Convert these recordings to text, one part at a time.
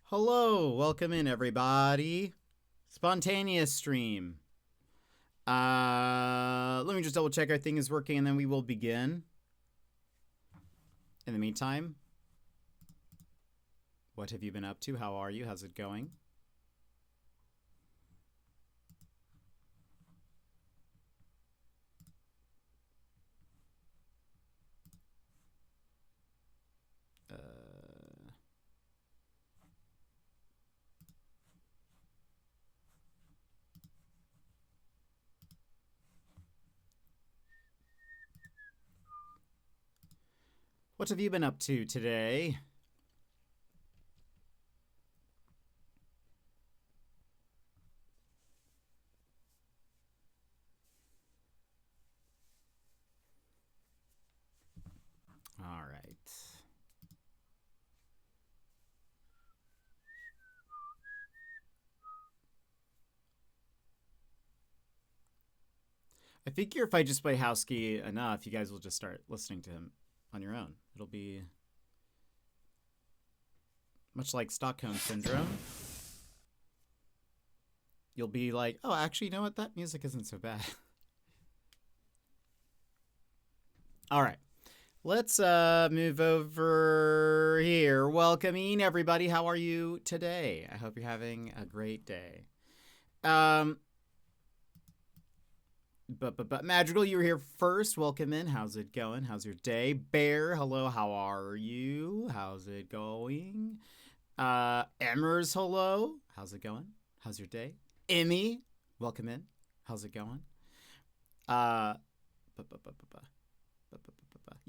Hello, welcome in everybody. Spontaneous stream. Let me just double check everything is working and then we will begin. In the meantime, what have you been up to? How are you? How's it going? What have you been up to today? All right. I figure if I just play Housekey enough, you guys will just start listening to him on your own. It'll be much like Stockholm Syndrome. You'll be like, oh, actually, you know what? That music isn't so bad. All right. Let's move over here. Welcoming everybody. How are you today? I hope you're having a great day. But Magical, you were here first. Welcome in. How's it going? How's your day? Bear, hello. How are you? How's it going? Emmers, hello. How's it going? How's your day? Emmy, welcome in. How's it going?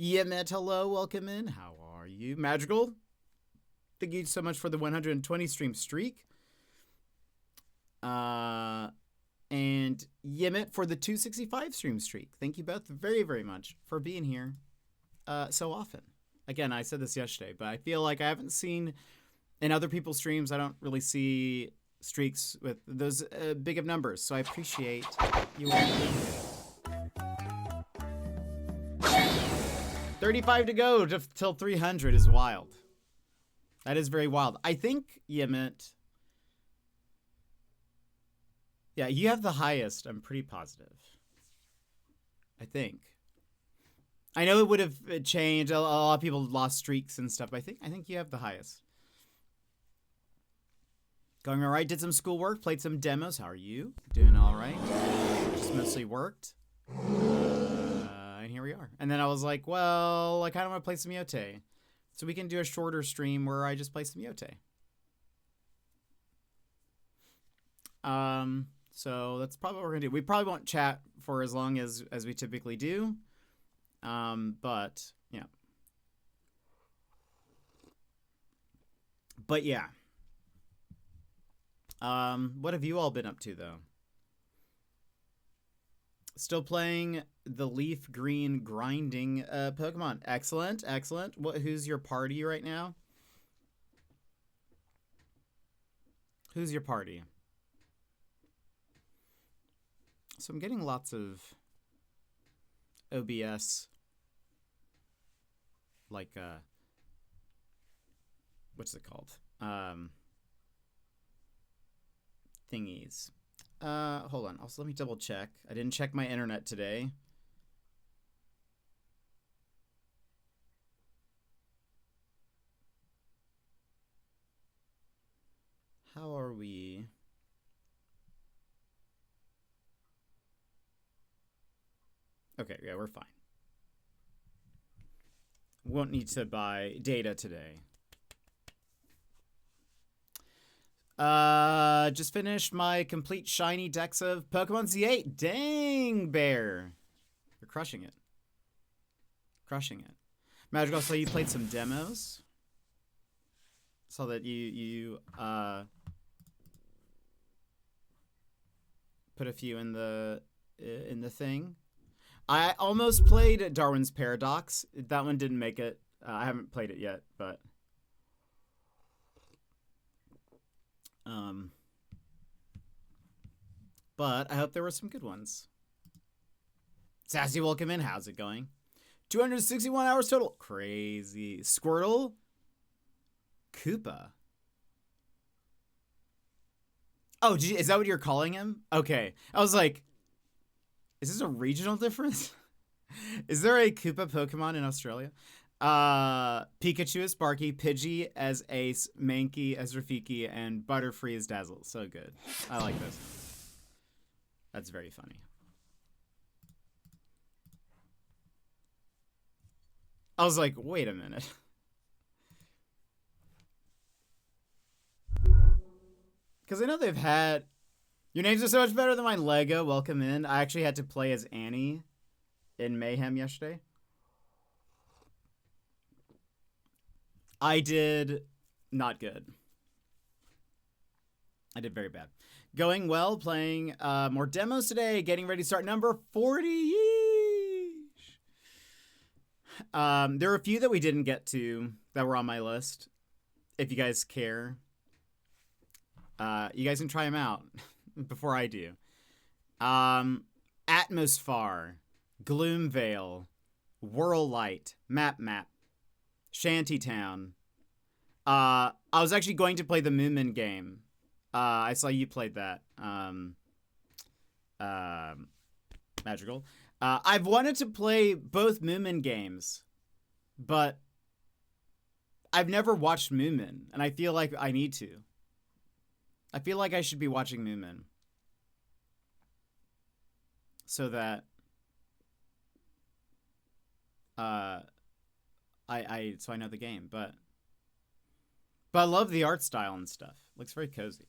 Yemet, hello. Welcome in. How are you? Magical, thank you so much for the 120 stream streak. And Yemet for the 265 stream streak. Thank you both very, very much for being here so often. Again, I said this yesterday, but I feel like I haven't seen in other people's streams, I don't really see streaks with those big of numbers. So I appreciate you all being here. 35 to go till 300 is wild. That is very wild. I think, Yemet... Yeah, you have the highest. I'm pretty positive. I think. I know it would have changed. A lot of people lost streaks and stuff. But I think you have the highest. Going all right. Did some schoolwork. Played some demos. How are you? Doing all right. Just mostly worked. And here we are. And then I was like, well, I kind of want to play some Yotei. So we can do a shorter stream where I just play some Yotei. So that's probably what we're gonna do. We probably won't chat for as long as we typically do. But yeah. But yeah. What have you all been up to though? Still playing the leaf green grinding Pokemon. Excellent, excellent. Who's your party right now? Who's your party? So I'm getting lots of OBS, like, what's it called? Thingies. Hold on. Also, let me double check. I didn't check my internet today. How are we? Okay, yeah, we're fine. Won't need to buy data today. Just finished my complete shiny decks of Pokemon Z8. Dang, Bear. You're crushing it. Crushing it. Magical, so you played some demos? So that you put a few in the thing. I almost played Darwin's Paradox. That one didn't make it. I haven't played it yet, but I hope there were some good ones. Sassy, welcome in. How's it going? 261 hours total. Crazy. Squirtle. Koopa. Oh, is that what you're calling him? Okay. I was like, is this a regional difference? Is there a Koopa Pokemon in Australia? Pikachu as Sparky, Pidgey as Ace, Mankey as Rafiki, and Butterfree as Dazzle. So good. I like this. That's very funny. I was like, wait a minute. Because I know they've had... Your names are so much better than mine. Lego, welcome in. I actually had to play as Annie in Mayhem yesterday. I did not good. I did very bad. Going well, playing more demos today, getting ready to start number 40. There were a few that we didn't get to that were on my list. If you guys care, you guys can try them out before I do. Atmosphar, Gloomvale, Whirllight, Map, Shantytown. I was actually going to play the Moomin game. I saw you played that. Magical. I've wanted to play both Moomin games, but I've never watched Moomin, and I feel like I need to. I feel like I should be watching Moomin so that so I know the game, but I love the art style and stuff. Looks very cozy.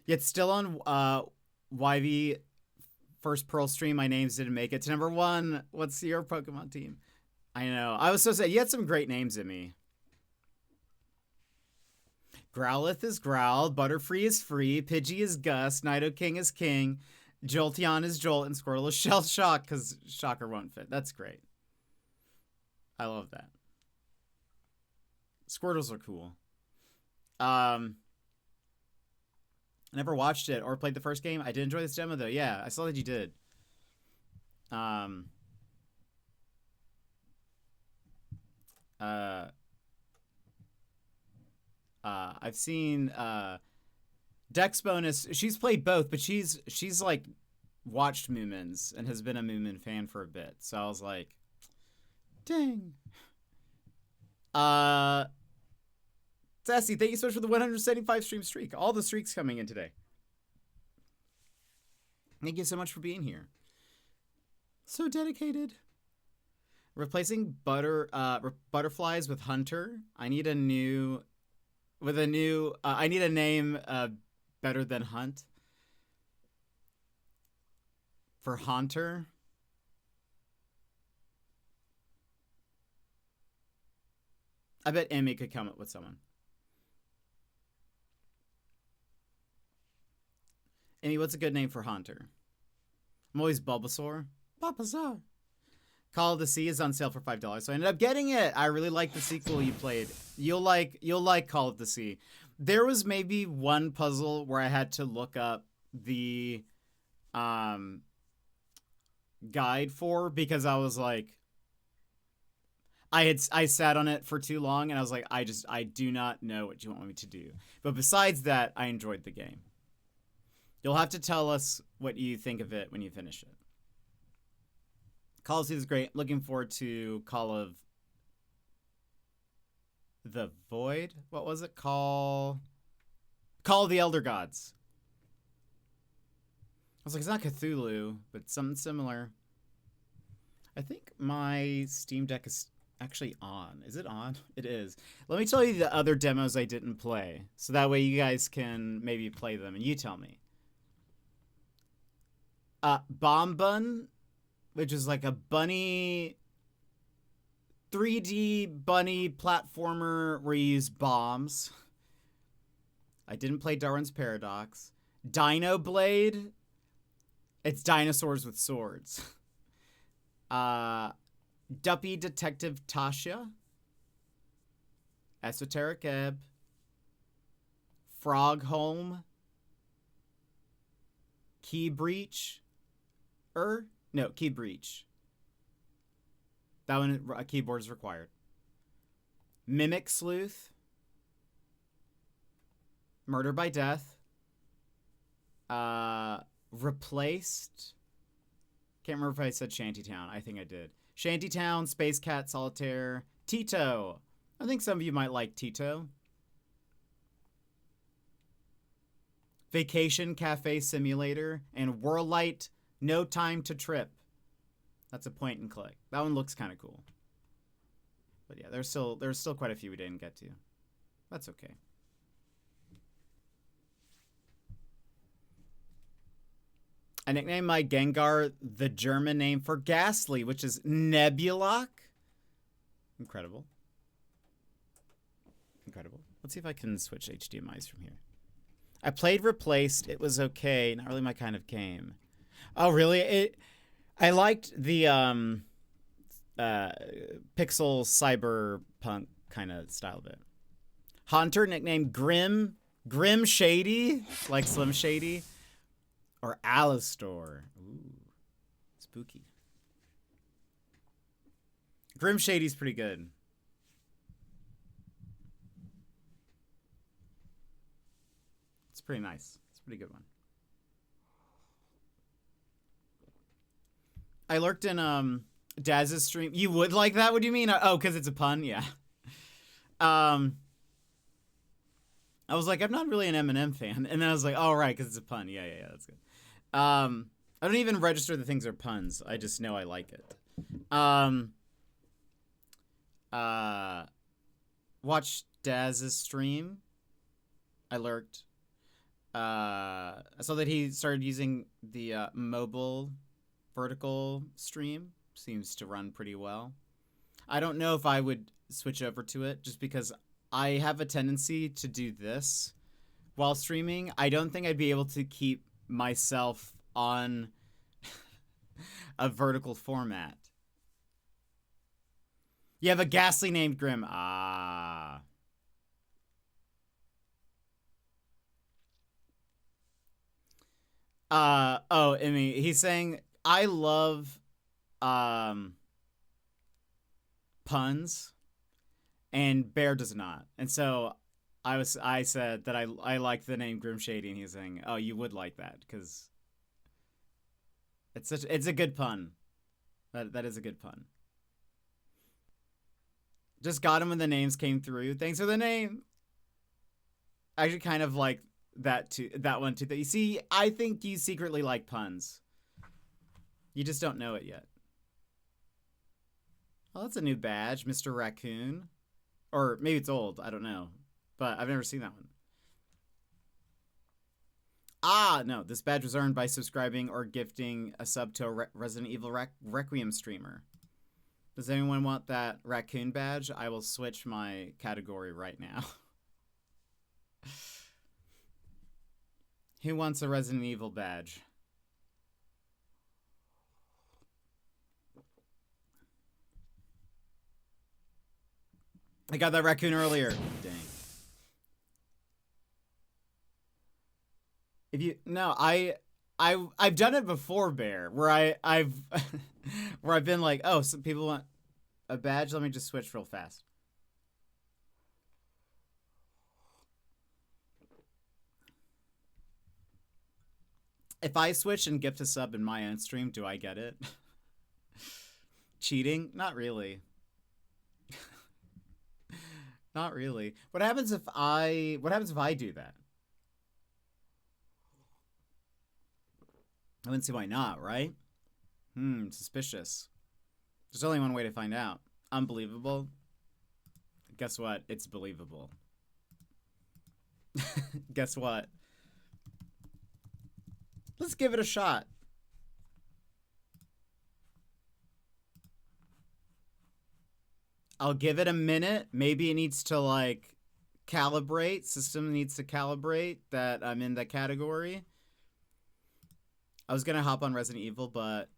Yet still on YV first Pearl stream, my names didn't make it to number 1. What's your Pokemon team? I know. I was so sad. You had some great names in me. Growlithe is Growl, Butterfree is Free, Pidgey is Gus, Nidoking is King, Jolteon is Jolt, and Squirtle is Shell Shock because Shocker won't fit. That's great. I love that. Squirtles are cool. I never watched it or played the first game. I did enjoy this demo though. Yeah, I saw that you did. I've seen Dex Bonus. She's played both, but she's like watched Moomins and has been a Moomin fan for a bit. So I was like, dang. Sassy, thank you so much for the 175 stream streak. All the streaks coming in today. Thank you so much for being here. So dedicated. Replacing butterflies with Hunter. I need a new... I need a name better than Hunt. For Haunter. I bet Emmy could come up with someone. Emmy, what's a good name for Haunter? I'm always Bulbasaur. Bulbasaur. Call of the Sea is on sale for $5, so I ended up getting it. I really like the sequel you played. You'll like Call of the Sea. There was maybe one puzzle where I had to look up the guide for because I was like, I sat on it for too long and I was like, I do not know what you want me to do. But besides that, I enjoyed the game. You'll have to tell us what you think of it when you finish it. Call of Duty is great. Looking forward to Call of the Void. What was it? Call of the Elder Gods. I was like, it's not Cthulhu, but something similar. I think my Steam Deck is actually on. Is it on? It is. Let me tell you the other demos I didn't play, so that way you guys can maybe play them, and you tell me. Bomb Bun, which is like a bunny, 3D bunny platformer where you use bombs. I didn't play Darwin's Paradox. Dino Blade, it's dinosaurs with swords. Duppy Detective Tasha. Esoteric Ebb. Frog Home. Key Breach. Key Breach. That one, a keyboard is required. Mimic Sleuth. Murder by Death. Replaced. Can't remember if I said Shantytown. I think I did. Shantytown, Space Cat, Solitaire, Tito. I think some of you might like Tito. Vacation Cafe Simulator, and Whirlite No Time to Trip. That's a point and click. That one looks kind of cool. But yeah, there's still quite a few we didn't get to. That's okay. I nicknamed my Gengar the German name for Ghastly, which is Nebulok. Incredible. Incredible. Let's see if I can switch HDMIs from here. I played Replaced. It was okay. Not really my kind of game. Oh, really? I liked the pixel cyberpunk kind of style of it. Haunter, nicknamed Grim Shady, like Slim Shady. Or Alistor. Ooh, spooky. Grim Shady's pretty good. It's pretty nice. It's a pretty good one. I lurked in Daz's stream. You would like that? What do you mean? Oh, because it's a pun? Yeah. I was like, I'm not really an Eminem fan. And then I was like, oh, right, because it's a pun. Yeah, that's good. I don't even register the things are puns. I just know I like it. Watch Daz's stream. I lurked. I saw that he started using the mobile vertical stream. Seems to run pretty well. I don't know if I would switch over to it just because I have a tendency to do this while streaming. I don't think I'd be able to keep myself on a vertical format. You have a Ghastly named Grim. Ah. Oh, I mean, he's saying I love puns and Bear does not. And so I said that I like the name Grim Shady, and he's saying, "Oh, you would like that because it's a good pun. That is a good pun." Just got him when the names came through. Thanks for the name. I actually kind of like that one too. That you see, I think you secretly like puns. You just don't know it yet. Oh, that's a new badge, Mr. Raccoon. Or maybe it's old, I don't know. But I've never seen that one. Ah, no. This badge was earned by subscribing or gifting a sub to a Resident Evil Requiem streamer. Does anyone want that raccoon badge? I will switch my category right now. Who wants a Resident Evil badge? I got that raccoon earlier. Dang. If you I've done it before, Bear, where I've where I've been like, oh, some people want a badge. Let me just switch real fast. If I switch and gift a sub in my own stream, do I get it? Cheating? Not really. Not really. What happens if I do that? I wouldn't see why not, right? Suspicious. There's only one way to find out. Unbelievable. Guess what? It's believable. Guess what? Let's give it a shot. I'll give it a minute. Maybe it needs to, like, calibrate. System needs to calibrate that I'm in that category. I was going to hop on Resident Evil, but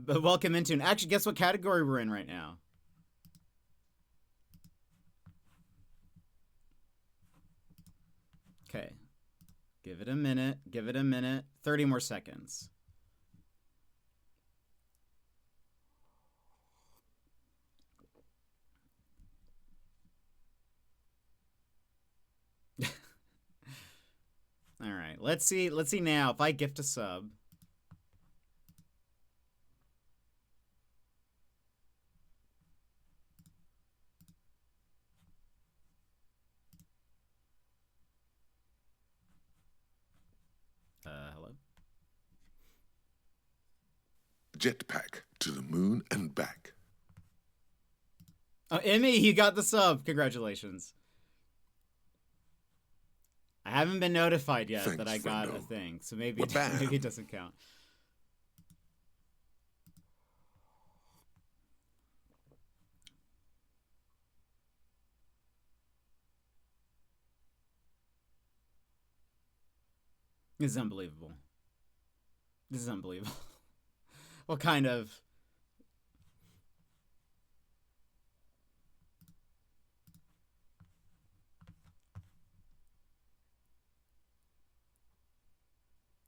welcome into it. Actually, guess what category we're in right now? Okay. Give it a minute. Give it a minute. 30 more seconds. All right, let's see now if I gift a sub. Hello. Jetpack to the moon and back. Oh, Emmy, you got the sub. Congratulations. I haven't been notified yet that I got a thing, so maybe it doesn't count. This is unbelievable. This is unbelievable. What kind of...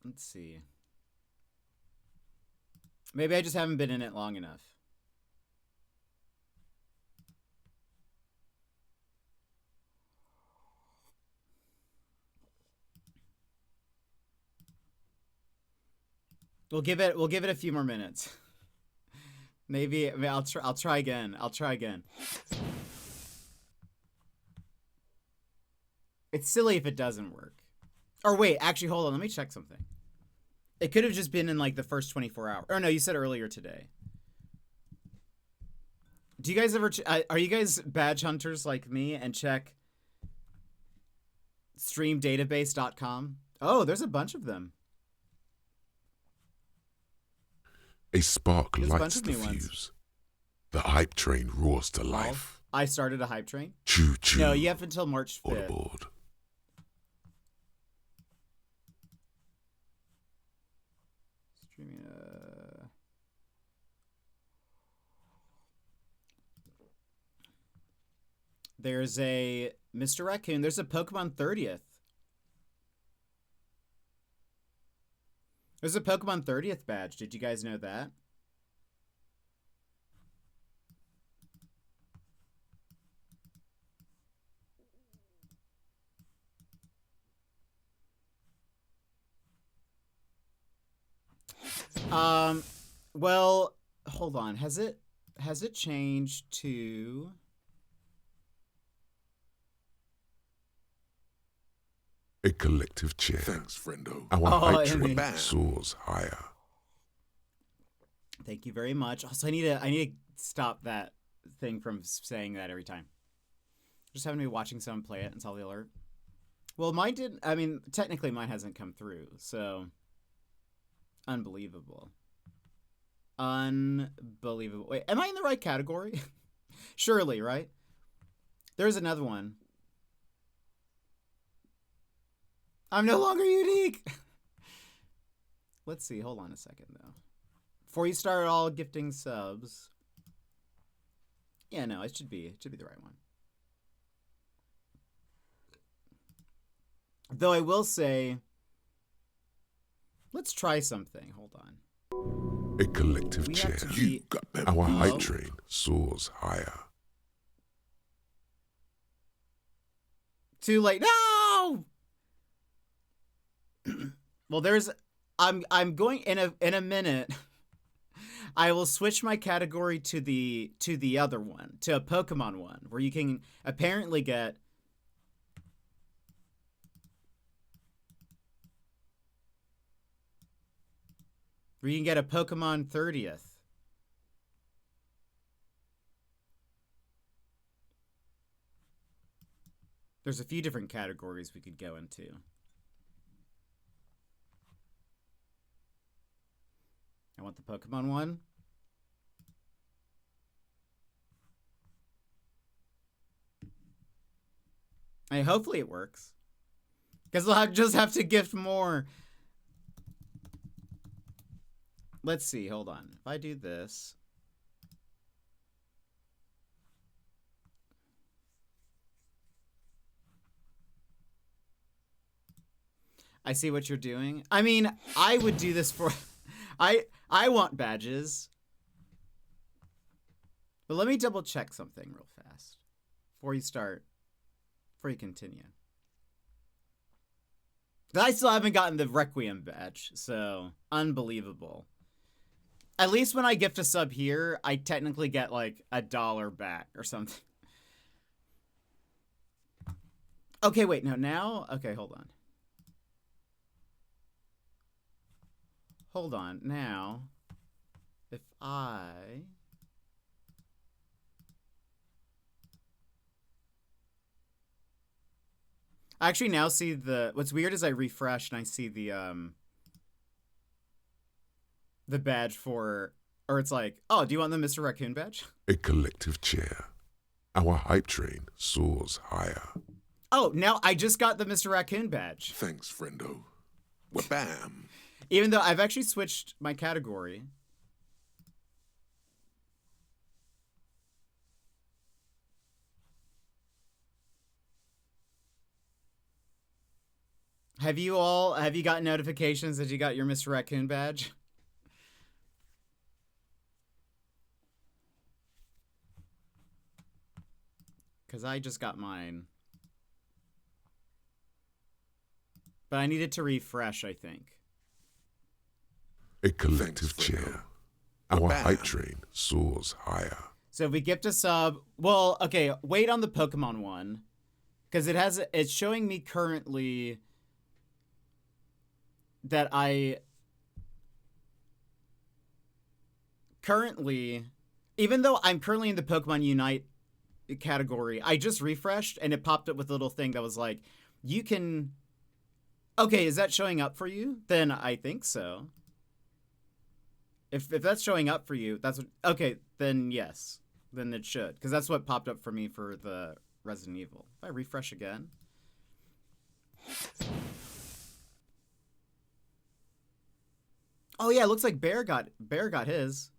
Let's see. Maybe I just haven't been in it long enough. We'll give it a few more minutes. Maybe I'll try again. I'll try again. It's silly if it doesn't work. Or wait, actually hold on, let me check something. It could have just been in like the first 24 hours. Or no, you said earlier today. Do you guys ever are you guys badge hunters like me and check streamdatabase.com? Oh, there's a bunch of them. A spark lights the fuse. The hype train roars to life. I started a hype train? Choo choo. No, you have until March 5th. All aboard. Streaming, There's a Mr. Raccoon. There's a Pokemon 30th. There's a Pokemon 30th badge. Did you guys know that? Well, hold on. Has it changed to... A collective cheer. Thanks, friendo. Our hype train soars higher. Thank you very much. Also, I need to stop that thing from saying that every time. Just having to be watching someone play it and saw the alert. Well, mine didn't. I mean, technically, mine hasn't come through. So, unbelievable. Unbelievable. Wait, am I in the right category? Surely, right? There's another one. I'm no longer unique. Let's see. Hold on a second, though. Before you start all gifting subs. Yeah, no, it should be the right one. Though I will say, let's try something. Hold on. A collective cheer. Our hype train soars higher. Too late. No! Well, I'm going in a minute. I will switch my category to the other one, to a Pokemon one, where you can apparently get a Pokemon 30th. There's a few different categories we could go into. I want the Pokemon one. Hopefully it works. Because I'll just have to gift more. Let's see. Hold on. If I do this. I see what you're doing. I mean, I would do this for... I want badges. But let me double check something real fast. Before you continue. I still haven't gotten the Requiem badge, so unbelievable. At least when I gift a sub here, I technically get like $1 back or something. Okay, wait, no, now? Okay, hold on. Hold on, now, if I actually now see what's weird is I refresh and I see the badge for, or it's like, oh, do you want the Mr. Raccoon badge? A collective cheer. Our hype train soars higher. Oh, now I just got the Mr. Raccoon badge. Thanks, friendo. Wha-bam. Even though I've actually switched my category. Have you gotten notifications that you got your Mr. Raccoon badge? Because I just got mine. But I needed to refresh, I think. A collective cheer. Our hype train soars higher. So if we gift a sub, well, okay, wait on the Pokemon one. Because it's showing me currently that even though I'm currently in the Pokemon Unite category, I just refreshed and it popped up with a little thing that was like, you can... Okay, is that showing up for you? Then I think so. If that's showing up for you, that's what... Okay, then yes. Then it should. Because that's what popped up for me for the Resident Evil. If I refresh again... Oh yeah, it looks like Bear got his.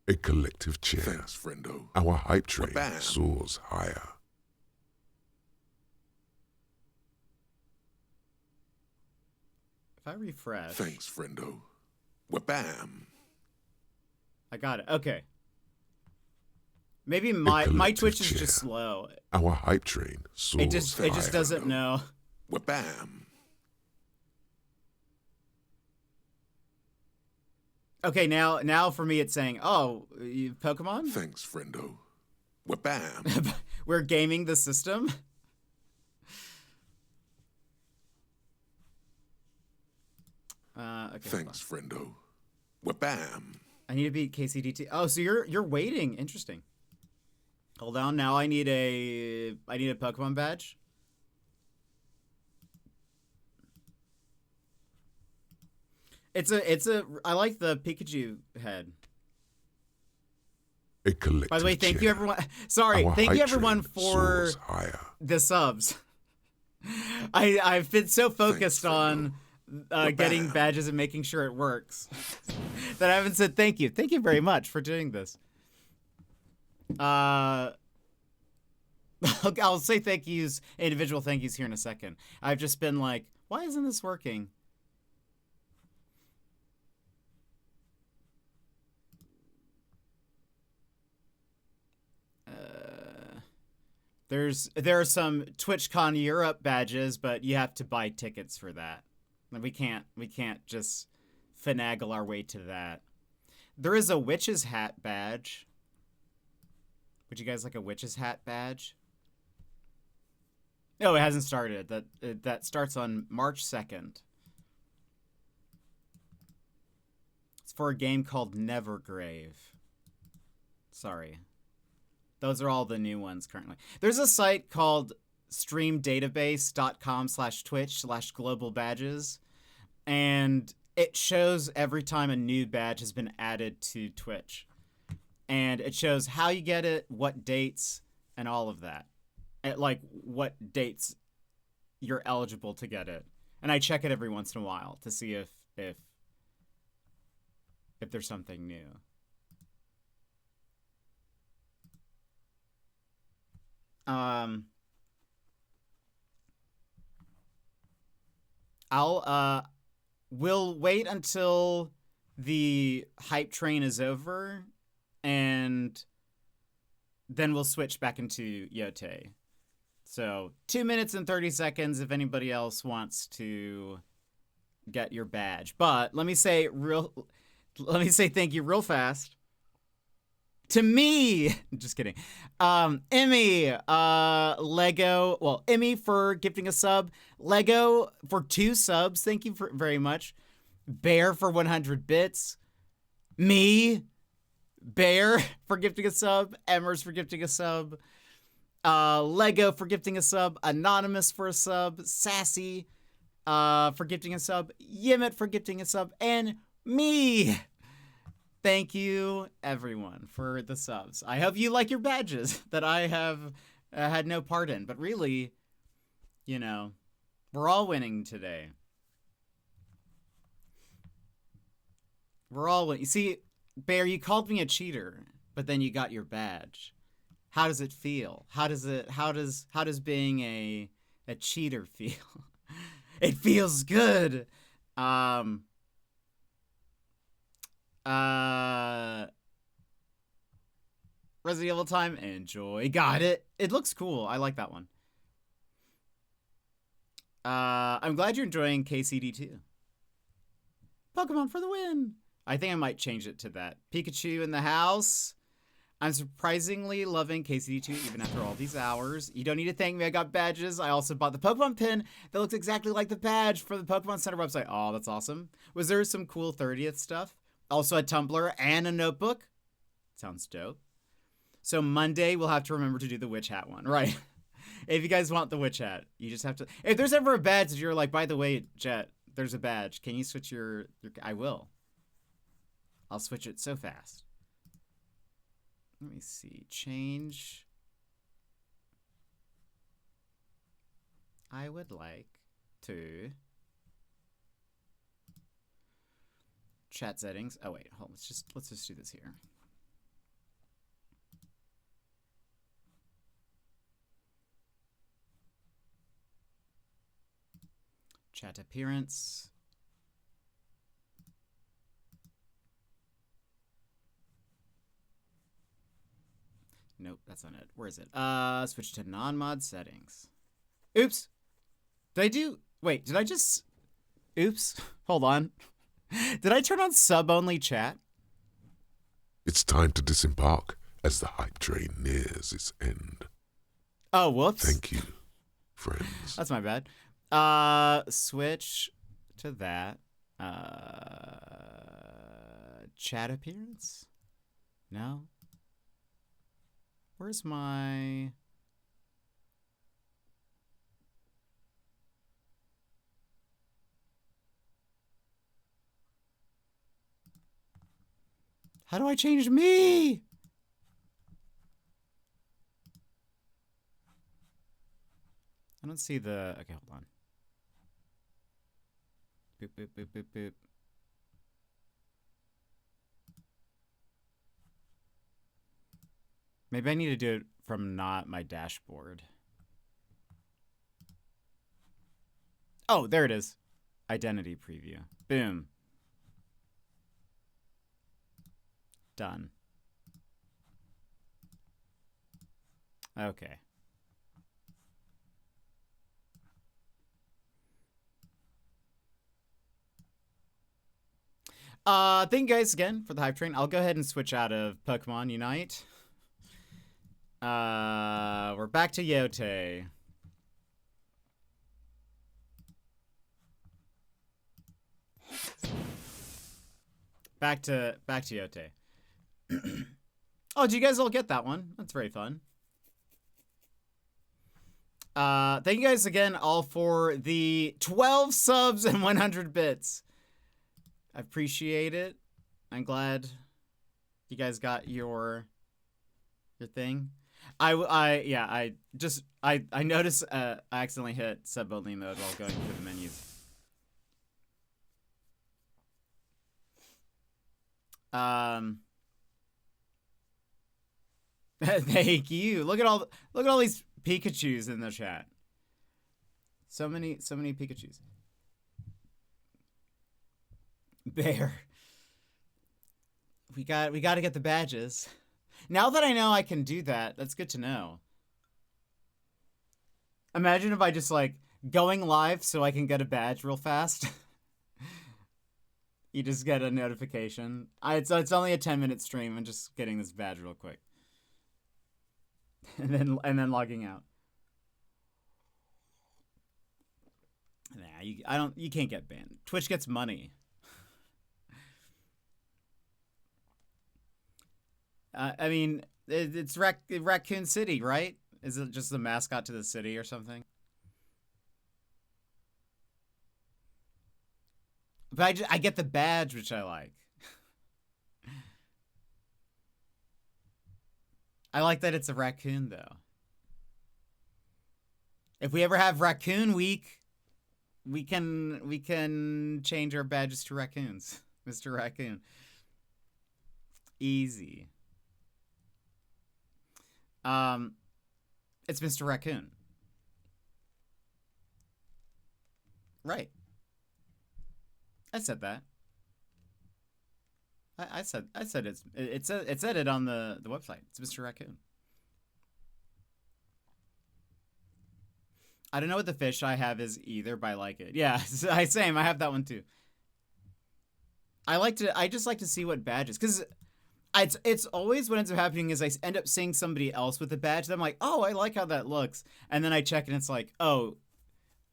A collective cheer. Thanks, friendo. Our hype train soars higher. If I refresh. Thanks, friendo. Wha-bam. I got it. Okay. Maybe my Twitch is just slow. Our hype train soars It just doesn't know. Wha-bam. Okay, now for me it's saying, oh, you Pokemon? Thanks, friendo. Wha-bam. We're gaming the system? Okay. Thanks, friendo. Wha-bam. I need to beat KCDT. Oh, so you're waiting. Interesting. Hold on. Now I need a Pokemon badge. I like the Pikachu head. A collective By the way, thank you everyone. Sorry, thank you everyone for the subs. I've been so focused on getting badges and making sure it works that I haven't said thank you. Thank you very much for doing this. I'll say thank yous, individual thank yous here in a second. I've just been like, why isn't this working? There are some TwitchCon Europe badges, but you have to buy tickets for that. We can't just finagle our way to that. There is a witch's hat badge. Would you guys like a witch's hat badge? No, it hasn't started. That starts on March 2nd. It's for a game called Nevergrave. Sorry. Those are all the new ones currently. There's a site called streamdatabase.com/twitch/global badges. And it shows every time a new badge has been added to Twitch. And it shows how you get it, what dates, and all of that. Like, what dates you're eligible to get it. And I check it every once in a while to see if there's something new. We'll wait until the hype train is over, and then we'll switch back into Yotei. So 2 minutes and 30 seconds if anybody else wants to get your badge. But let me say thank you real fast to me. Just kidding. Emmy, Lego. Well, Emmy for gifting a sub. Lego for 2 subs. Thank you very much. Bear for 100 bits. Me, Bear for gifting a sub. Emmers for gifting a sub. Lego for gifting a sub. Anonymous for a sub. Sassy for gifting a sub. Yimit for gifting a sub. And me. Thank you, everyone, for the subs. I hope you like your badges that I have had no part in. But really, you know, we're all winning today. We're all winning. You see, Bear, you called me a cheater, but then you got your badge. How does it feel? How does being a cheater feel? It feels good. Resident Evil time. Enjoy. Got it. It looks cool. I like that one. I'm glad you're enjoying KCD too. Pokemon for the win. I think I might change it to that. Pikachu in the house. I'm surprisingly loving KCD2 even after all these hours. You don't need to thank me. I got badges. I also bought the Pokemon pin that looks exactly like the badge for the Pokemon Center website. Oh, that's awesome. Was there some cool 30th stuff? Also a tumbler and a notebook. Sounds dope. So Monday, we'll have to remember to do the witch hat one, right? If you guys want the witch hat, you just have to... If there's ever a badge that you're like, by the way, Jet, there's a badge. Can you switch your... I will. I'll switch it so fast. Let me see. Change. I would like to... Chat settings. Oh, wait. Hold on. Let's just do this here. Chat appearance. Nope, that's not it. Where is it? Switch to non-mod settings. Oops. Wait, did I just... Oops. Hold on. Did I turn on sub-only chat? It's time to disembark as the hype train nears its end. Oh, whoops. Thank you, friends. That's my bad. Switch to that. Chat appearance? No. Where's my... How do I change me? I don't see the... Okay, hold on. Boop, boop, boop, boop, boop. Maybe I need to do it from not my dashboard. Oh, there it is. Identity preview. Boom. Done. Okay. Thank you guys again for the hype train. I'll go ahead and switch out of Pokemon Unite. We're back to Yotei. Back to Yotei. Oh, do you guys all get that one? That's very fun. Thank you guys again all for the 12 subs and 100 bits. I appreciate it. I'm glad you guys got your thing. I noticed I accidentally hit sub only mode while going through the menus. Thank you. Look at all these Pikachus in the chat. So many Pikachus. Bear. We got to get the badges. Now that I know I can do that, that's good to know. Imagine if I just like going live so I can get a badge real fast. You just get a notification. It's only a 10-minute stream. I'm just getting this badge real quick, and then logging out. Nah, you can't get banned. Twitch gets money. I mean, it's Raccoon City, right? Is it just the mascot to the city or something? But I get the badge, which I like. I like that it's a raccoon, though. If we ever have Raccoon Week, we can change our badges to raccoons. Mr. Raccoon. Easy. It's Mr. Raccoon. Right. I said that. I said it said it on the website. It's Mr. Raccoon. I don't know what the fish I have is either, but I like it. Yeah, same. I have that one too. I just like to see what badges, because it's always what ends up happening is I end up seeing somebody else with a badge. Then I'm like, oh, I like how that looks, and then I check and it's like, oh,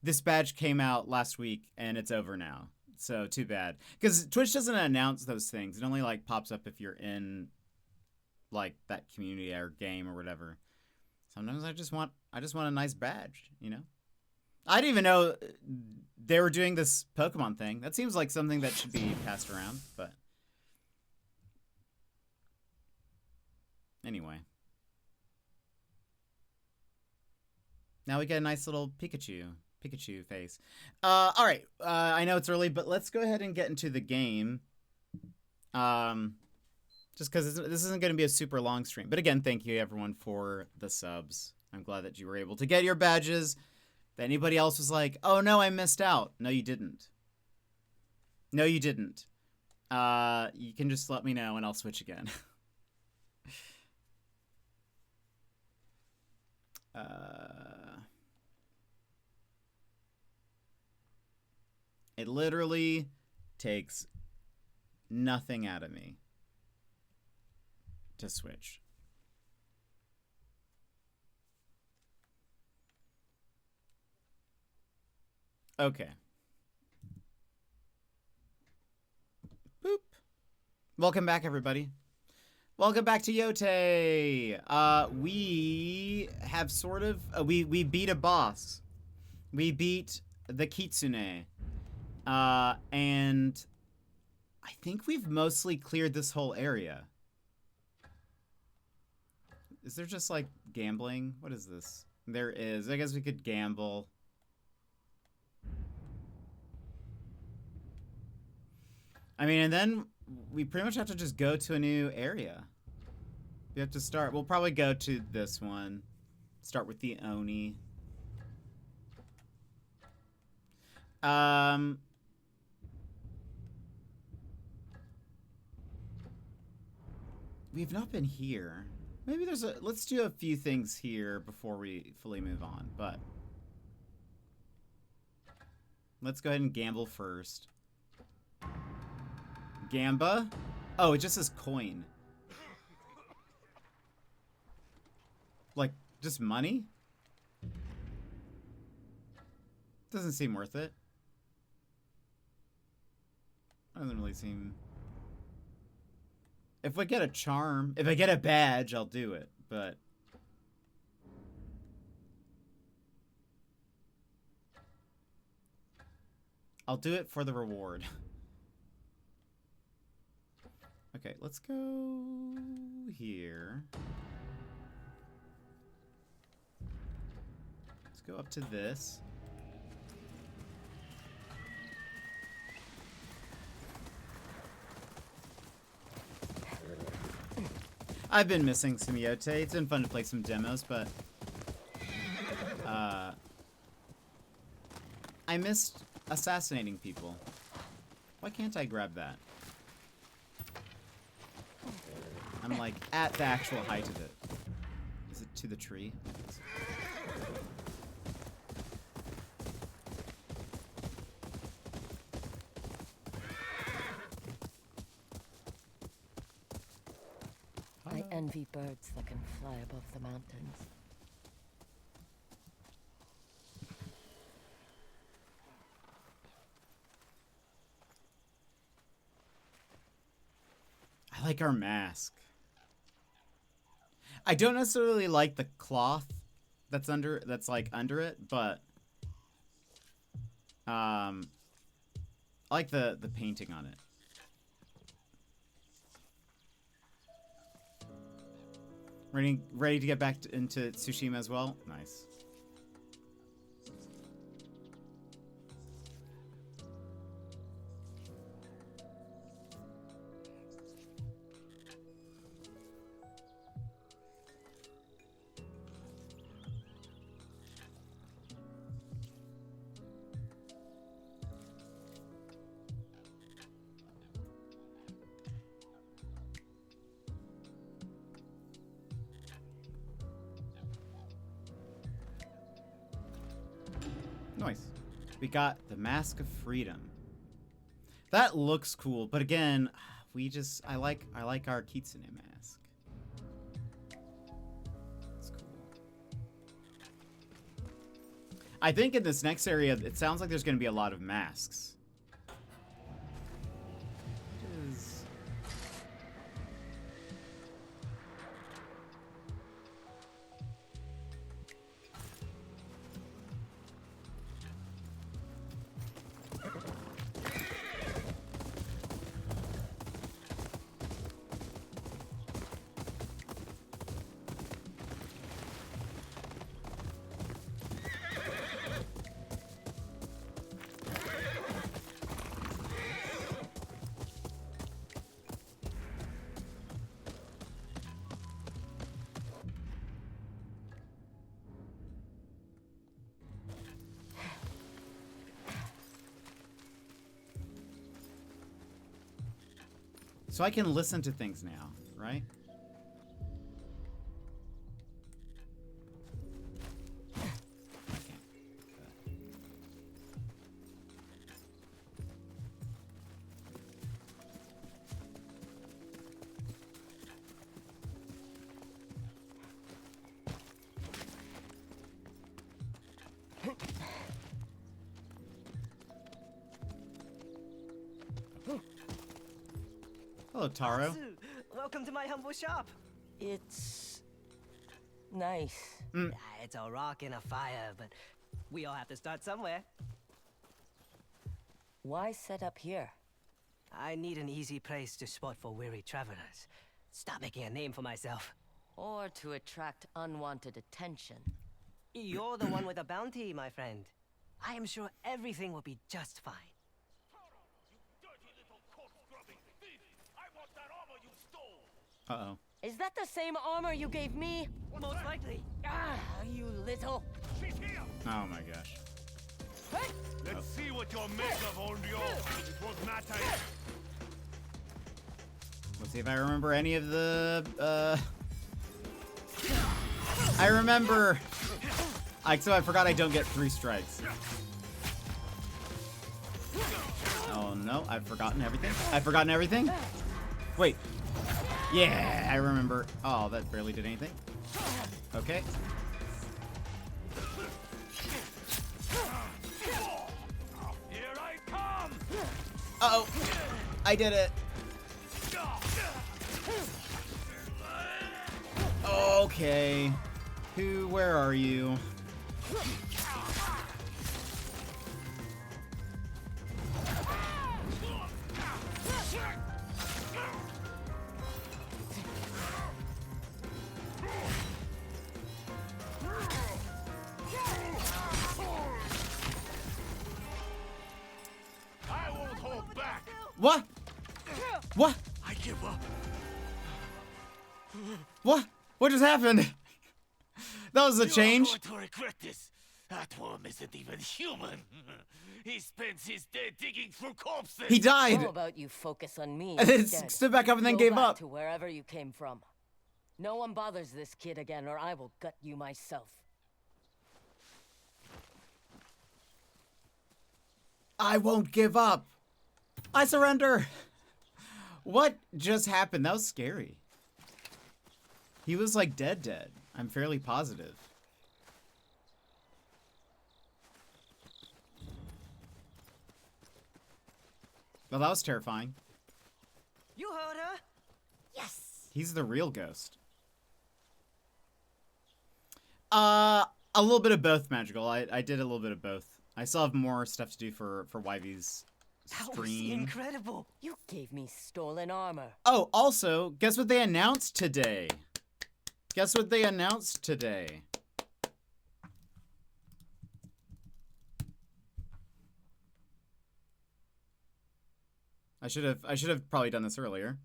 this badge came out last week and it's over now. So too bad, because Twitch doesn't announce those things. It only like pops up if you're in like that community or game or whatever. Sometimes I just want a nice badge, you know? I didn't even know they were doing this Pokemon thing. That seems like something that should be passed around, but anyway. Now we get a nice little Pikachu face. All right. I know it's early, but let's go ahead and get into the game. Just because this isn't going to be a super long stream. But again, thank you everyone for the subs. I'm glad that you were able to get your badges. If anybody else was like, oh no, I missed out. No, you didn't. No, you didn't. You can just let me know and I'll switch again. It literally takes nothing out of me to switch. Okay. Boop. Welcome back, everybody. Welcome back to Yotei. We have sort of we beat a boss. We beat the Kitsune. And I think we've mostly cleared this whole area. Is there just like gambling? What is this? There is. I guess we could gamble. I mean, and then we pretty much have to just go to a new area. We have to start. We'll probably go to this one. Start with the Oni. We've not been here. Maybe there's a... Let's do a few things here before we fully move on, but... Let's go ahead and gamble first. Gamba? Oh, it just says coin. Like, just money? Doesn't seem worth it. Doesn't really seem... If we get a charm, if I get a badge, I'll do it, but... I'll do it for the reward. Okay, let's go here. Let's go up to this. I've been missing some Yotei. It's been fun to play some demos, but I missed assassinating people. Why can't I grab that? I'm like at the actual height of it. Is it to the tree? envy birds that can fly above the mountains. I like our mask. I don't necessarily like the cloth that's like under it, but I like the painting on it. Ready to get back into Tsushima as well? Nice. Nice. We got the Mask of Freedom. That looks cool, but again, I like our Kitsune mask. It's cool. I think in this next area, it sounds like there's going to be a lot of masks. So I can listen to things now, right? Hello, Taro. Welcome to my humble shop. It's nice. It's a rock and a fire, but we all have to start somewhere. Why set up here? I need an easy place to spot for weary travelers. Stop making a name for myself. Or to attract unwanted attention. You're the one with a bounty, my friend. I am sure everything will be just fine. Uh-oh. Is that the same armor you gave me? Most likely. Ah, you little. She's here. Oh my gosh. Let's see what you're made of, Onryo. It was not a... Let's see if I remember any of the, I remember... So I forgot I don't get 3 strikes. Oh no, I've forgotten everything. I've forgotten everything? Wait. Yeah, I remember. Oh, that barely did anything. Okay. Here I come. Uh-oh. I did it. Okay. Where are you? I won't hold back. What? What? I give up. What? What just happened? That was a change. You're going to regret this. That worm isn't even human. He spends his day digging through corpses. He died. How about you focus on me And then instead? stood back up and then Go gave back up. to wherever you came from. No one bothers this kid again, or I will gut you myself. I won't give up. I surrender. What just happened? That was scary. He was like dead. I'm fairly positive. Well, that was terrifying. You heard her? Yes! He's the real ghost. A little bit of both, Magical. I did a little bit of both. I still have more stuff to do for YV's That was stream. incredible. You gave me stolen armor. Oh, also, guess what they announced today? Guess what they announced today? I should have probably done this earlier.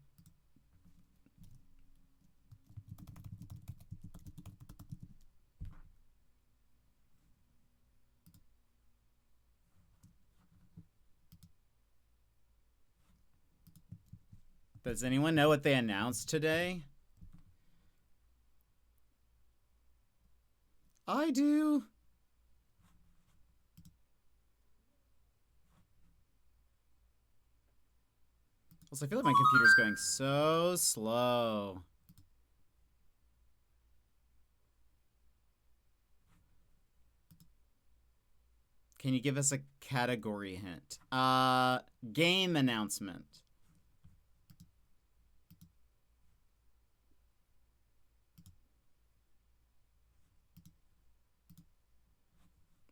Does anyone know what they announced today? I do. Also, I feel like my computer's going so slow. Can you give us a category hint? Game announcement.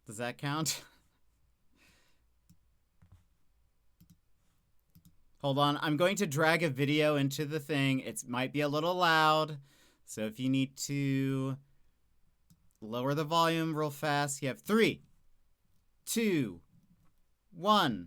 Does that count? Hold on, I'm going to drag a video into the thing. It might be a little loud, so if you need to lower the volume real fast, you have 3, 2, 1.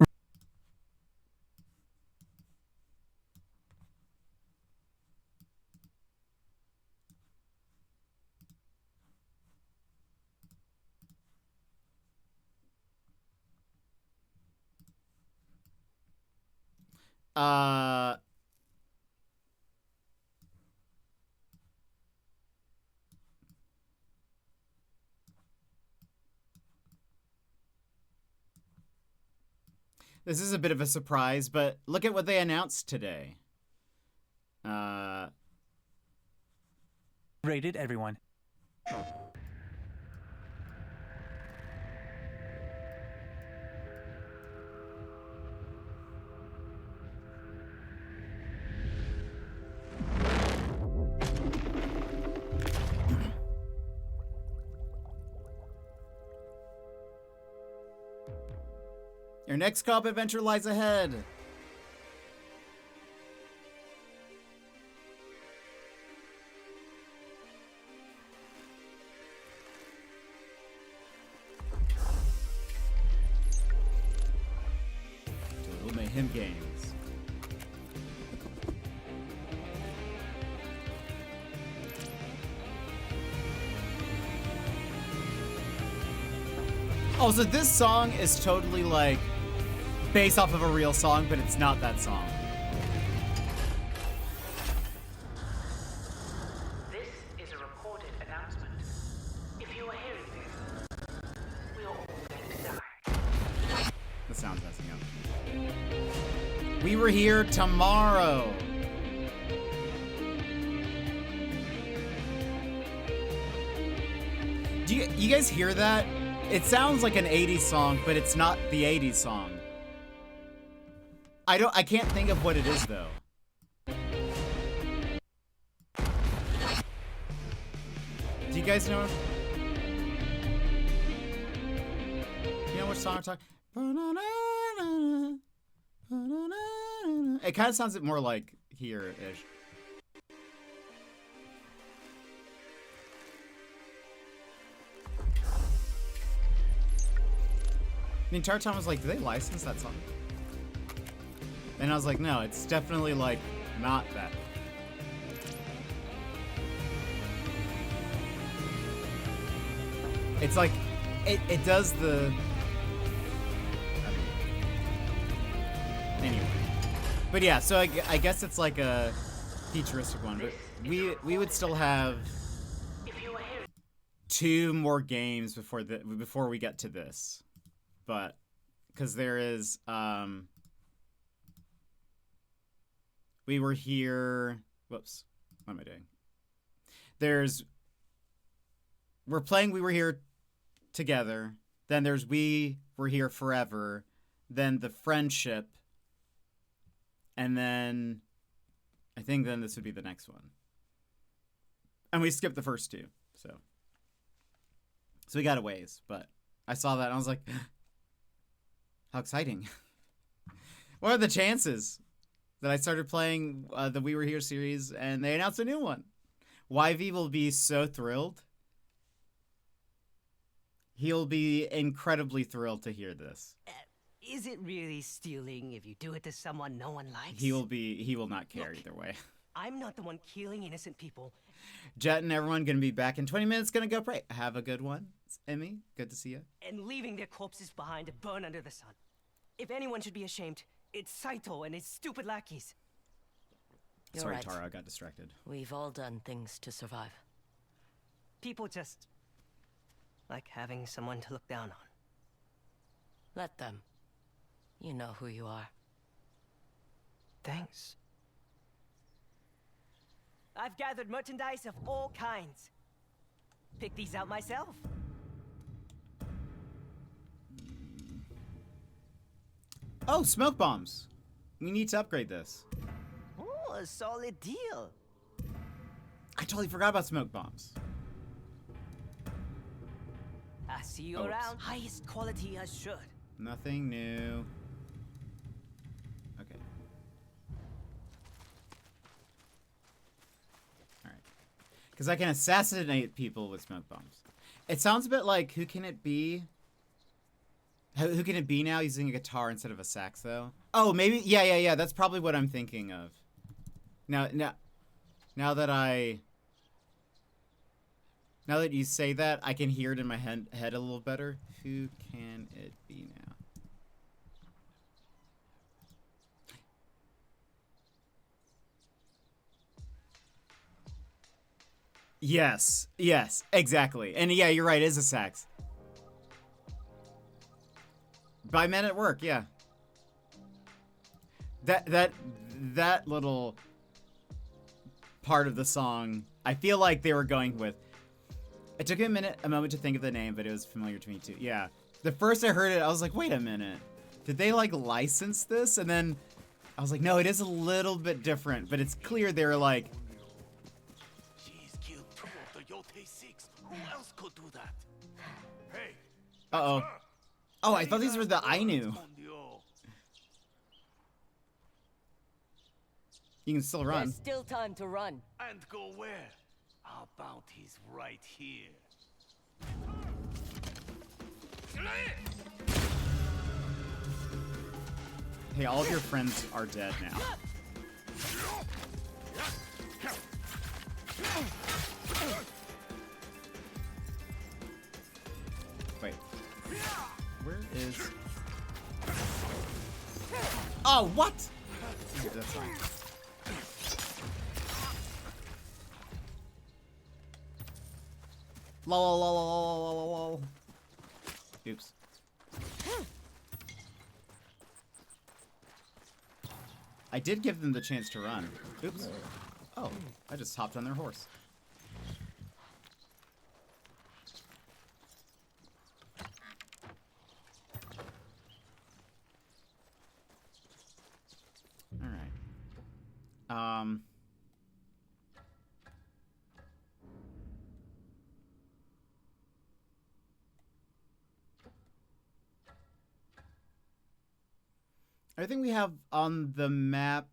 This is a bit of a surprise, but look at what they announced today. Rated everyone. Your next co-op adventure lies ahead. Total Mayhem Games. Also, this song is totally like based off of a real song, but it's not that song. This is a recorded announcement. If you are hearing this, we are all going to die. The sound's messing up. We were here tomorrow. Do you guys hear that? It sounds like an 80s song, but it's not the 80s song. I can't think of what it is though. Do you guys know? You know which song I'm talking? It kind of sounds more like here-ish. The entire time I was like, do they license that song? And I was like, no, it's definitely like not that. It's like, it does the... Anyway. But yeah, so I guess it's like a futuristic one, but we would still have 2 more games before we get to this. But, because there is, we were here, whoops, what am I doing? we're playing We Were Here Together. Then there's We Were Here Forever. Then the friendship. And then I think then this would be the next one. And we skipped the first two. So we got a ways, but I saw that and I was like, how exciting. What are the chances that I started playing the We Were Here series and they announced a new one? YV will be so thrilled. He'll be incredibly thrilled to hear this. Is it really stealing if you do it to someone no one likes? He will not care either way. I'm not the one killing innocent people. Jet and everyone gonna be back in 20 minutes. Gonna go pray. Have a good one, Emmy. Good to see you. And leaving their corpses behind to burn under the sun. If anyone should be ashamed, it's Saito and his stupid lackeys. You're Sorry, right. Tara, I got distracted. We've all done things to survive. People just like having someone to look down on. Let them. You know who you are. Thanks. I've gathered merchandise of all kinds. Pick these out myself. Oh, smoke bombs. We need to upgrade this. Oh, a solid deal. I totally forgot about smoke bombs. I see you Oops. around. Highest quality as should. Nothing new. Okay. Alright. Because I can assassinate people with smoke bombs. It sounds a bit like Who Can It Be? Who Can It Be now using a guitar instead of a sax, though? Oh, maybe. Yeah. That's probably what I'm thinking of. Now that you say that, I can hear it in my head a little better. Who can it be now? Yes, exactly. And yeah, you're right, it is a sax. By Men at Work, yeah. That little part of the song, I feel like they were going with. It took me a moment to think of the name, but it was familiar to me too. Yeah. The first I heard it, I was like, wait a minute. Did they like license this? And then I was like, no, it is a little bit different, but it's clear they're like. She's killed 2 of the Yotei 6. Who else could do that? Hey. Uh-oh. Oh, I thought these were the Ainu. You can still run. There's still time to run. And go where? Our bounty's right here. Hey, all of your friends are dead now. Wait. Where is... Oh, what? That's fine. Lol. Oops. I did give them the chance to run. Oops. Oh, I just hopped on their horse. All right. Everything we have on the map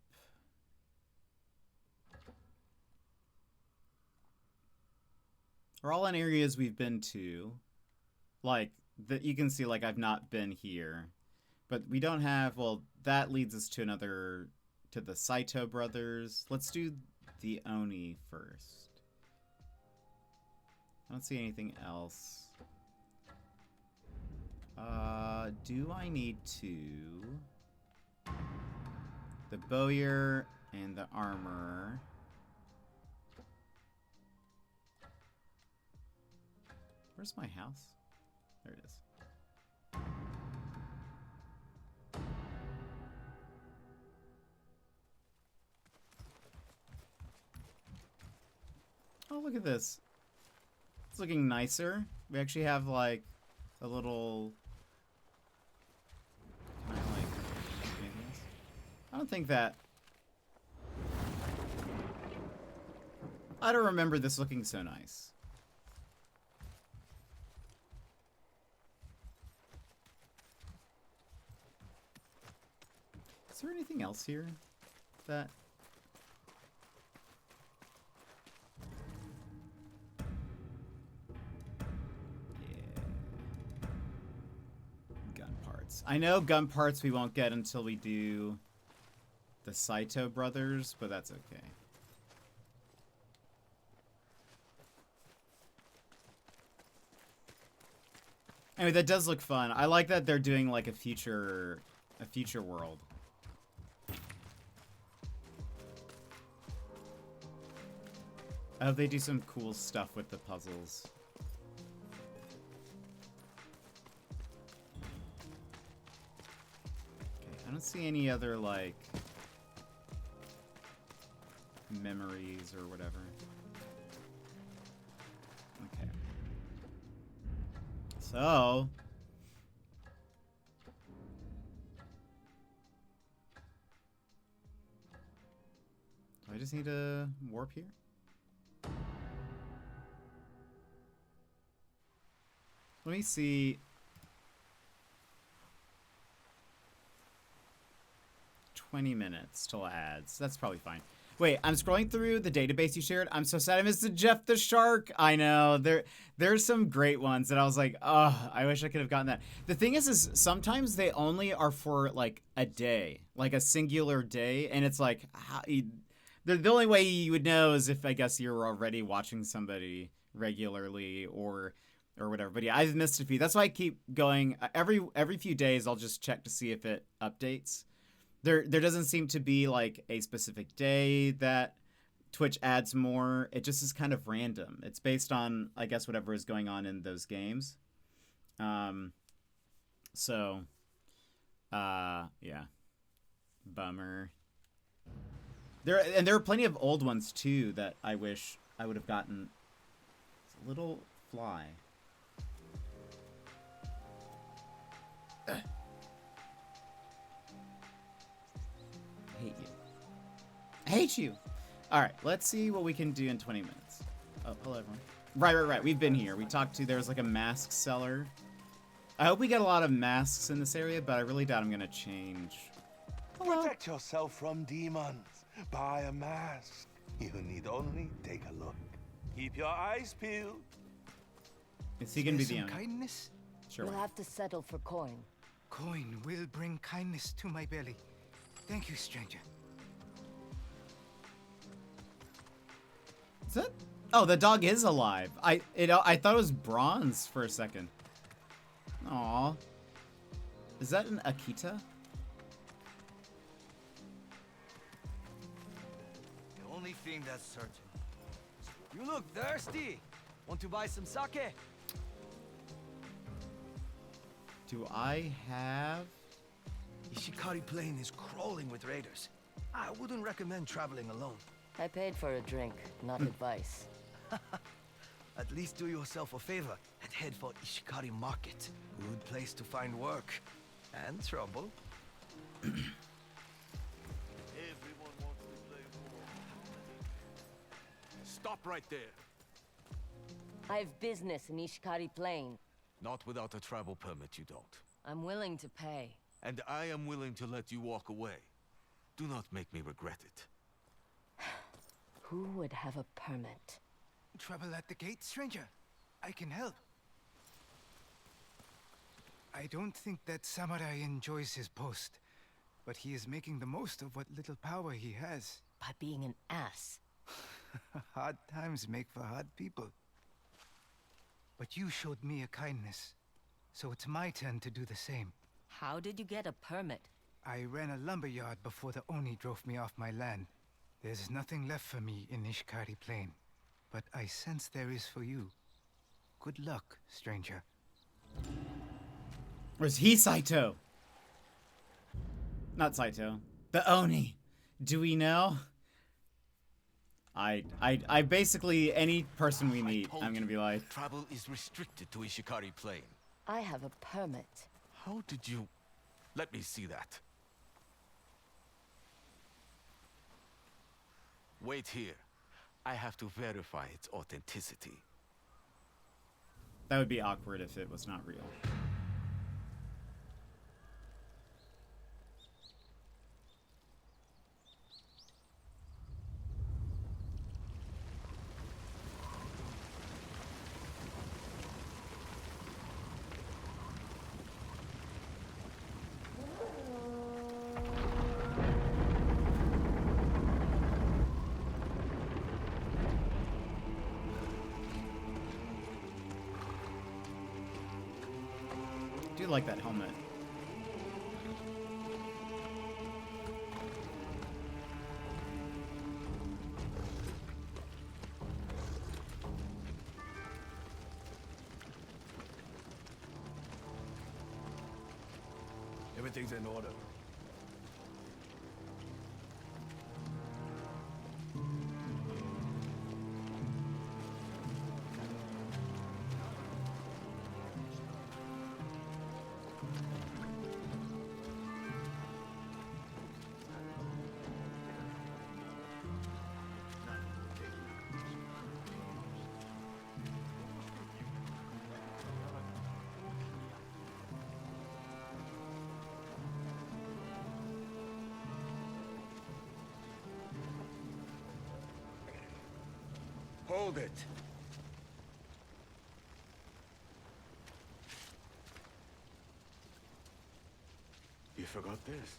are all in areas we've been to. Like, that you can see, like, I've not been here. But we don't have, well, that leads us to to the Saito brothers. Let's do the Oni first. I don't see anything else. Do I need to... The bowyer and the armor. Where's my house? There it is. Oh, look at this. It's looking nicer. We actually have like a little. Can I like anything else? I don't think that. I don't remember this looking so nice. Is there anything else here that... Yeah. Gun parts. I know gun parts we won't get until we do the Saito brothers, but that's okay. Anyway, that does look fun. I like that they're doing like a future world. I hope they do some cool stuff with the puzzles. Okay, I don't see any other like memories or whatever. Okay. So, do I just need to warp here? Let me see. 20 minutes till ads. That's probably fine. Wait, I'm scrolling through the database you shared. I'm so sad I missed the Jeff the Shark. I know. There's some great ones that I was like, oh, I wish I could have gotten that. The thing is sometimes they only are for like a day, like a singular day, and it's like the only way you would know is if I guess you're already watching somebody regularly or whatever. But yeah, I've missed a few. That's why I keep going. Every few days I'll just check to see if it updates. There doesn't seem to be like a specific day that Twitch adds more. It just is kind of random. It's based on, I guess, whatever is going on in those games. So yeah. Bummer. There are plenty of old ones too that I wish I would have gotten. It's a little fly. Hate you. I hate you. All right, let's see what we can do in 20 minutes. Oh, hello everyone. Right. We've been here. We talked to, there's like a mask seller. I hope we get a lot of masks in this area, but I really doubt I'm gonna change. Hello. Protect yourself from demons. Buy a mask. You need only take a look. Keep your eyes peeled. Is he gonna be the owner? Kindness? Sure. You'll have to settle for coin. Coin will bring kindness to my belly. Thank you, stranger. Is that? Oh, the dog is alive. I thought it was bronze for a second. Aw. Is that an Akita? The only thing that's certain. You look thirsty. Want to buy some sake? Do I have? Ishikari Plain is crawling with raiders. I wouldn't recommend traveling alone. I paid for a drink, not advice. At least do yourself a favor and head for Ishikari Market. Good place to find work. And trouble. Everyone wants to play ball. Stop right there. I have business in Ishikari Plain. Not without a travel permit, you don't. I'm willing to pay. And I am willing to let you walk away. Do not make me regret it. Who would have a permit? Trouble at the gate, stranger. I can help. I don't think that samurai enjoys his post, but he is making the most of what little power he has. By being an ass. Hard times make for hard people. But you showed me a kindness, so it's my turn to do the same. How did you get a permit? I ran a lumberyard before the Oni drove me off my land. There's nothing left for me in Ishikari Plain, but I sense there is for you. Good luck, stranger. Where's he, Saito? Not Saito. The Oni. Do we know? I basically, any person we meet, I'm gonna be like... Travel is restricted to Ishikari Plain. I have a permit. How did you... Let me see that. Wait here. I have to verify its authenticity. That would be awkward if it was not real. I do like that helmet. Everything's in order. Hold it. You forgot this?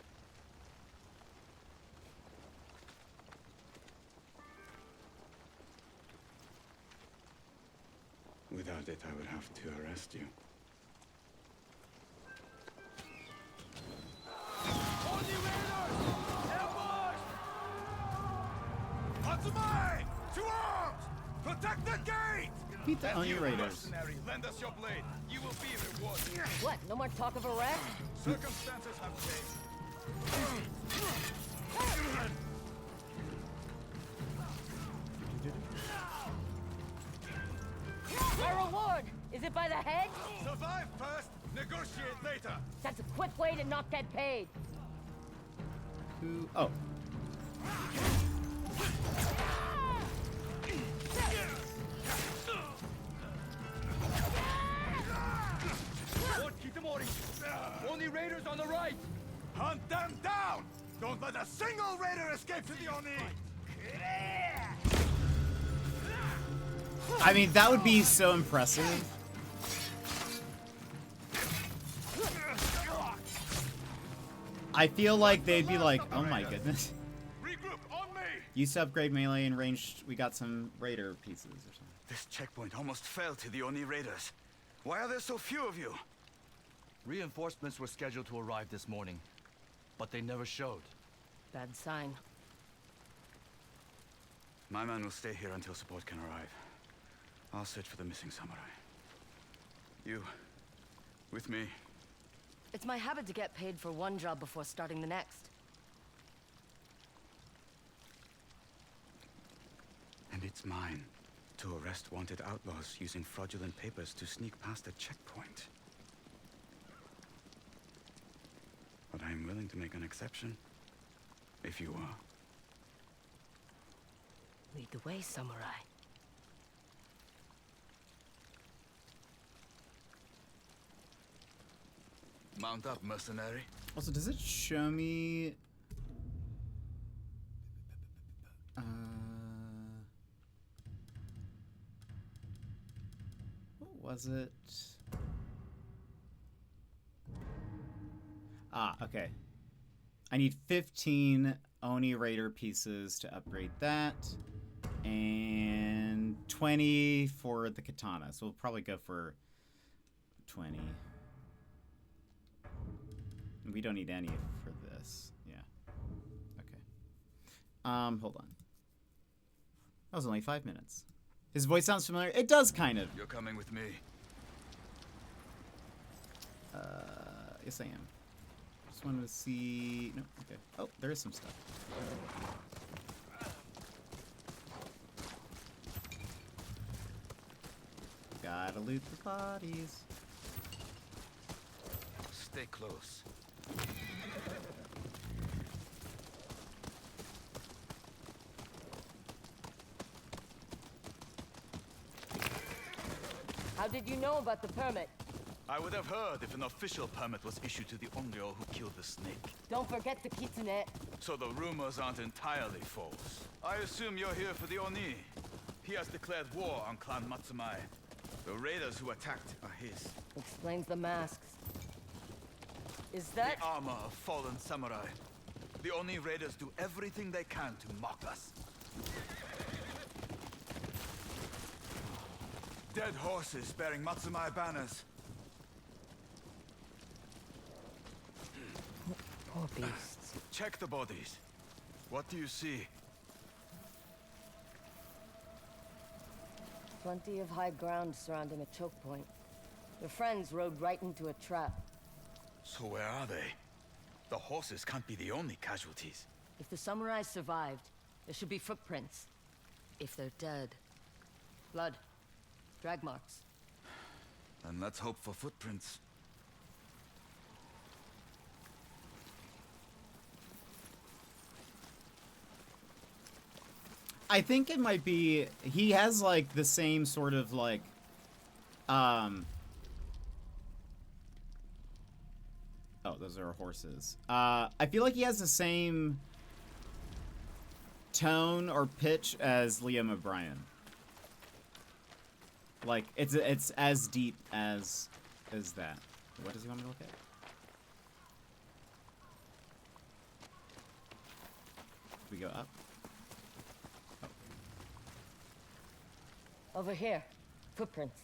Without it, I would have to arrest you. Hatsumai! To arms! Protect the gate! Beat the Oni Raiders. Lend us your blade. You will be rewarded. What? No more talk of arrest? Circumstances have changed. My reward! Is it by the head? Survive first, negotiate later. That's a quick way to not get paid. Who? Oh. Oni raiders on the right! Hunt them down! Don't let a single raider escape to the Oni! I mean, that would be so impressive. I feel like they'd be like, oh my goodness. Regroup on me! Used to upgrade melee and ranged, we got some raider pieces or something. This checkpoint almost fell to the Oni Raiders. Why are there so few of you? Reinforcements were scheduled to arrive this morning, but they never showed. Bad sign. My man will stay here until support can arrive. I'll search for the missing samurai. You, with me. It's my habit to get paid for one job before starting the next. And it's mine to arrest wanted outlaws using fraudulent papers to sneak past a checkpoint. But I'm willing to make an exception, if you are. Lead the way, samurai. Mount up, mercenary. Also, does it show me... what was it? Ah, okay. I need 15 Oni Raider pieces to upgrade that. And 20 for the katana. So we'll probably go for 20. We don't need any for this. Yeah. Okay. Hold on. That was only 5 minutes. His voice sounds familiar. It does kind of. You're coming with me. Yes, I am. Just wanted to see. No. Okay. Oh, there is some stuff. Gotta loot the bodies. Stay close. How did you know about the permit? I would have heard if an official permit was issued to the Onryo who killed the snake. Don't forget the kitsune. So the rumors aren't entirely false. I assume you're here for the Oni. He has declared war on Clan Matsumai. The raiders who attacked are his. Explains the masks. Is that... The armor of fallen samurai. The Oni raiders do everything they can to mock us. Dead horses bearing Matsumai banners. Poor beasts. Check the bodies. What do you see? Plenty of high ground surrounding a choke point. Your friends rode right into a trap. So where are they? The horses can't be the only casualties. If the samurai survived, there should be footprints. If they're dead, blood, drag marks. Then let's hope for footprints. I think it might be, he has like the same sort of like, oh, those are horses. I feel like he has the same tone or pitch as Liam O'Brien. Like, it's as deep as that. What does he want me to look at? We go up. Over here. Footprints.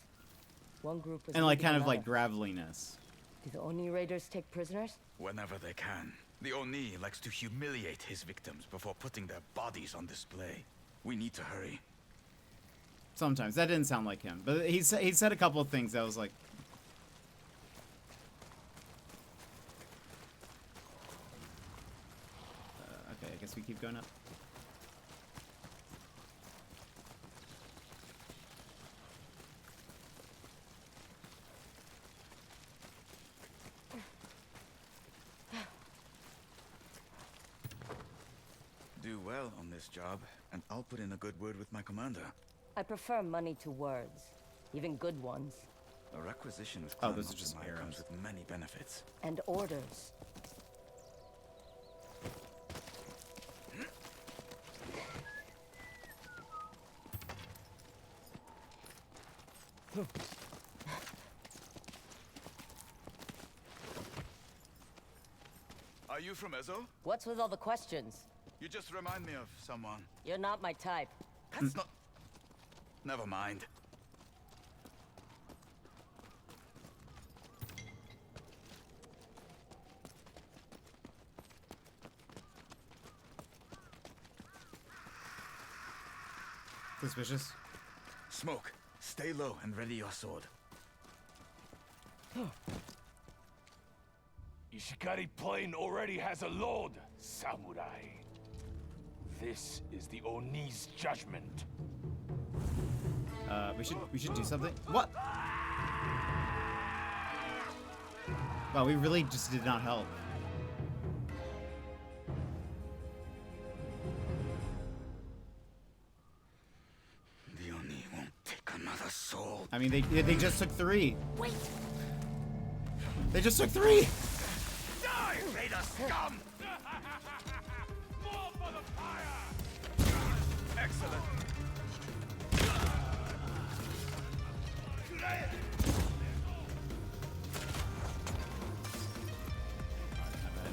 One group was And like leading kind of like another. graveliness. Do the Oni raiders take prisoners? Whenever they can. The Oni likes to humiliate his victims before putting their bodies on display. We need to hurry. Sometimes. That didn't sound like him. But he said a couple of things that was like... okay, I guess we keep going up. Do well on this job, and I'll put in a good word with my commander. I prefer money to words. Even good ones. A requisition with Oh, Clan those are just Matsumai arrows. comes with many benefits. And orders. Are you from Ezo? What's with all the questions? You just remind me of someone. You're not my type. That's not... Never mind. Suspicious. Smoke. Stay low and ready your sword. Ishikari Plain already has a lord, samurai. This is the Oni's judgment. We should do something. What? Wow, we really just did not help. The Oni won't take another soul. I mean, they just took 3. Wait! They just took 3! Die, Raider scum! More for the fire! Excellent.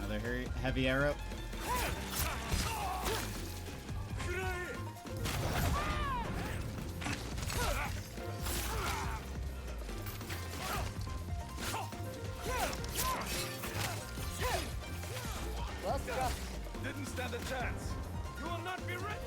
Another heavy arrow. Well struck. Didn't stand a chance. You will not be ready.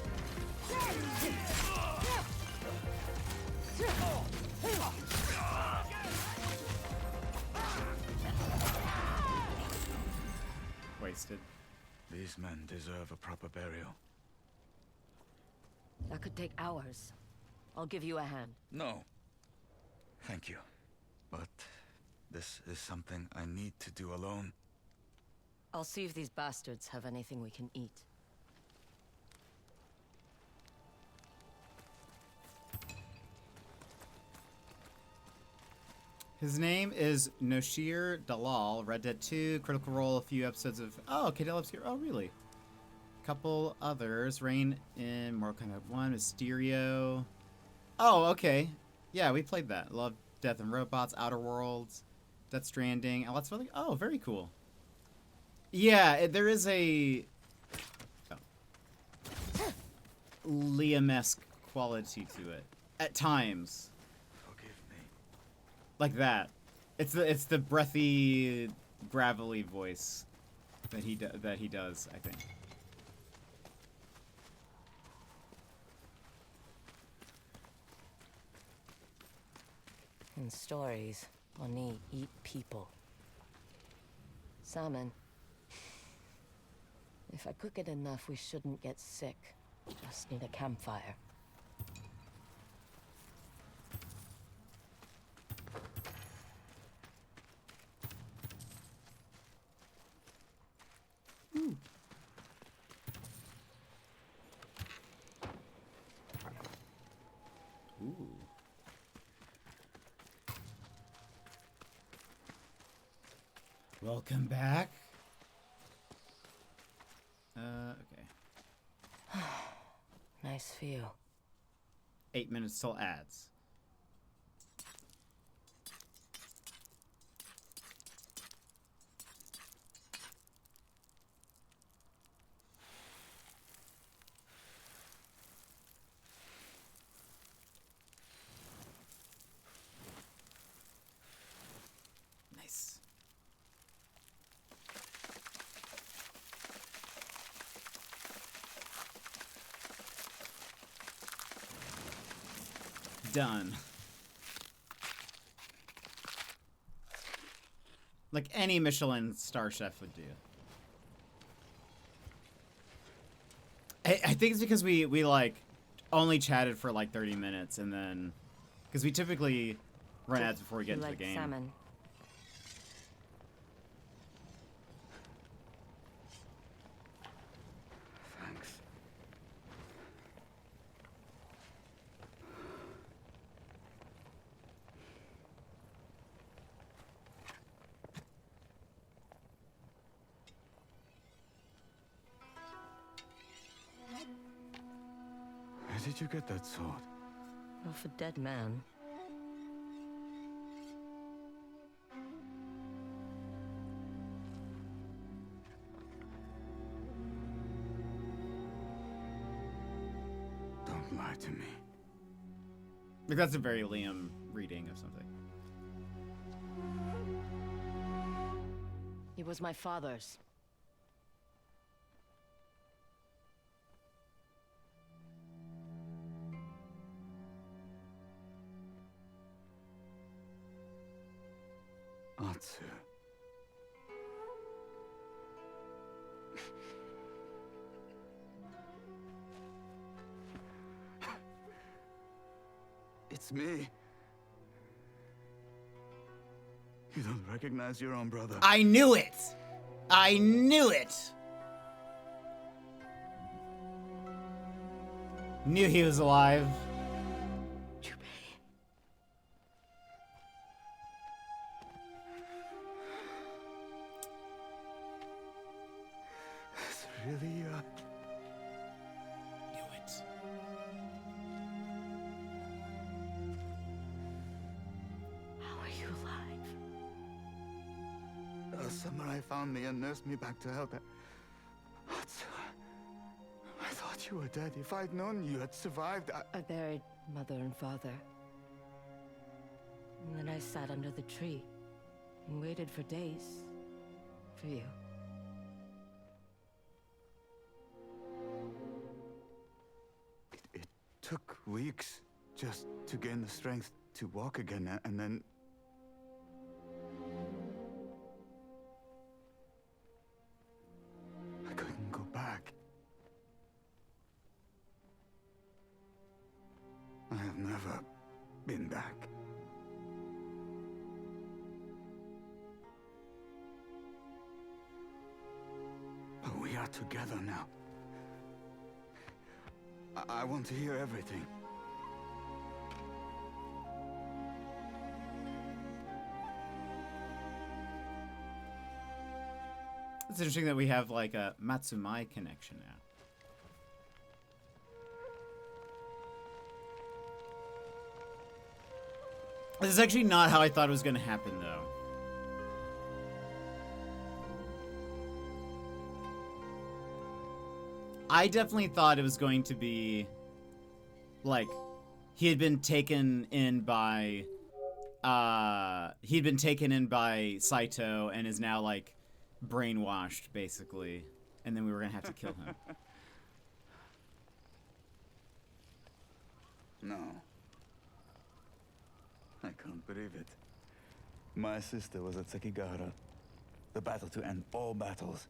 Wasted. These men deserve a proper burial. That could take hours. I'll give you a hand. No. Thank you. But this is something I need to do alone. I'll see if these bastards have anything we can eat. His name is Noshir Dalal, Red Dead 2, Critical Role, a few episodes of... Oh, Cadell Obscure. Oh, really? Couple others. Reign in Mortal Kombat 1, Mysterio. Oh, okay. Yeah, we played that. Love, Death and Robots, Outer Worlds, Death Stranding, and lots of other... Oh, very cool. Yeah, there is a... Liam-esque quality to it. At times. Like that. It's the breathy, gravelly voice that he does, I think. In stories, Oni eat people. Salmon. If I cook it enough, we shouldn't get sick. Just need a campfire. Ooh. Welcome back. Okay. Nice view. 8 minutes till ads. Nice. Done. Like any Michelin star chef would do. I think it's because we like only chatted for like 30 minutes and then because we typically run ads before we get into the game. Salmon. Thanks. Where did you get that sword? Off a dead man. Don't lie to me. Like that's a very Liam reading of something. He was my father's. Atsu. It's me. You don't recognize your own brother. I knew it! I knew it! Knew he was alive. It's really Knew it. How are you alive? A samurai found me and nursed me back to health. Atsu, I thought you were dead. If I'd known you had survived, I buried mother and father. And then I sat under the tree and waited for days for you. It took weeks just to gain the strength to walk again, and then... I couldn't go back. I have never been back. are together now. I want to hear everything. It's interesting that we have like a Matsumai connection now. This is actually not how I thought it was going to happen, though. I definitely thought it was going to be like he had been taken in by Saito and is now like brainwashed basically, and then we were gonna have to kill him. No. I can't believe it. My sister was at Sekigahara. The battle to end all battles.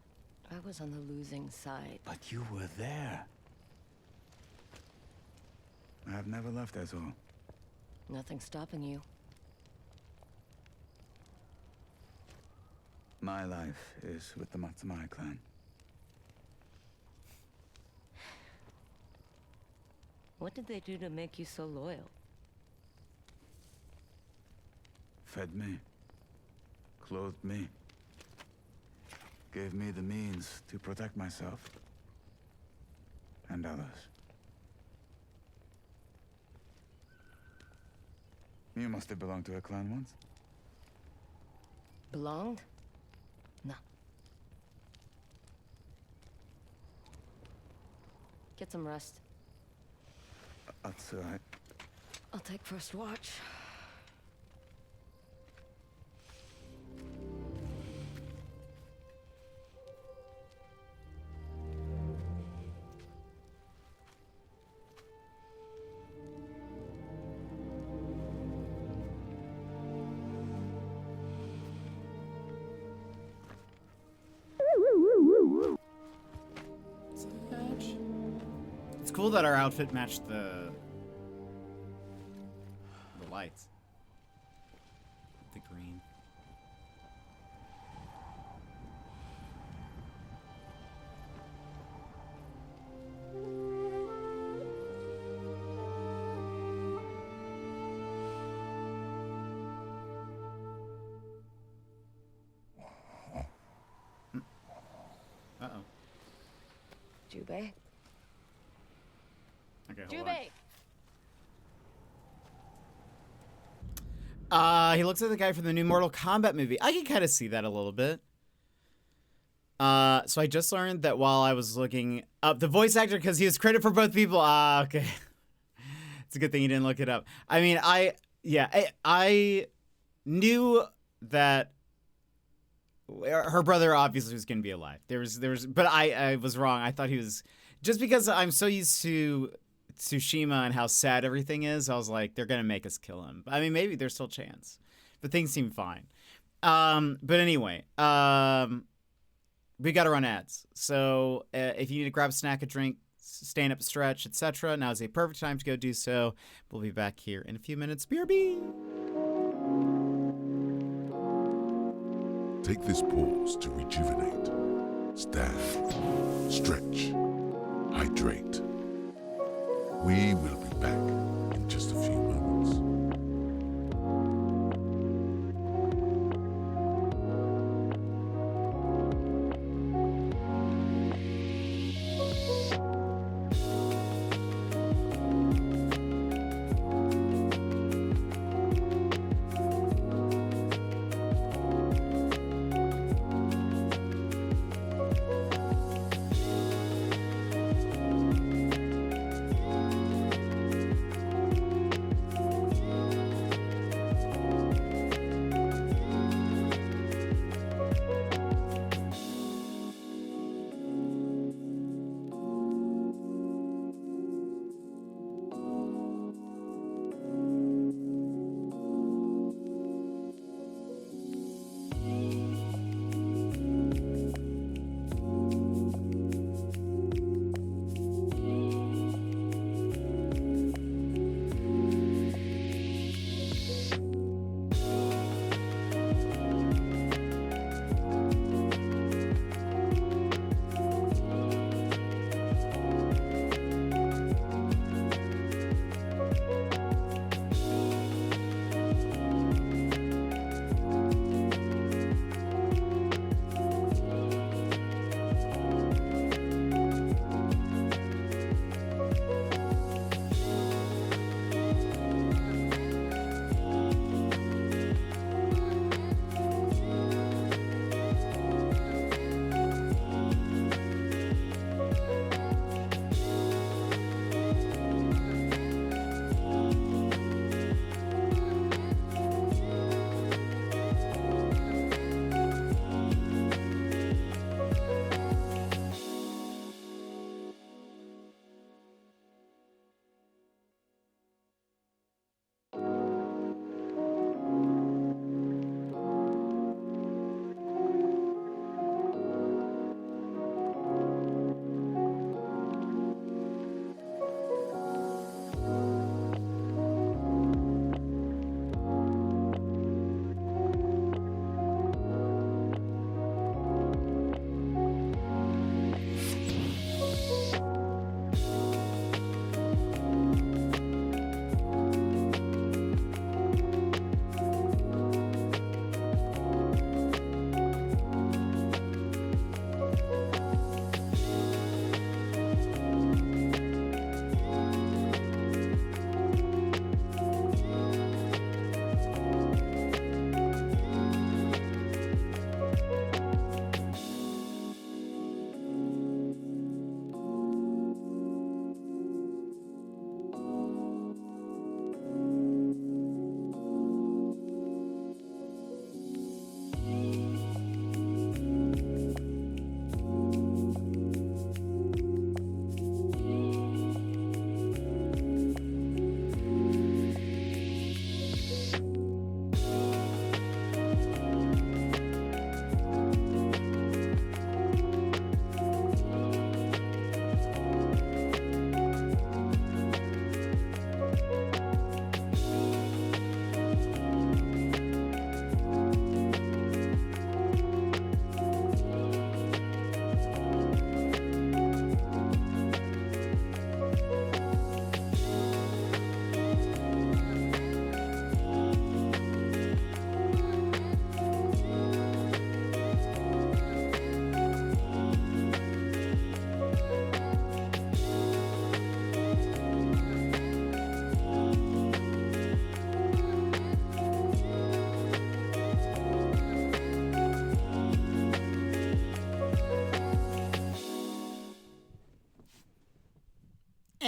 I was on the losing side. But you were there. I have never left Ezo. Nothing stopping you. My life is with the Matsumai clan. What did they do to make you so loyal? Fed me. Clothed me. Gave me the means to protect myself. And others. You must have belonged to a clan once. Belonged? No. Get some rest. That's all right. I'll take first watch. It's cool that our outfit matched the lights. The green. Uh-oh. Jubei? Okay, hold Jubei! He looks like the guy from the new Mortal Kombat movie. I can kind of see that a little bit. So I just learned that while I was looking up the voice actor, because he was credited for both people. Okay. It's a good thing you didn't look it up. I mean, I knew that her brother obviously was going to be alive. There was, but I was wrong. I thought he was, just because I'm so used to Tsushima and how sad everything is, I was like, they're gonna make us kill him. I mean, maybe there's still a chance, but things seem fine. But anyway, we gotta run ads. So if you need to grab a snack, a drink, stand up, stretch, etc., now is a perfect time to go do so. We'll be back here in a few minutes. BRB. Take this pause to rejuvenate, stand, stretch, hydrate. We will be back in just a few moments.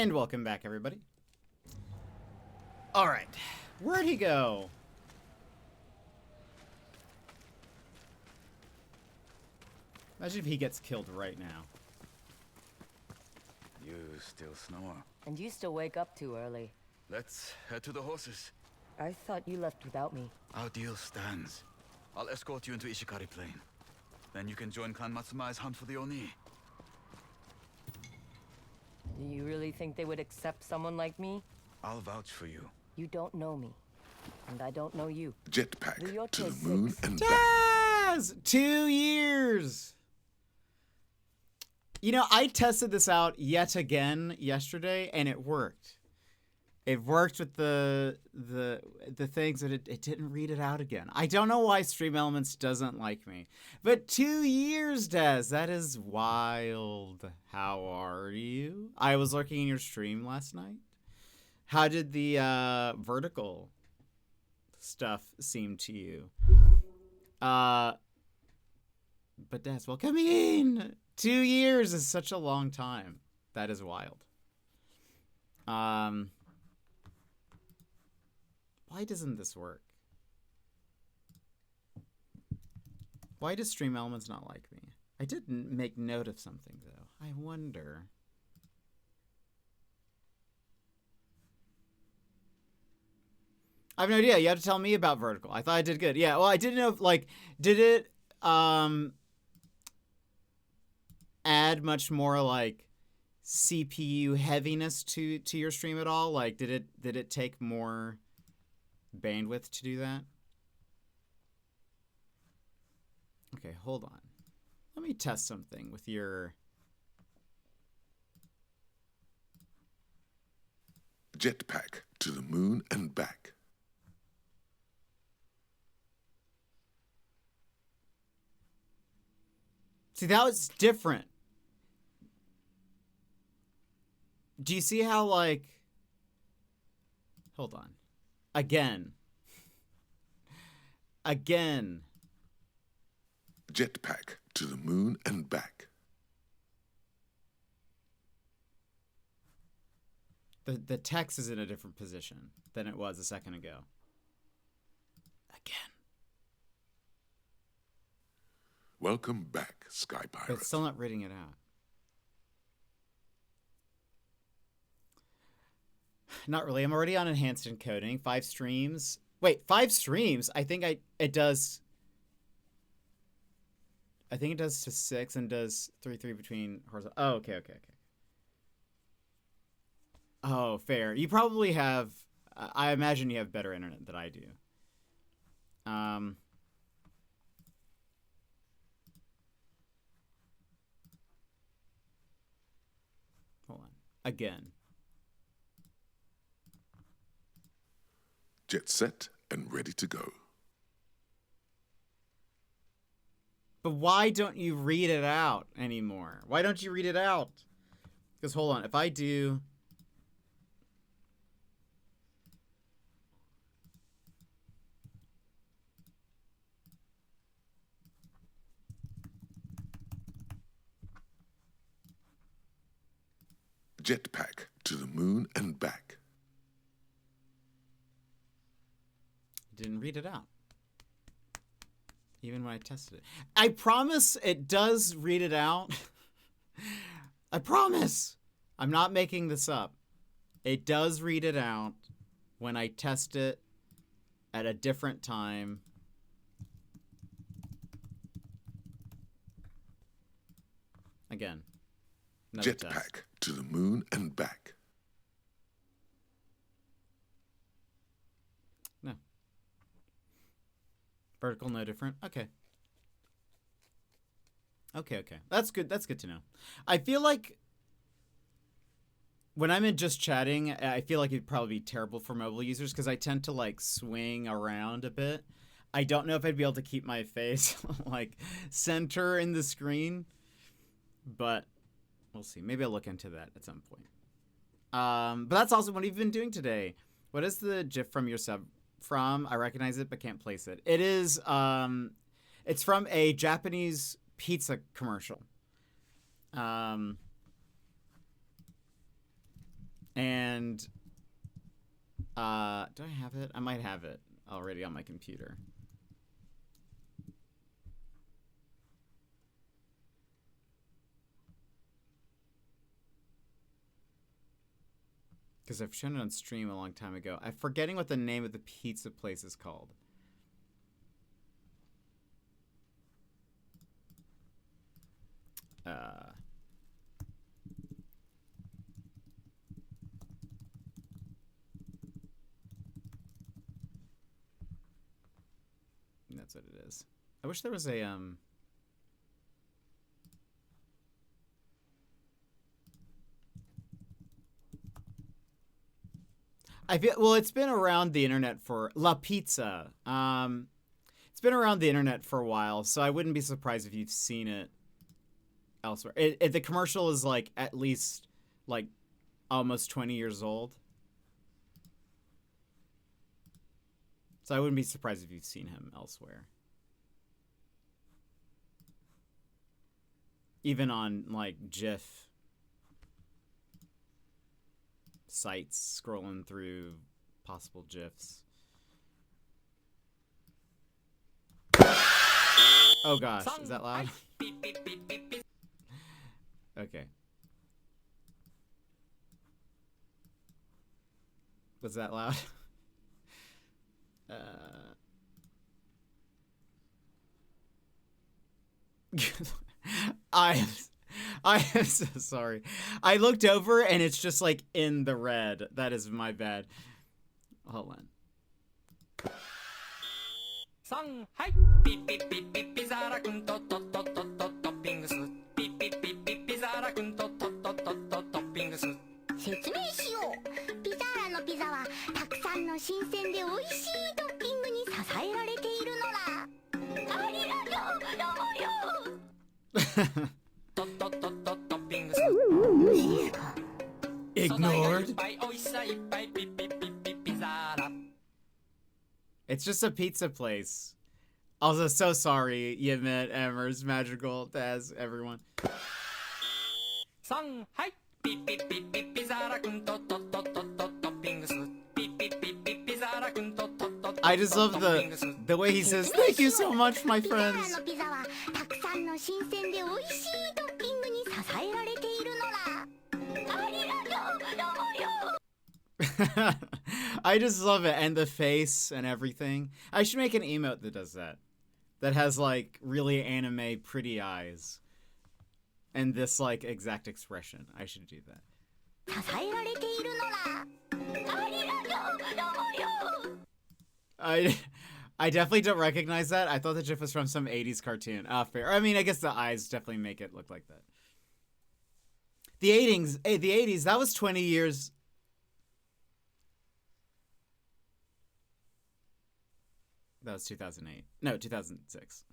And welcome back, everybody. All right. Where'd he go? Imagine if he gets killed right now. You still snore. And you still wake up too early. Let's head to the horses. I thought you left without me. Our deal stands. I'll escort you into Ishikari Plain. Then you can join Clan Matsumai's hunt for the Oni. Do you really think they would accept someone like me? I'll vouch for you. You don't know me. And I don't know you. Jetpack The Yotei to the moon 6. and back. Yes! 2 years! You know, I tested this out yet again yesterday, and it worked. It worked with the things that it didn't read it out again. I don't know why Stream Elements doesn't like me. But 2 years, Des. That is wild. How are you? I was lurking in your stream last night. How did the vertical stuff seem to you? But Des, welcome in. 2 years is such a long time. That is wild. Why doesn't this work? Why does Stream Elements not like me? I did make note of something, though. I wonder. I have no idea. You have to tell me about vertical. I thought I did good. Yeah, well, I didn't know if, like, did it add much more, like, CPU heaviness to your stream at all? Like, did it take more bandwidth to do that? Okay, hold on. Let me test something with your Jetpack to the moon and back. See, that was different. Do you see how, like, hold on. Again. Jetpack to the moon and back. The text is in a different position than it was a second ago. Again. Welcome back, Sky But Pirate. it's still not reading it out. Not really. I'm already on enhanced encoding. 5 streams. Wait, 5 streams? I think it does to 6 and does 3 between horizontal. Oh, okay. Oh, fair. You probably have, I imagine you have better internet than I do. Hold on. Again. Jet set and ready to go. But why don't you read it out anymore? Why don't you read it out? Because hold on, if I do... Jetpack to the moon and back. Didn't read it out. Even when I tested it. I promise it does read it out. I promise. I'm not making this up. It does read it out when I test it at a different time. Again. Another Jetpack test. to the moon and back. No. Vertical, no different. Okay. Okay. That's good. That's good to know. I feel like when I'm in just chatting, I feel like it'd probably be terrible for mobile users because I tend to like swing around a bit. I don't know if I'd be able to keep my face like center in the screen, but we'll see. Maybe I'll look into that at some point. But that's also what we've been doing today. What is the GIF from your sub from? I recognize it but can't place it. It is it's from a Japanese pizza commercial. And do I have it? I might have it already on my computer. Because I've shown it on stream a long time ago. I'm forgetting what the name of the pizza place is called. That's what it is. I wish there was a I feel, well, it's been around the internet for La Pizza. It's been around the internet for a while, so I wouldn't be surprised if you've seen it elsewhere. The commercial is like at least like almost 20 years old. So I wouldn't be surprised if you've seen him elsewhere. Even on like GIF sites, scrolling through possible GIFs. Oh gosh, is that loud? Okay. Was that loud? I am so sorry. I looked over and it's just like in the red. That is my bad. Hold on. Ignored. It's just a pizza place. Also, so sorry, Yimit, Emers, Magical, Taz, everyone. I just love the way he says, "Thank you so much, my friends." I just love it, and the face and everything. I should make an emote that does that. That has like really anime pretty eyes. And this like exact expression. I should do that. I definitely don't recognize that. I thought the GIF was from some 80s cartoon. Fair. I mean, I guess the eyes definitely make it look like that. The 80s, that was 20 years. That was 2008. No, 2006.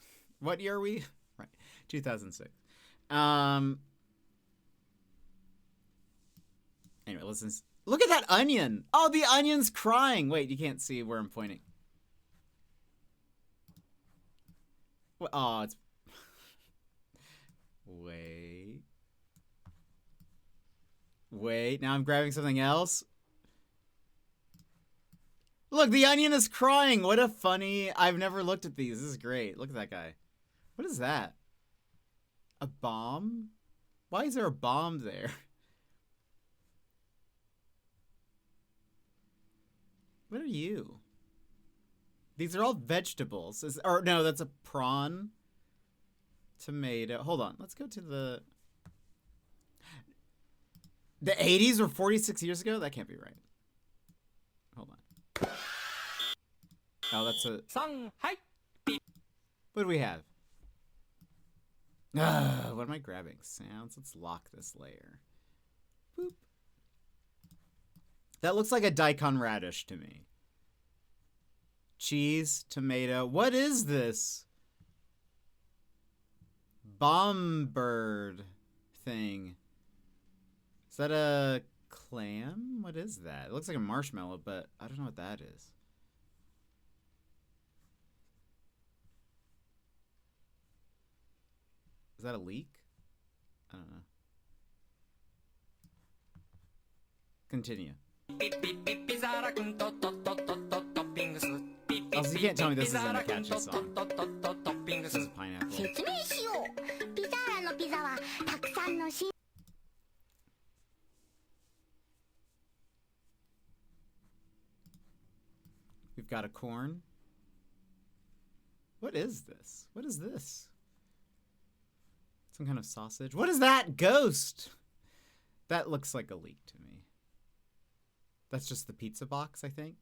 What year are we? Right. 2006. Anyway, listen. Look at that onion. Oh, the onion's crying. Wait, you can't see where I'm pointing. Oh, it's... Wait, now I'm grabbing something else. Look, the onion is crying. What a funny... I've never looked at these. This is great. Look at that guy. What is that? A bomb? Why is there a bomb there? What are you? These are all vegetables. Or no, that's a prawn. Tomato. Hold on. Let's go to the 80s or 46 years ago? That can't be right. Hold on. Oh, that's a... What do we have? What am I grabbing? Sounds. Let's lock this layer. Boop. That looks like a daikon radish to me. Cheese, tomato. What is this? Bomb bird thing. Is that a clam? What is that? It looks like a marshmallow, but I don't know what that is. Is that a leek? I don't know. Continue. Also, you can't tell me this isn't a catchy song. This is pineapple. We've got a corn. What is this? What is this? Some kind of sausage. What is that? Ghost! That looks like a leek to me. That's just the pizza box, I think.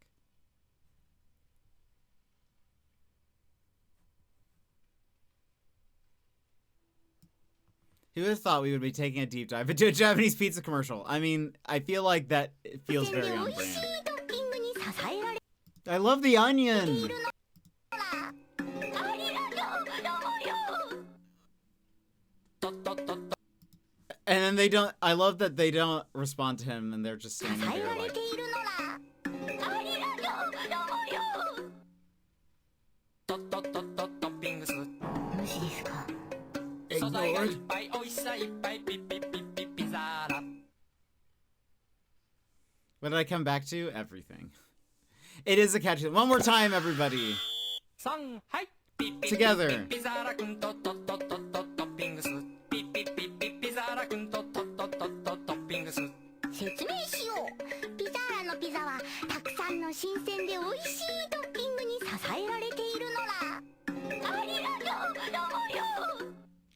Who would have thought we would be taking a deep dive into a Japanese pizza commercial? I mean, I feel like that it feels very on brand. I love the onion! And then they don't, I love that they don't respond to him and they're just standing there like... Ignored. What did I come back to? Everything. It is a catchy. One more time, everybody. Together.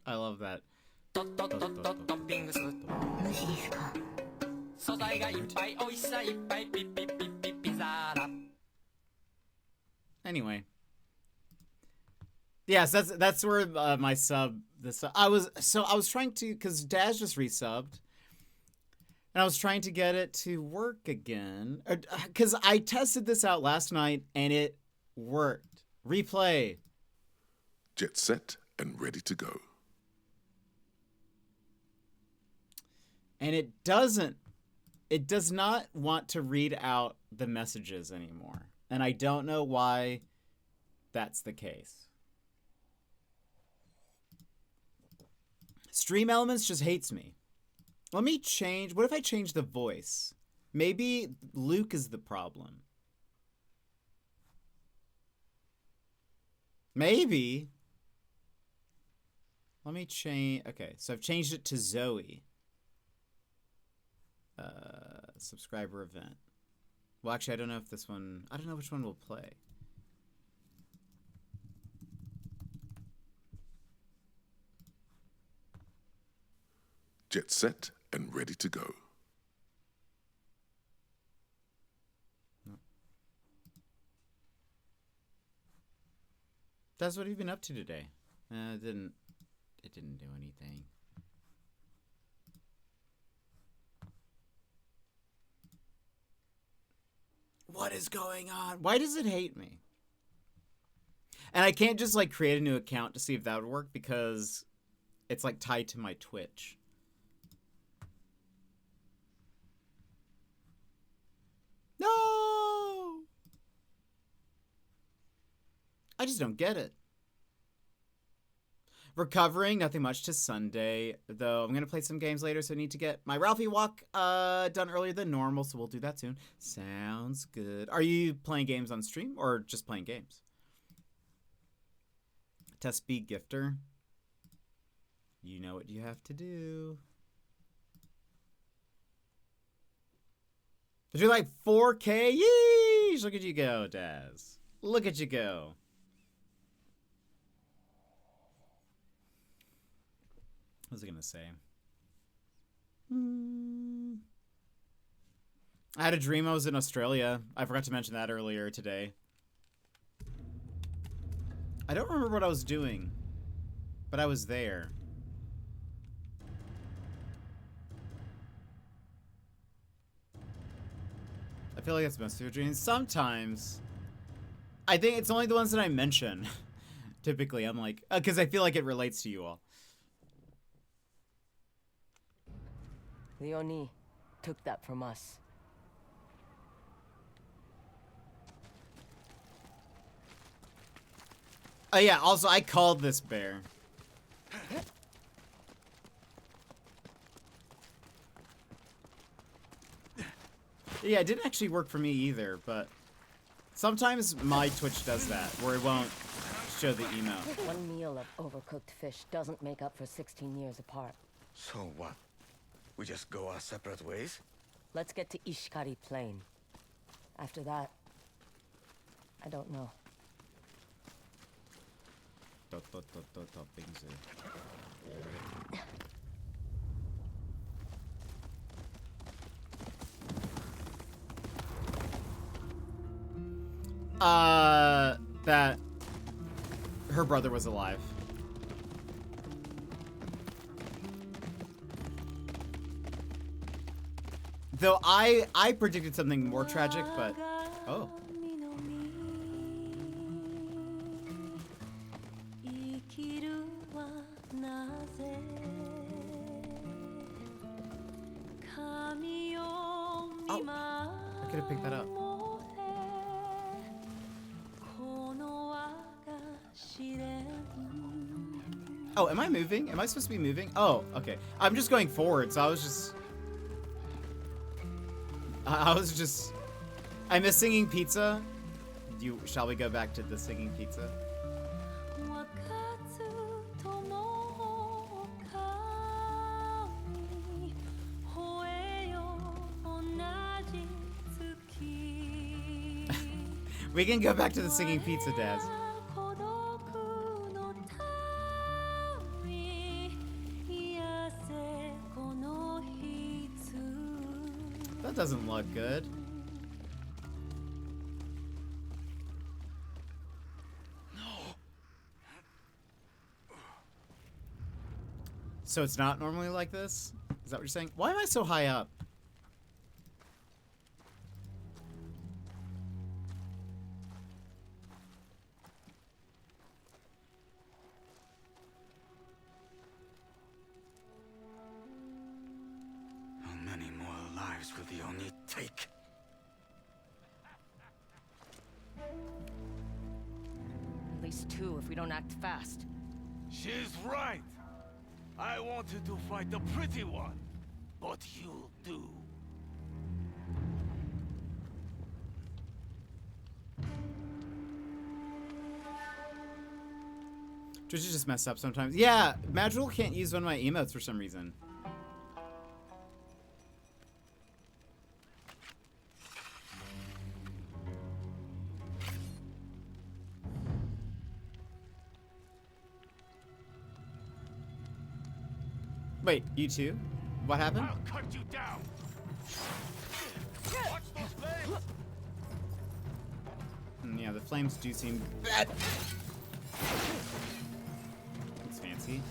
I love that. Anyway. Yes, that's where my sub I was trying to, because Daz just resubbed. And I was trying to get it to work again. Because I tested this out last night and it worked. Replay. Jet set and ready to go. And it does not want to read out the messages anymore. And I don't know why that's the case. Stream Elements just hates me. Let me change. What if I change the voice? Maybe Luke is the problem. Maybe. Let me change. Okay, so I've changed it to Zoe. Subscriber event. Well, actually, I don't know if this one... I don't know which one will play. Jet set and ready to go. That's what you've been up to today. It didn't do anything. What is going on? Why does it hate me? And I can't just like create a new account to see if that would work because it's like tied to my Twitch. No! I just don't get it. Recovering, nothing much to Sunday, though I'm going to play some games later, so I need to get my Ralphie walk done earlier than normal, so we'll do that soon. Sounds good. Are you playing games on stream, or just playing games? Test speed gifter. You know what you have to do. Did you like 4K? Yeesh! Look at you go, Daz. Look at you go. What was I going to say? I had a dream I was in Australia. I forgot to mention that earlier today. I don't remember what I was doing, but I was there. I feel like that's most of your dreams. Sometimes. I think it's only the ones that I mention. Typically, I'm like, because I feel like it relates to you all. The Oni took that from us. Oh yeah, also I called this bear. Yeah, it didn't actually work for me either, but sometimes my Twitch does that, where it won't show the email. One meal of overcooked fish doesn't make up for 16 years apart. So what? We just go our separate ways? Let's get to Ishikari Plain. After that, I don't know. That her brother was alive. Though I predicted something more tragic, but oh. Oh, I could have picked that up. Oh, am I moving? Am I supposed to be moving? Oh, okay. I'm just going forward, so I was just... I miss singing pizza. Shall we go back to the singing pizza? We can go back to the singing pizza, Daz. That doesn't look good. So it's not normally like this? Is that what you're saying? Why am I so high up? How many more lives will the Oni take? At least 2 if we don't act fast. She's right. I wanted to fight the pretty one, but you'll do. Twitch is just messed up sometimes. Yeah, Madrigal can't use one of my emotes for some reason. Wait, you too? What happened? I'll cut you down. Watch those flames. Yeah, the flames do seem bad. It's fancy.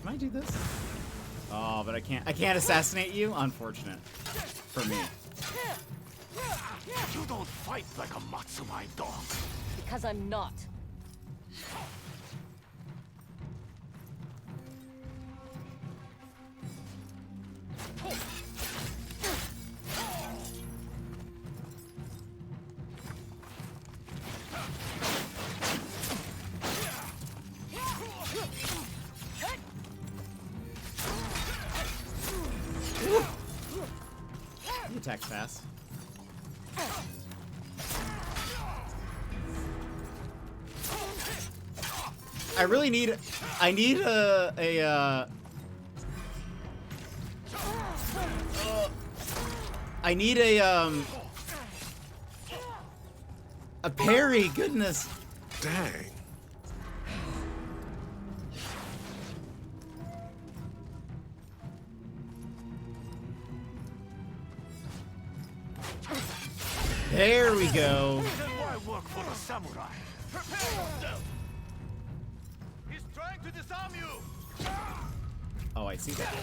Can I do this? Oh, but I can't assassinate you? Unfortunate. For me. You don't fight like a Matsumai dog. Because I'm not. He attacks fast. I really need. I need I need a parry. Goodness. Dang. There we go. Then why work for the samurai? Prepare yourself. He's trying to disarm you. Oh, I see that.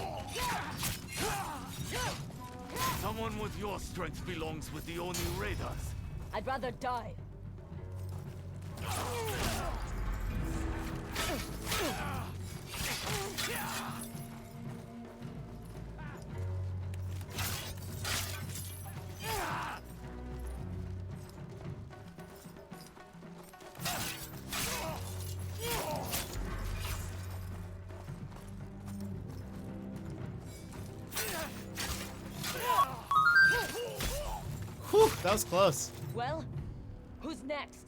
Someone with your strength belongs with the Oni Raiders. I'd rather die. Whew, that was close. Well, who's next?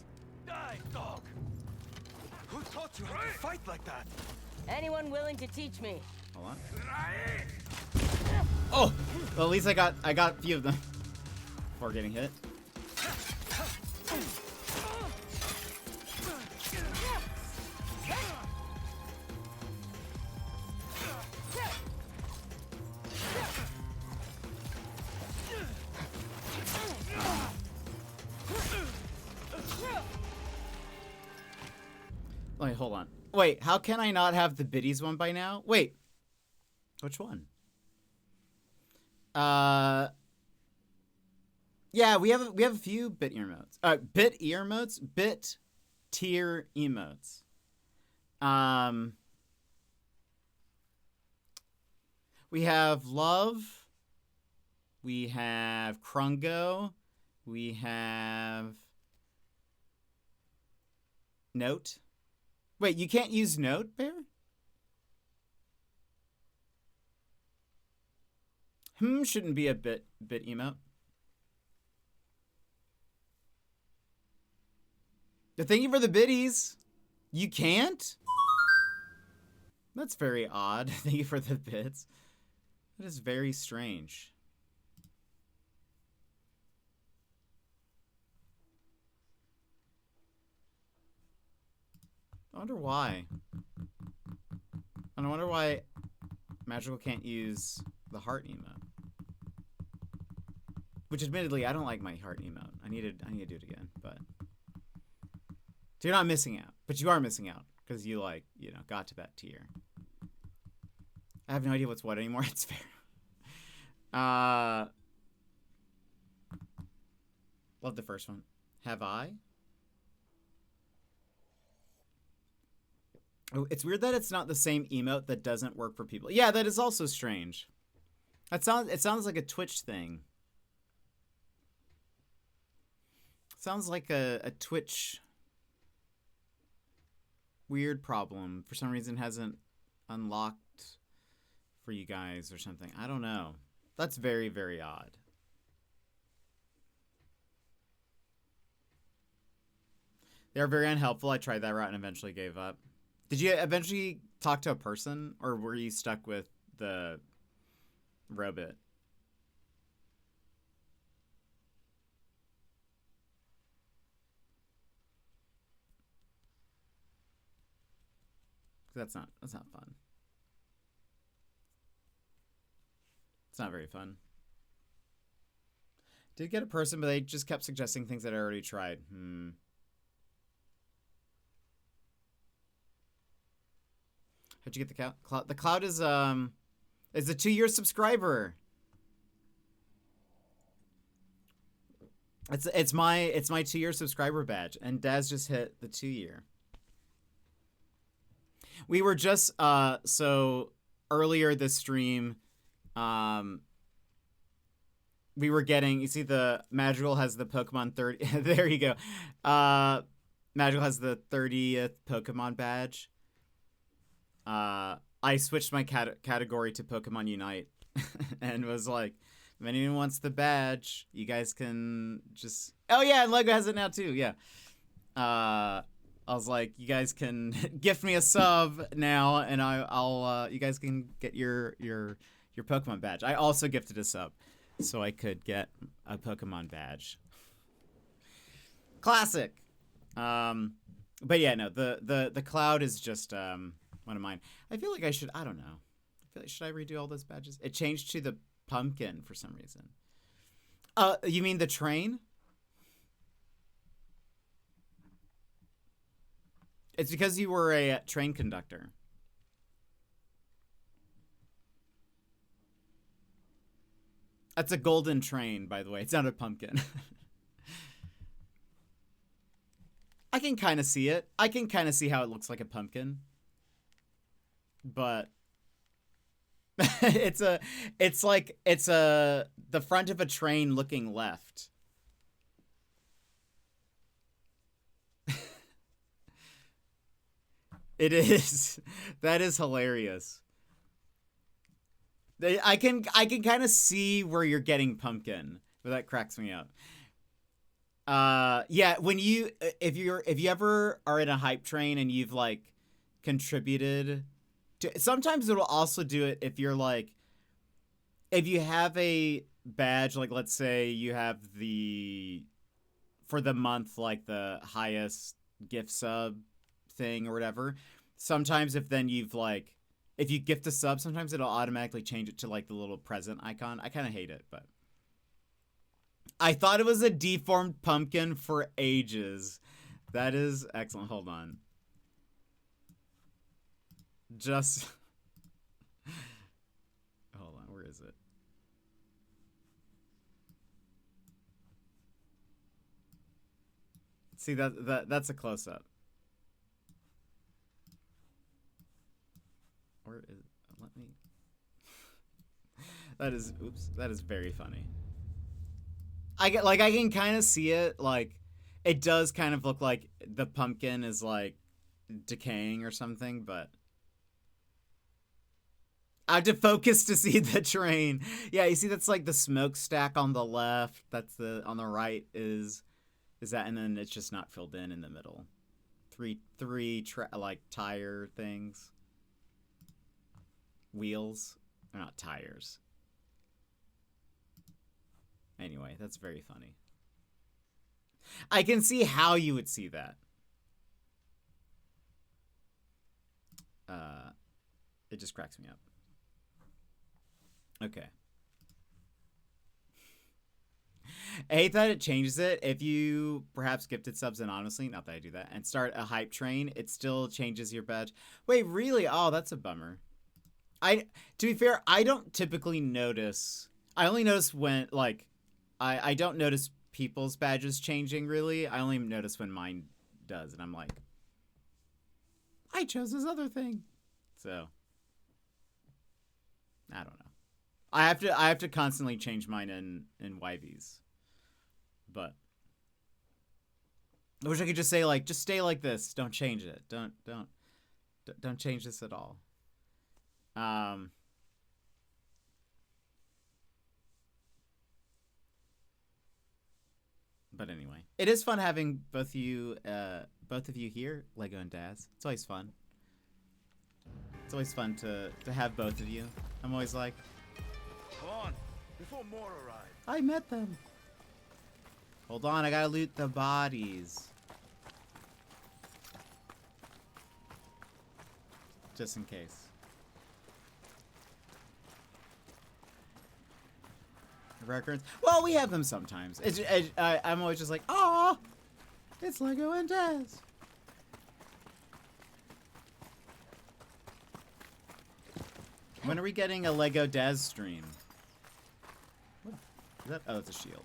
Die, dog! Who taught you how to fight like that? Anyone willing to teach me? Hold on. Oh, well, at least I got a few of them before getting hit. Wait, hold on. Wait, how can I not have the biddies one by now? Wait. Which one? Yeah, we have a few bit emotes. Bit emotes, bit tier emotes. We have love. We have Krungo. We have note. Wait, you can't use note, Bear? Shouldn't be a bit emote. But thank you for the biddies. You can't? That's very odd. Thank you for the bits. That is very strange. I wonder why. And I wonder why Magical can't use the heart emote. Which admittedly, I don't like my heart emote. I need to do it again, but so you're not missing out, but you are missing out because you got to that tier. I have no idea what's what anymore. It's fair. Love the first one. Have I? Oh, it's weird that it's not the same emote that doesn't work for people. Yeah, that is also strange. It sounds like a Twitch thing. Sounds like a Twitch weird problem. For some reason hasn't unlocked for you guys or something. I don't know. That's very, very odd. They're very unhelpful. I tried that route and eventually gave up. Did you eventually talk to a person, or were you stuck with the robot? That's not fun. It's not very fun. Did get a person, but they just kept suggesting things that I already tried. How'd you get the cloud? The cloud is a 2-year subscriber. It's my 2-year subscriber badge, and Daz just hit the 2-year. We were just so earlier this stream, we were getting, you see the Magical has the Pokemon 30. There you go. Magical has the 30th Pokemon badge. I switched my category to Pokemon Unite and was like, if anyone wants the badge, you guys can just... Oh yeah, and Lego has it now too, yeah. I was like, you guys can gift me a sub now, and I'll you guys can get your Pokemon badge. I also gifted a sub, so I could get a Pokemon badge. Classic. But yeah, no, the cloud is just one of mine. I feel like I should. I don't know. I feel like, should I redo all those badges? It changed to the pumpkin for some reason. You mean the train? It's because you were a train conductor. That's a golden train, by the way. It's not a pumpkin. I can kind of see it. I can kind of see how it looks like a pumpkin. but it's the front of a train looking left. It is. That is hilarious. I can kind of see where you're getting pumpkin, but that cracks me up. Yeah, when if you ever are in a hype train and you've like contributed to, sometimes it'll also do it if you're like, if you have a badge, like let's say you have for the month, like the highest gift sub thing or whatever. Sometimes if you gift a sub, sometimes it'll automatically change it to like the little present icon. I kind of hate it, but I thought it was a deformed pumpkin for ages. That is excellent. Hold on. Hold on, where is it? See, that's a close-up. Where is, let me, that is very funny. I can kind of see it, like, it does kind of look like the pumpkin is, like, decaying or something, but I have to focus to see the train. Yeah, you see that's, like, the smokestack on the left, that's on the right is that, and then it's just not filled in the middle. Three like, tire things. Wheels. They're not tires. Anyway, that's very funny. I can see how you would see that. It just cracks me up. Okay. I hate that it changes it. If you perhaps gifted subs anonymously, not that I do that, and start a hype train, it still changes your badge. Wait, really? Oh, that's a bummer. To be fair, I don't typically notice. I only notice when, like, I don't notice people's badges changing, really. I only notice when mine does, and I'm like, I chose this other thing. So, I don't know. I have to constantly change mine in YVs. But I wish I could just say, like, just stay like this. Don't change it. Don't change this at all. But anyway, it is fun having both of you here, Lego and Daz. It's always fun. It's always fun to have both of you. I'm always like, Come on, before more arrive. I met them. Hold on, I gotta loot the bodies. Just in case. Records. Well, we have them sometimes. I'm always just like, oh, it's Lego and Daz. When are we getting a Lego Daz stream? What is that? Oh, it's a shield.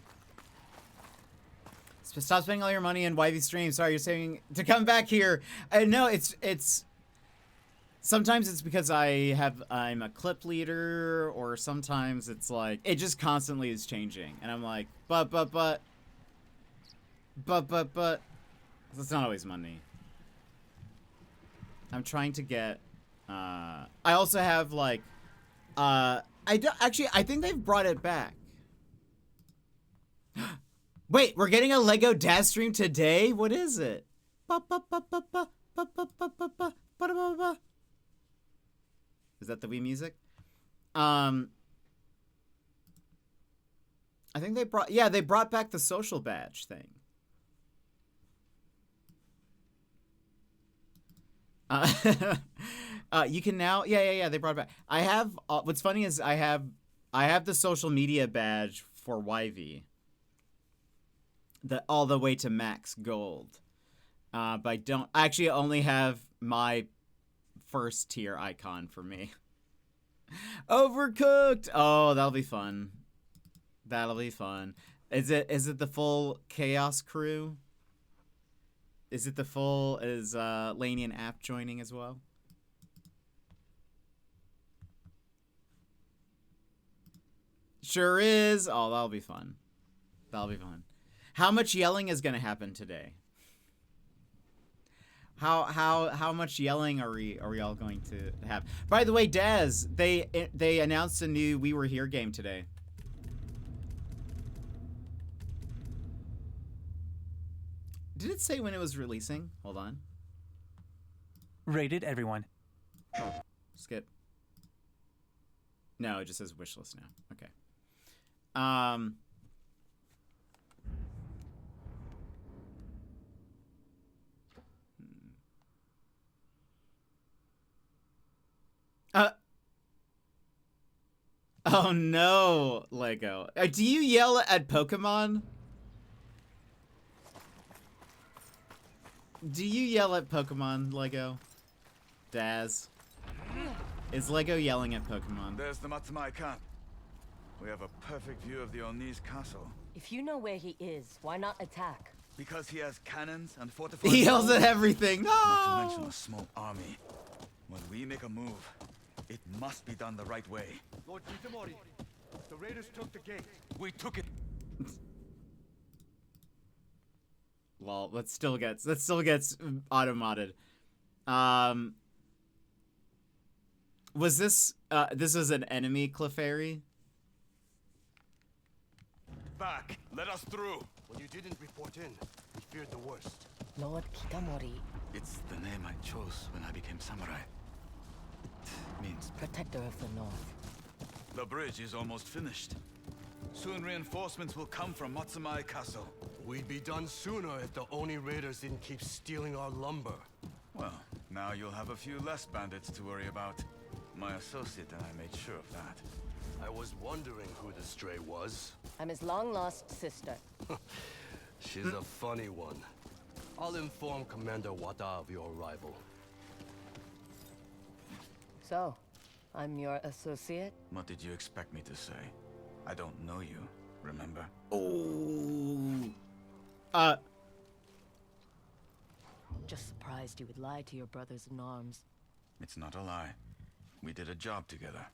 Stop spending all your money in YV streams. Sorry, you're saying to come back here. No, it's. Sometimes it's because I'm a clip leader, or sometimes it's like, it just constantly is changing. And I'm like, but. That's not always money. I'm trying to get, I also have like, I think they've brought it back. Wait, we're getting a Lego Daz stream today? What is it? Is that the Wii music? I think they brought back the social badge thing. You can now, yeah, they brought it back. I have, what's funny is I have the social media badge for YV. All the way to max gold. But I actually only have my first tier icon for me. Overcooked. Oh, that'll be fun. That'll be fun. Is it the full Chaos crew? Is Laney and App joining as well? Sure is. Oh, that'll be fun. That'll be fun. How much yelling is gonna happen today? How much yelling are we all going to have? By the way, Daz, they announced a new We Were Here game today. Did it say when it was releasing? Hold on. Rated everyone. Skip. No, it just says wishlist now. Okay. Oh no, Lego. Do you yell at Pokemon? Do you yell at Pokemon, Lego? Daz? Is Lego yelling at Pokemon? There's the Matsumai camp. We have a perfect view of the Oni's castle. If you know where he is, why not attack? Because he has cannons and fortified... He yells at everything. No! Not to mention a small army. When we make a move, it must be done the right way. Lord Kitamori, the raiders took the gate. We took it. Well, that still gets auto-modded. Was this this is an enemy Clefairy? Back. Let us through. When you didn't report in, we feared the worst. Lord Kitamori. It's the name I chose when I became samurai. It means Protector of the North. the bridge is almost finished. Soon reinforcements will come from Matsumai Castle. We'd be done sooner if the Oni raiders didn't keep stealing our lumber. Well, now you'll have a few less bandits to worry about. My associate and I made sure of that. I was wondering who the stray was. I'm his long-lost sister. She's a funny one. I'll inform Commander Wada of your arrival. So, I'm your associate? What did you expect me to say? I don't know you, remember? Oh. Just surprised you would lie to your brothers in arms. It's not a lie. We did a job together.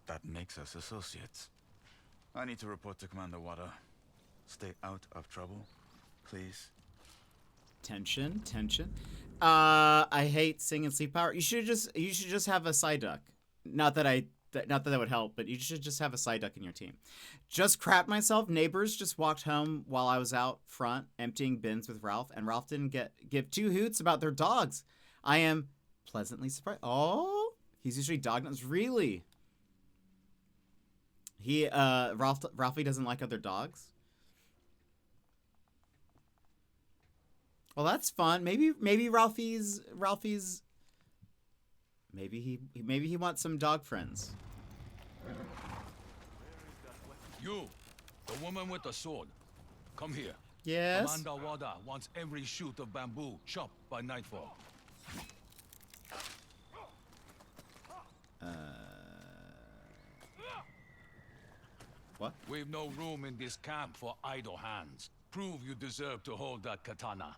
That makes us associates. I need to report to Commander Wada. Stay out of trouble, please. Tension. I hate Sing and Sleep Power. You should just have a side duck. Not that that would help, but you should just have a side duck in your team. Just crap myself. Neighbors just walked home while I was out front emptying bins with Ralph, and Ralph didn't give two hoots about their dogs. I am pleasantly surprised. Oh, he's usually dog nuts. Really? Ralphie doesn't like other dogs. Well, that's fun. Maybe Ralphie's maybe he wants some dog friends. You, the woman with the sword, come here. Yes. Commander Wada wants every shoot of bamboo chopped by nightfall. What? We've no room in this camp for idle hands. Prove you deserve to hold that katana.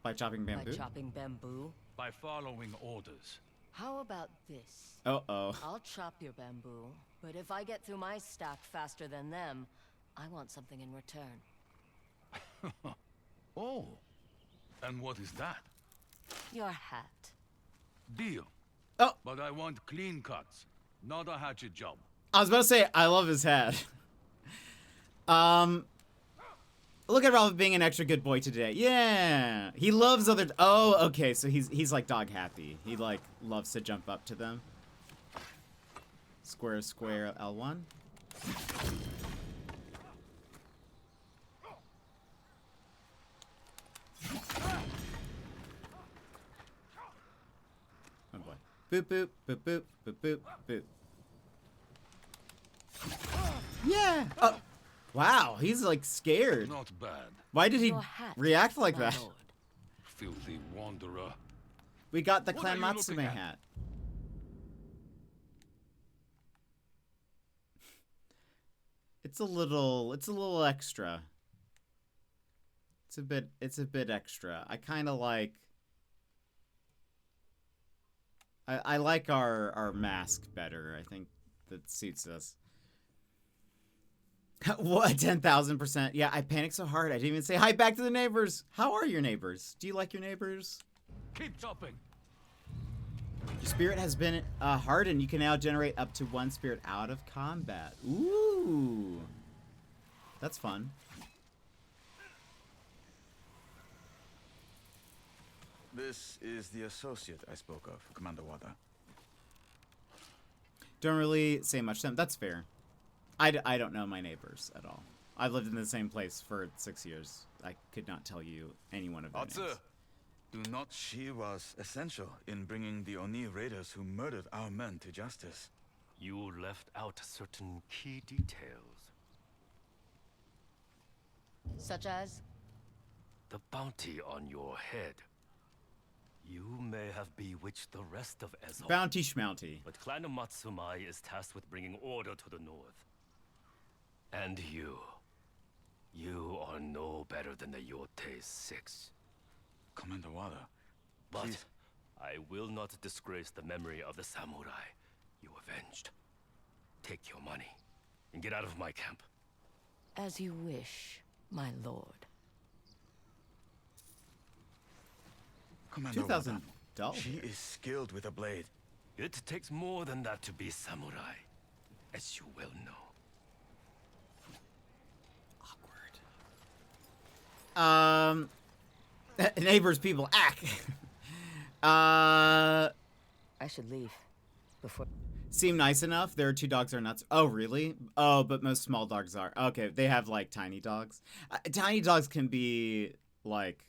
By chopping bamboo? By chopping bamboo? By following orders. How about this? Uh-oh. I'll chop your bamboo, but if I get through my stack faster than them, I want something in return. Oh. And what is that? Your hat. Deal. Oh. But I want clean cuts, not a hatchet job. I was about to say, I love his hat. Look at Ralph being an extra good boy today. Yeah. He loves other... Oh, okay. So he's like dog happy. He like loves to jump up to them. Square, L1. Oh boy. Boop, boop, boop, boop, boop, boop, boop. Yeah. Oh. Wow, he's like scared. Not bad. Why did he react like that? Lord. Filthy wanderer. We got the What Clan are you looking Matsume at? hat. It's a little extra. It's a bit extra. I kind of like I like our mask better. I think that suits us. What? 10,000%. Yeah, I panicked so hard I didn't even say hi back to the neighbors. How are your neighbors? Do you like your neighbors? Keep chopping. Your spirit has been hardened. You can now generate up to 1 spirit out of combat. Ooh. That's fun. This is the associate I spoke of, Commander Wada. Don't really say much to them. That's fair. I don't know my neighbors at all. I've lived in the same place for 6 years. I could not tell you any one of their names. Do not she was essential in bringing the Oni raiders who murdered our men to justice. You left out certain key details. Such as? The bounty on your head. You may have bewitched the rest of Ezo. Bounty schmounty. But Clan Matsumai is tasked with bringing order to the north. And you are no better than the Yotei 6. Commander Wada, but please. I will not disgrace the memory of the samurai you avenged. Take your money and get out of my camp. As you wish, my lord. Commander $2,000. Wada, she is skilled with a blade. It takes more than that to be samurai, as you well know. Neighbors, people, act. I should leave before. Seem nice enough. There are 2 dogs that are nuts. Oh, really? Oh, but most small dogs are. Okay, they have like tiny dogs. Tiny dogs can be like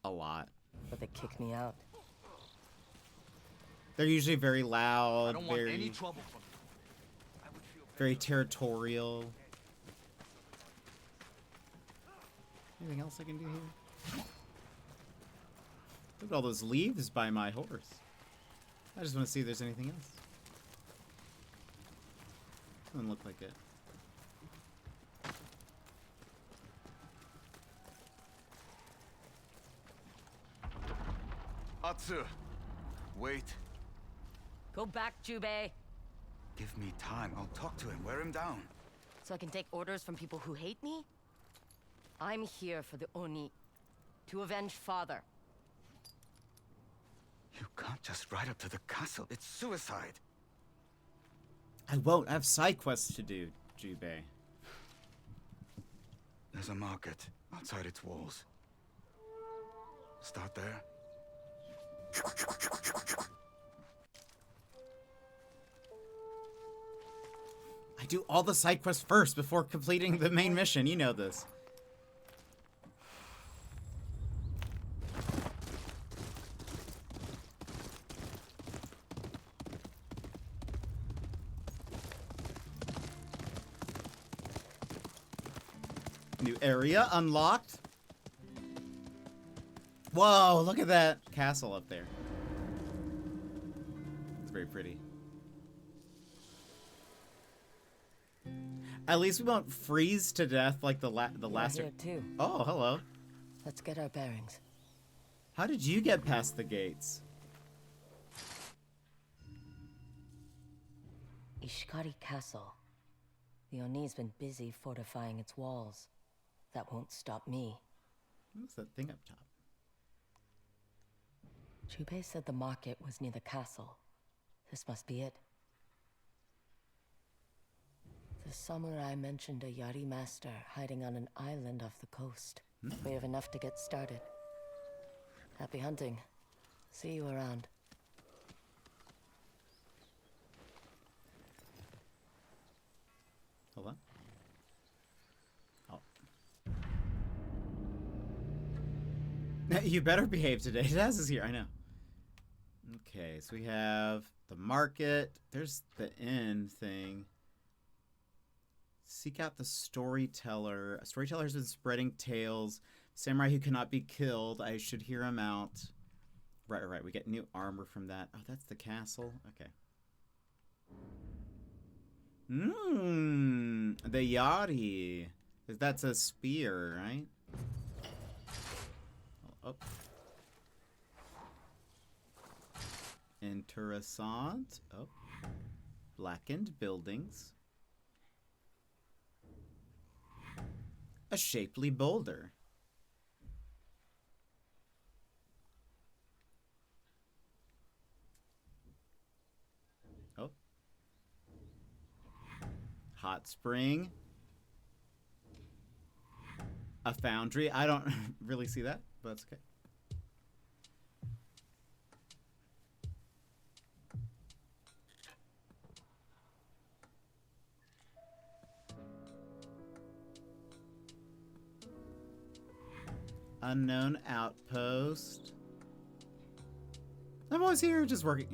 a lot. But they kicked me out. They're usually very loud. I don't want very, any trouble from you. Very territorial. Anything else I can do here? Look at all those leaves by my horse. I just want to see if there's anything else. Doesn't look like it. Atsu, wait. Go back, Jubei. Give me time. I'll talk to him. Wear him down. So I can take orders from people who hate me? I'm here for the Oni. To avenge father. You can't just ride up to the castle. It's suicide. I won't. I have side quests to do, Jubei. There's a market outside its walls. Start there. I do all the side quests first before completing the main mission. You know this. New area unlocked. Whoa, look at that castle up there. It's very pretty. At least we won't freeze to death like the last. Here too. Oh, hello. Let's get our bearings. How did you get past the gates? Ishikari Castle. The Oni's been busy fortifying its walls. That won't stop me. What's that thing up top? Jubei said the market was near the castle. This must be it. The samurai mentioned a Yari master hiding on an island off the coast. We have enough to get started. Happy hunting. See you around. Hold on. Oh. You better behave today. Daz is here, I know. Okay, so we have the market. There's the inn thing. Seek out the storyteller. A storyteller has been spreading tales. Samurai who cannot be killed. I should hear him out. Right. We get new armor from that. Oh, that's the castle. Okay. The Yari. That's a spear, right? Oh. Interessant. Oh. Blackened buildings. A shapely boulder. Oh. Hot spring. A foundry. I don't really see that, but that's okay. Unknown outpost. I'm always here just working.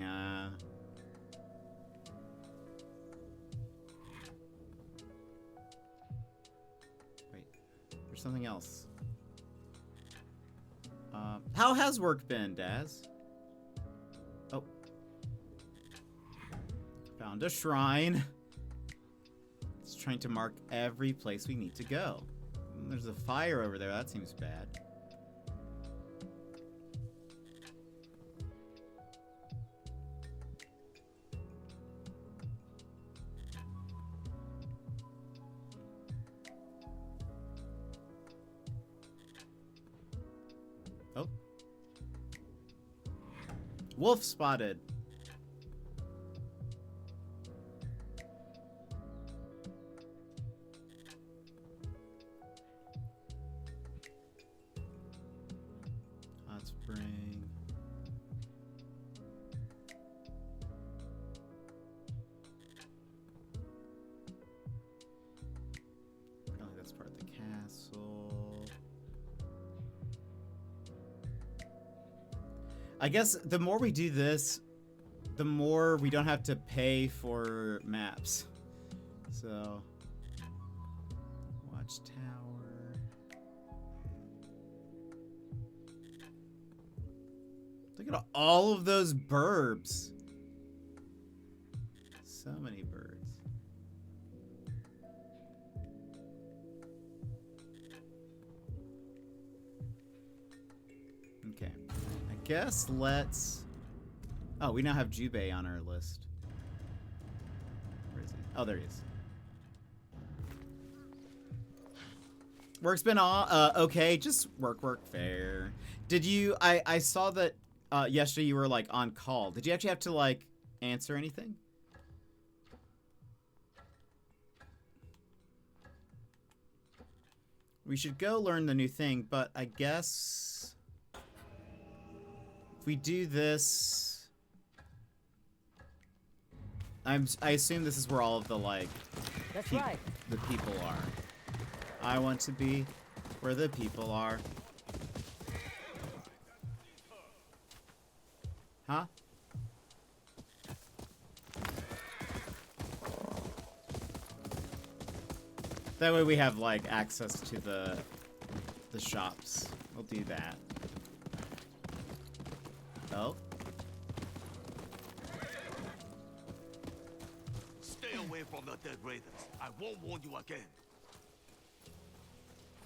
Wait, there's something else. How has work been, Daz? Oh. Found a shrine. It's trying to mark every place we need to go. There's a fire over there. That seems bad. Oh. Wolf spotted. Hot spring. Apparently that's part of the castle. I guess the more we do this, the more we don't have to pay for maps. So, watchtower. Look at all of those burbs. So many birds. Okay. I guess let's... Oh, we now have Jubei on our list. Where is he? Oh, there he is. Work's been okay. Just work, fair. Did you... I saw that yesterday you were, like, on call. Did you actually have to, like, answer anything? We should go learn the new thing, but I guess... If we do this... I assume this is where all of the, like... That's right. The people are. I want to be where the people are. Huh? That way we have, like, access to the shops. We'll do that. Oh. Stay away from the dead raiders. I won't warn you again.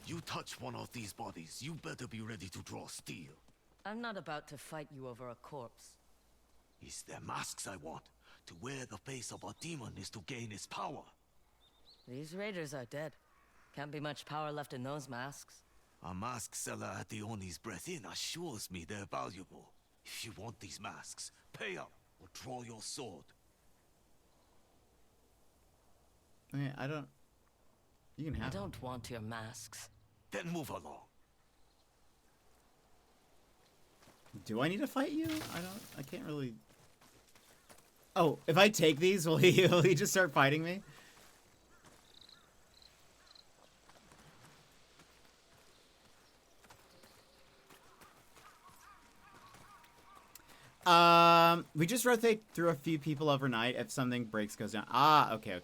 You touch one of these bodies, you better be ready to draw steel. I'm not about to fight you over a corpse. It's their masks I want. To wear the face of a demon is to gain its power. These raiders are dead. Can't be much power left in those masks. A mask seller at the Oni's Breath Inn assures me they're valuable. If you want these masks, pay up or draw your sword. Okay, I don't... You can have I don't want your masks. Then move along. Do I need to fight you? I can't really... Oh, if I take these, will he just start fighting me? We just rotate through a few people overnight. If something breaks, goes down. Ah, okay.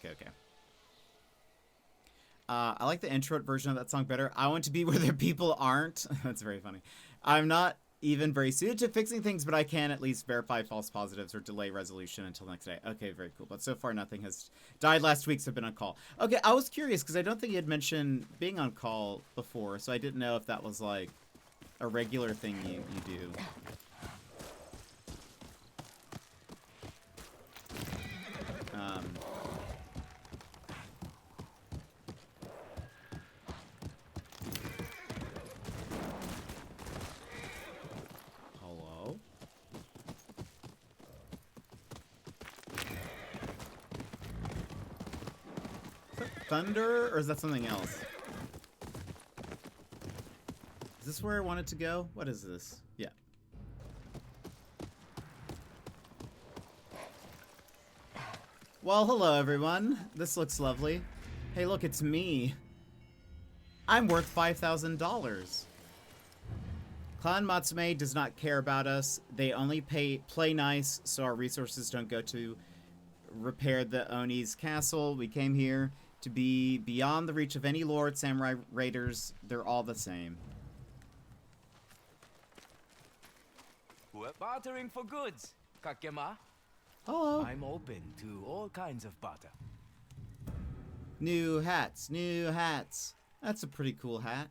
I like the intro version of that song better. I want to be where the people aren't. That's very funny. I'm not even very suited to fixing things, but I can at least verify false positives or delay resolution until next day. Okay, very cool. But so far, nothing has died last week, so I've been on call. Okay, I was curious because I don't think you had mentioned being on call before, so I didn't know if that was like a regular thing you do. Thunder, or is that something else? Is this where I wanted to go? What is this? Yeah. Well, hello everyone. This looks lovely. Hey, look, it's me. I'm worth $5,000. Clan Matsume does not care about us. They only play nice, so our resources don't go to repair the Oni's castle. We came here to be beyond the reach of any lord, samurai, raiders. They're all the same. We're bartering for goods, Kakema. Hello. I'm open to all kinds of barter. New hats, new hats. That's a pretty cool hat.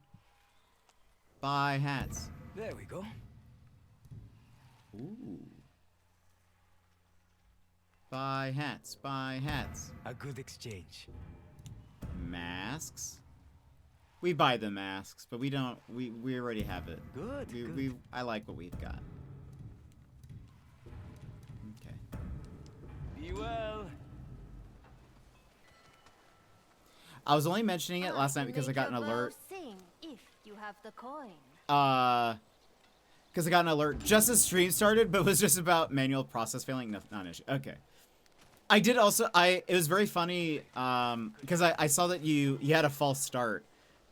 Buy hats. There we go. Ooh. Buy hats, buy hats. A good exchange. Masks. We buy the masks, but we don't. We already have it. Good. I like what we've got. Okay. Be well. I was only mentioning it last night because I got an alert. Sing if you have the coin. Because I got an alert just as stream started, but it was just about manual process failing. No, not an issue. Okay. I did also. It was very funny. Because I saw that you had a false start.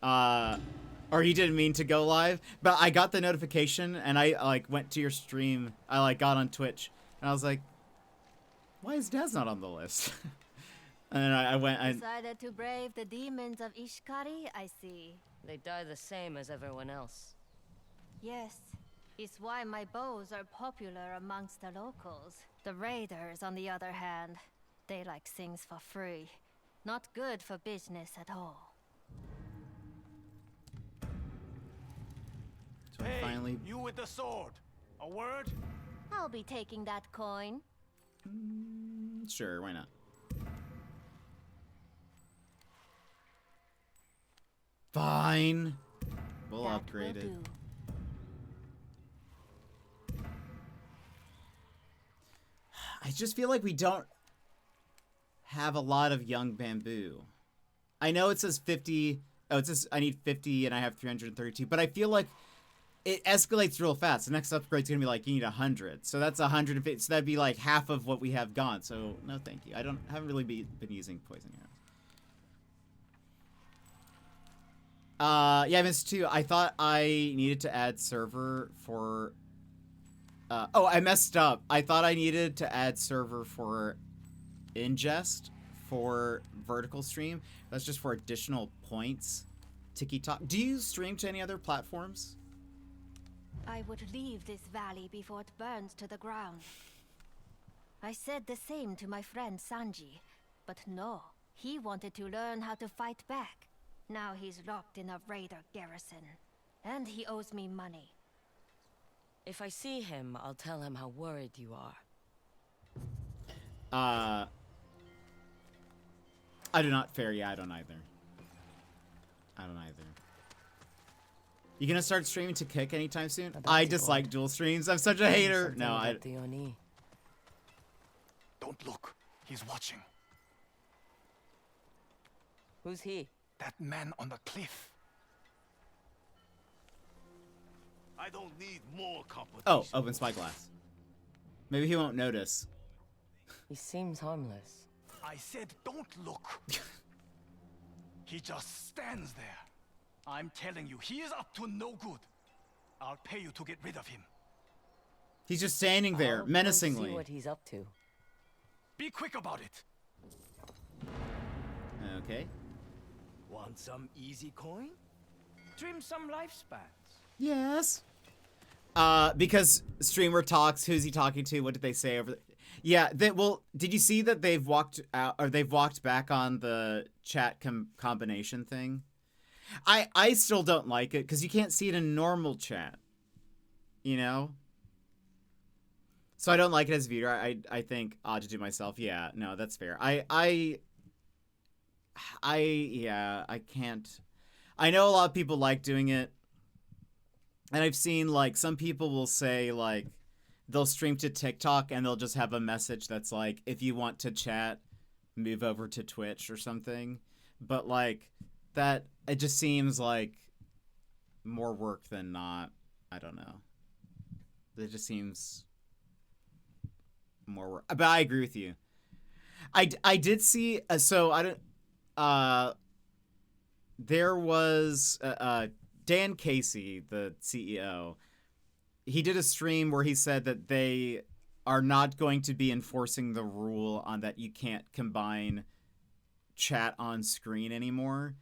Or you didn't mean to go live, but I got the notification and I like went to your stream. I like got on Twitch and I was like, why is Daz not on the list? And then I went. Decided to brave the demons of Ishikari, I see. They die the same as everyone else. Yes. It's why my bows are popular amongst the locals. The raiders, on the other hand, they like things for free. Not good for business at all. So hey, finally... you with the sword. A word? I'll be taking that coin. Sure, why not? Fine. We'll upgrade it. I just feel like we don't have a lot of young bamboo. I know it says 50. Oh, it says I need 50 and I have 332, but I feel like it escalates real fast. The next upgrade's gonna be like you need 100, so that's 150. So that'd be like half of what we have gone. So no, thank you. I haven't really been using poison arrows. Yeah, Mr. 2, I thought I needed to add server for... oh, I messed up. I thought I needed to add server for ingest for vertical stream. That's just for additional points. Tiki-Talk. Do you stream to any other platforms? I would leave this valley before it burns to the ground. I said the same to my friend Sanji, but no, he wanted to learn how to fight back. Now he's locked in a raider garrison, and he owes me money. If I see him, I'll tell him how worried you are. I do not fair. Yeah, I don't either. You gonna start streaming to kick anytime soon? I dislike dual streams. I'm such a hater. No, I... Don't look. He's watching. Who's he? That man on the cliff. I don't need more competition. Oh, open spyglass. Maybe he won't notice. He seems harmless. I said don't look. He just stands there. I'm telling you, he is up to no good. I'll pay you to get rid of him. He's just standing there, menacingly. See what he's up to. Be quick about it. Okay. Want some easy coin? Trim some lifespans. Yes. Because streamer talks, who's he talking to? What did they say over? Yeah. Well, did you see that they've walked out or they've walked back on the chat combination thing? I still don't like it because you can't see it in normal chat. You know. So I don't like it as a viewer. I think odd to do myself. Yeah. No, that's fair. Yeah, I can't. I know a lot of people like doing it. And I've seen, like, some people will say, like, they'll stream to TikTok and they'll just have a message that's like, if you want to chat, move over to Twitch or something. but like that, it just seems like more work than not. I don't know. It just seems more work. But I agree with you. I did see, so I don't, there was Dan Casey, the CEO. He did a stream where he said that they are not going to be enforcing the rule on that you can't combine chat on screen anymore.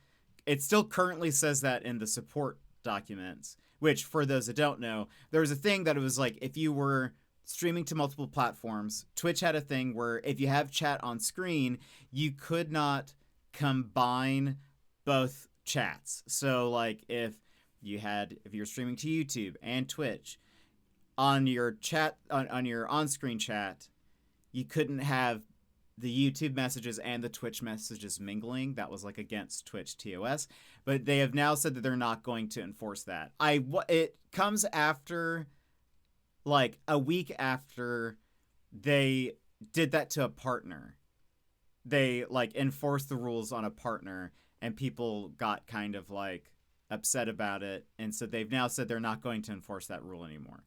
It still currently says that in the support documents, which for those that don't know, there was a thing that it was like if you were streaming to multiple platforms, Twitch had a thing where if you have chat on screen, you could not combine both chats. So like if you're streaming to YouTube and Twitch, on your chat on your on-screen chat, you couldn't have the YouTube messages and the Twitch messages mingling. That was like against Twitch TOS, but they have now said that they're not going to enforce that. It comes after like a week after they did that to a partner. They like enforced the rules on a partner and people got kind of like upset about it, and so they've now said they're not going to enforce that rule anymore.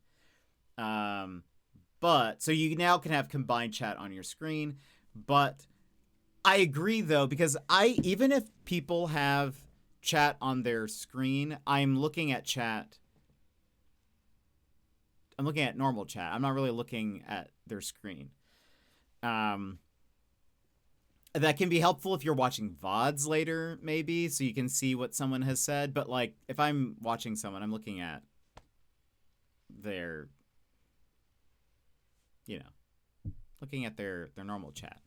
But so you now can have combined chat on your screen, but I agree though, because even if people have chat on their screen, I'm looking at normal chat. I'm not really looking at their screen. That can be helpful if you're watching VODs later, maybe, so you can see what someone has said. But like if I'm watching someone, I'm looking at their normal chat.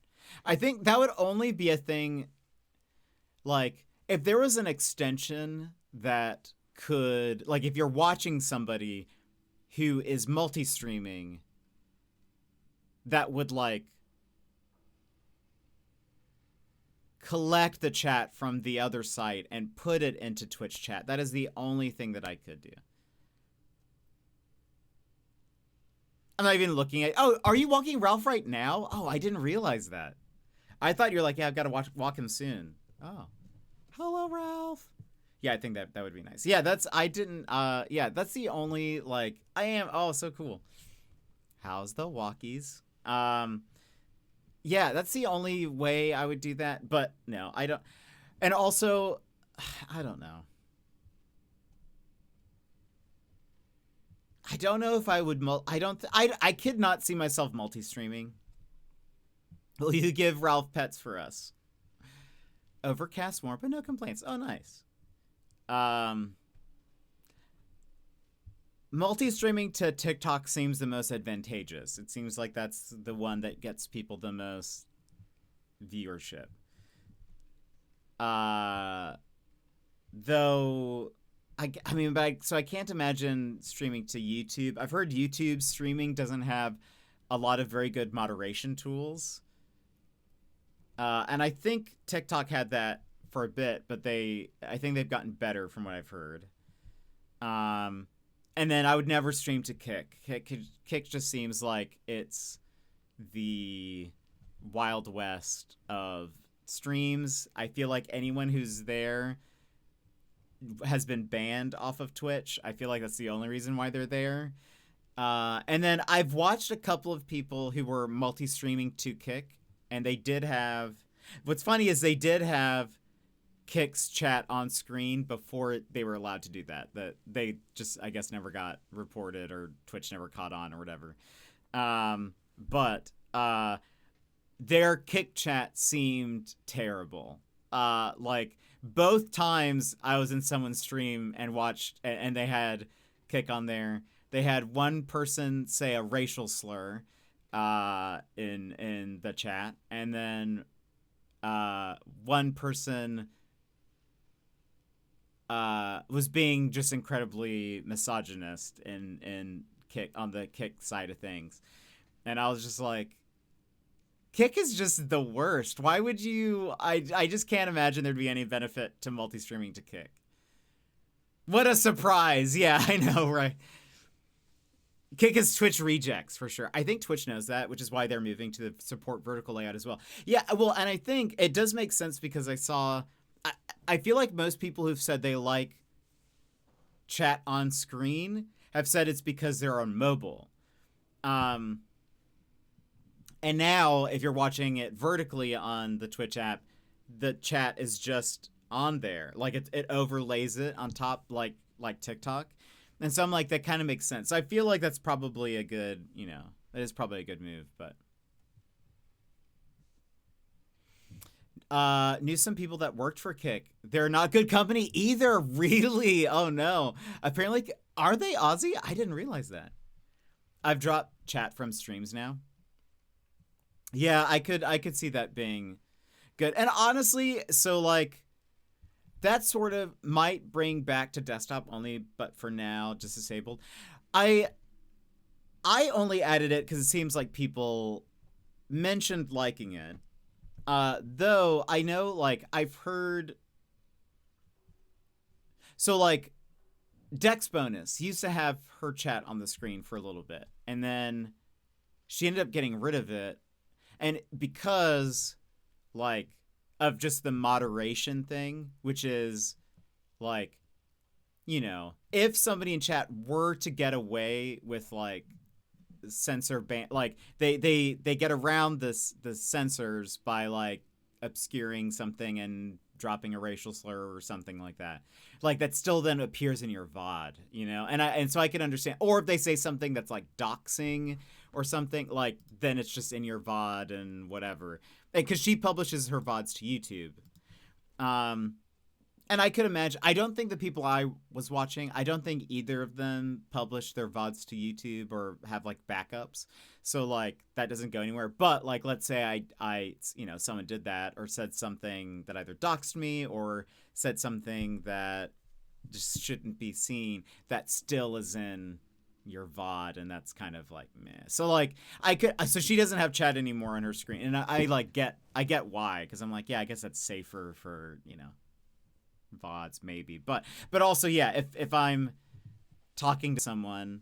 I think that would only be a thing like if there was an extension that could, like if you're watching somebody who is multi-streaming, that would like collect the chat from the other site and put it into Twitch chat. That is the only thing that I could do. I'm not even looking at... Oh, are you walking Ralph right now? Oh, I didn't realize that. I thought you were like, yeah, I've got to walk him soon. Oh. Hello, Ralph. Yeah, I think that would be nice. Yeah, that's the only, like, oh, so cool. How's the walkies? Yeah, that's the only way I would do that. But no, I don't. And also, I don't know. I don't know if I would. I could not see myself multi-streaming. Will you give Ralph pets for us? Overcast more, but no complaints. Oh, nice. Multi-streaming to TikTok seems the most advantageous. It seems like that's the one that gets people the most viewership. Though, so I can't imagine streaming to YouTube. I've heard YouTube streaming doesn't have a lot of very good moderation tools. And I think TikTok had that for a bit, but I think they've gotten better from what I've heard. And then I would never stream to Kick. Kick just seems like it's the Wild West of streams. I feel like anyone who's there has been banned off of Twitch. I feel like that's the only reason why they're there. And then I've watched a couple of people who were multi-streaming to Kick, and they did have... What's funny is they did have Kick's chat on screen before they were allowed to do that. That they just, I guess, never got reported, or Twitch never caught on or whatever. But their Kick chat seemed terrible. Like both times I was in someone's stream and watched, and they had Kick on there. They had one person say a racial slur in the chat, and then one person was being just incredibly misogynist in Kick, on the Kick side of things. And I was just like, Kick is just the worst. Why would you... I just can't imagine there'd be any benefit to multi-streaming to Kick. What a surprise. Yeah, I know, right? Kick is Twitch rejects, for sure. I think Twitch knows that, which is why they're moving to the support vertical layout as well. Yeah, well, and I think it does make sense because I saw I feel like most people who've said they like chat on screen have said it's because they're on mobile. And now if you're watching it vertically on the Twitch app, the chat is just on there. Like it overlays it on top like TikTok. And so I'm like, that kind of makes sense. So I feel like that's probably a good, that is probably a good move, but knew some people that worked for Kick. They're not good company either. Really? Oh no. Apparently, are they Aussie? I didn't realize that. I've dropped chat from streams now. Yeah, I could see that being good. And honestly, so like that sort of might bring back to desktop only, but for now, just disabled. I only added it because it seems like people mentioned liking it. Though I know, like, I've heard. So, like, Dex Bonus used to have her chat on the screen for a little bit, and then she ended up getting rid of it, and because, like, of just the moderation thing, which is, like, if somebody in chat were to get away with, like, censor ban, like they get around the censors by like obscuring something and dropping a racial slur or something like that. Like that still then appears in your VOD, and so I can understand. Or if they say something that's like doxing or something, like then it's just in your VOD and whatever. Because she publishes her VODs to YouTube. And I could imagine, I don't think the people I was watching, I don't think either of them publish their VODs to YouTube or have like backups. So like that doesn't go anywhere. But like, let's say I someone did that or said something that either doxed me or said something that just shouldn't be seen, that still is in your VOD, and that's kind of like meh. So like so she doesn't have chat anymore on her screen, and I get why, because I'm like, yeah, I guess that's safer for VODs maybe, but also, yeah, if I'm talking to someone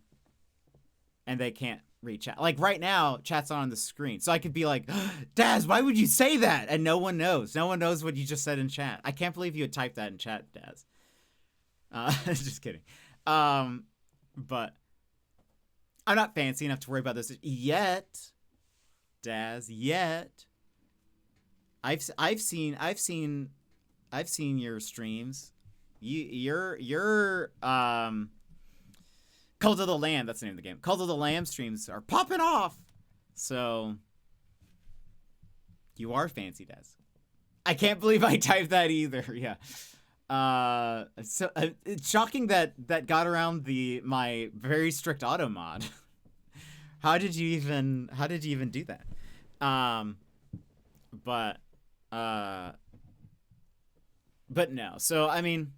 and they can't read chat, like right now chat's on the screen, so I could be like, Daz, why would you say that? And no one knows what you just said in chat. I can't believe you would type that in chat, Daz. Just kidding. But I'm not fancy enough to worry about this yet, Daz, yet. I've seen your streams. Your Cult of the Lamb, that's the name of the game. Cult of the Lamb streams are popping off. So you are fancy, Des. I can't believe I typed that either. Yeah. So it's shocking that got around my very strict auto mod. How did you even do that? But no. So I mean,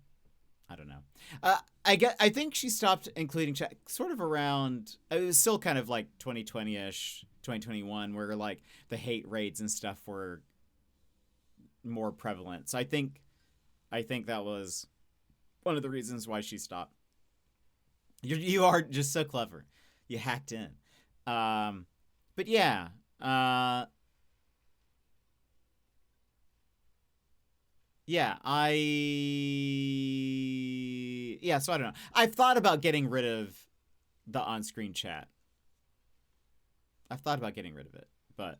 I don't know. I think she stopped including chat sort of around. It was still kind of like 2020-ish, 2021, where like the hate raids and stuff were more prevalent. So I think that was one of the reasons why she stopped. You are just so clever. You hacked in. But yeah. Yeah, so I don't know. I've thought about getting rid of the on-screen chat. I've thought about getting rid of it, but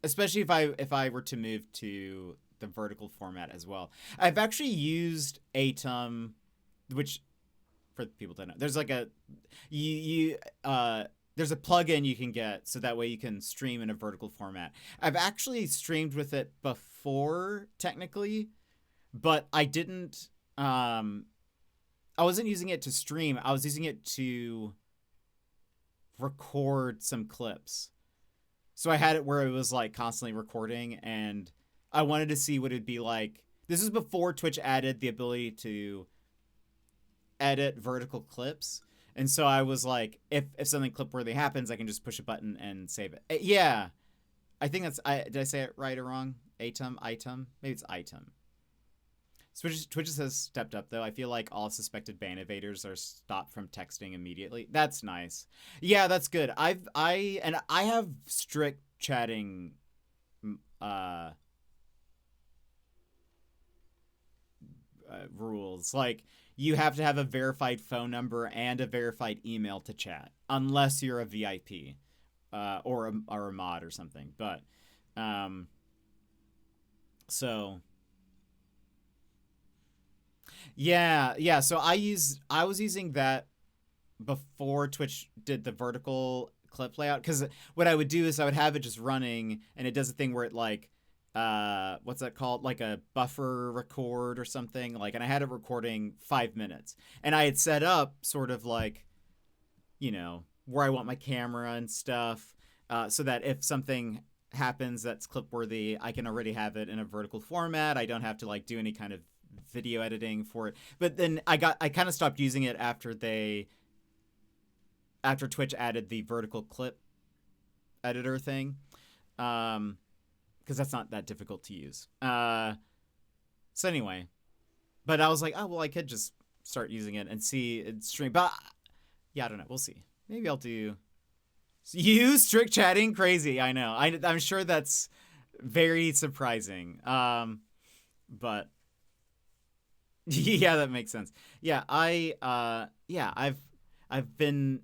especially if I were to move to the vertical format as well. I've actually used Atom, which for people that know, there's like there's a plugin you can get so that way you can stream in a vertical format. I've actually streamed with it before, technically, but I didn't. I wasn't using it to stream. I was using it to record some clips. So I had it where it was like constantly recording, and I wanted to see what it'd be like. This is before Twitch added the ability to edit vertical clips. And so I was like, if something clip-worthy happens, I can just push a button and save it. Yeah. I think that's... did I say it right or wrong? Item? Maybe it's item. Twitch has stepped up, though. I feel like all suspected ban evaders are stopped from texting immediately. That's nice. Yeah, that's good. I have strict chatting rules. Like, you have to have a verified phone number and a verified email to chat, unless you're a VIP or a mod or something. But so yeah. So I was using that before Twitch did the vertical clip layout, because what I would do is I would have it just running, and it does a thing where it like what's that called, like a buffer record or something, like, and I had it recording 5 minutes, and I had set up sort of like, you know, where I want my camera and stuff, so that if something happens that's clip worthy, I can already have it in a vertical format. I don't have to like do any kind of video editing for it. But then I kind of stopped using it after Twitch added the vertical clip editor thing, because that's not that difficult to use. So anyway, but I was like, oh well, I could just start using it and see it stream. But yeah, I don't know. We'll see. Maybe I'll do. You strict chatting, crazy. I know. I'm sure that's very surprising. But yeah, that makes sense. Yeah, I've been.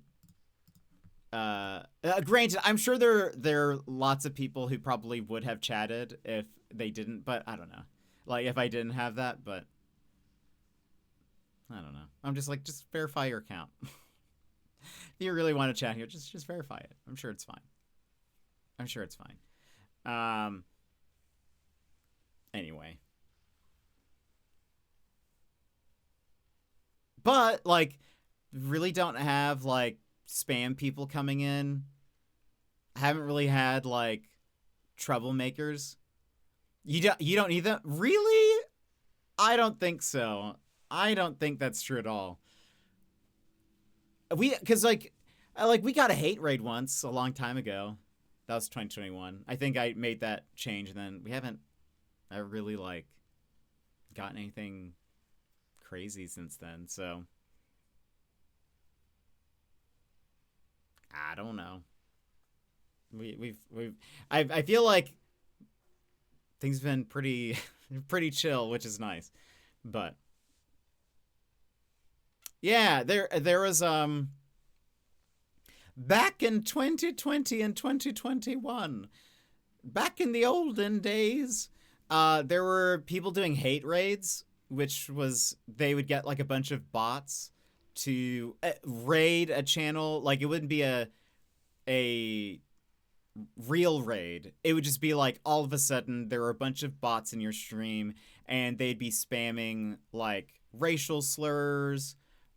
Granted, I'm sure there are lots of people who probably would have chatted if they didn't, but I don't know. Like, if I didn't have that, but I don't know. I'm just like, just verify your account. If you really want to chat here, just verify it. I'm sure it's fine. Anyway. But, like, really don't have, like, spam people coming in. Haven't really had, like, troublemakers. You don't need them? Really? I don't think so. I don't think that's true at all. Because like we got a hate raid once a long time ago. That was 2021. I think I made that change, and then we haven't really like gotten anything crazy since then. So I don't know. I feel like things have been pretty chill, which is nice. But yeah, there was back in 2020 and 2021, back in the olden days, there were people doing hate raids, which was they would get like a bunch of bots to raid a channel. Like, it wouldn't be a real raid. It would just be like, all of a sudden there were a bunch of bots in your stream, and they'd be spamming like racial slurs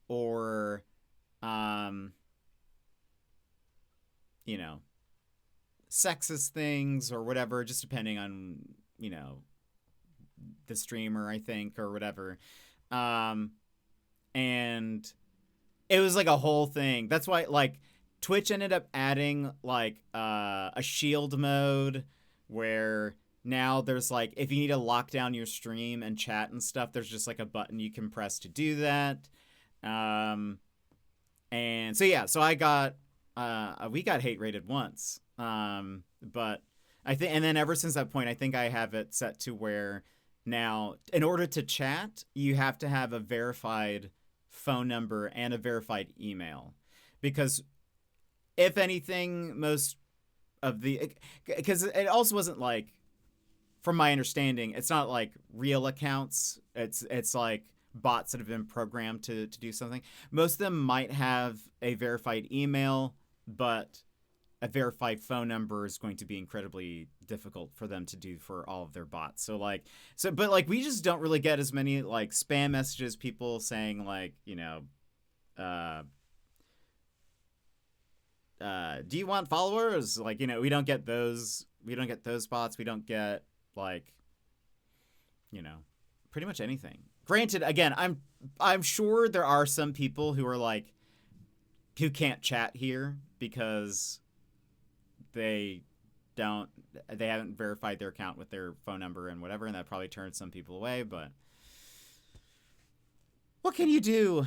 or you know, sexist things or whatever, just depending on, you know, the streamer, I think, or whatever. And it was like a whole thing. That's why like Twitch ended up adding like a shield mode where now there's like, if you need to lock down your stream and chat and stuff, there's just like a button you can press to do that. And so yeah, so we got hate rated once. But I think, and then ever since that point, I think I have it set to where now, in order to chat, you have to have a verified phone number and a verified email, because if anything, most of the, because it also wasn't like, from my understanding, it's not like real accounts. It's like bots that have been programmed to do something. Most of them might have a verified email, but a verified phone number is going to be incredibly difficult for them to do for all of their bots. But like, we just don't really get as many like spam messages, people saying like, you know, do you want followers? Like, you know, we don't get those bots. We don't get like, you know, pretty much anything. Granted, again, I'm sure there are some people who are like, who can't chat here because they haven't verified their account with their phone number and whatever, and that probably turns some people away, but what can you do?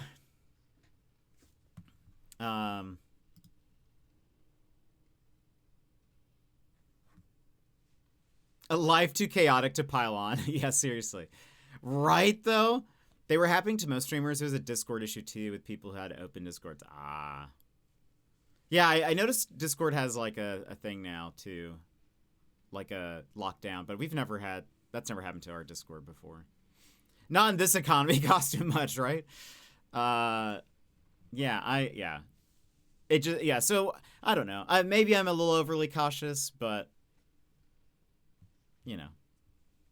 A life too chaotic to pile on. Yeah, seriously. Right, though? They were happening to most streamers. There's a Discord issue too with people who had open Discords. Yeah, I noticed Discord has like a thing now too, like a lockdown. But that's never happened to our Discord before. Not in this economy cost too much, right? So I don't know. Maybe I'm a little overly cautious, but you know,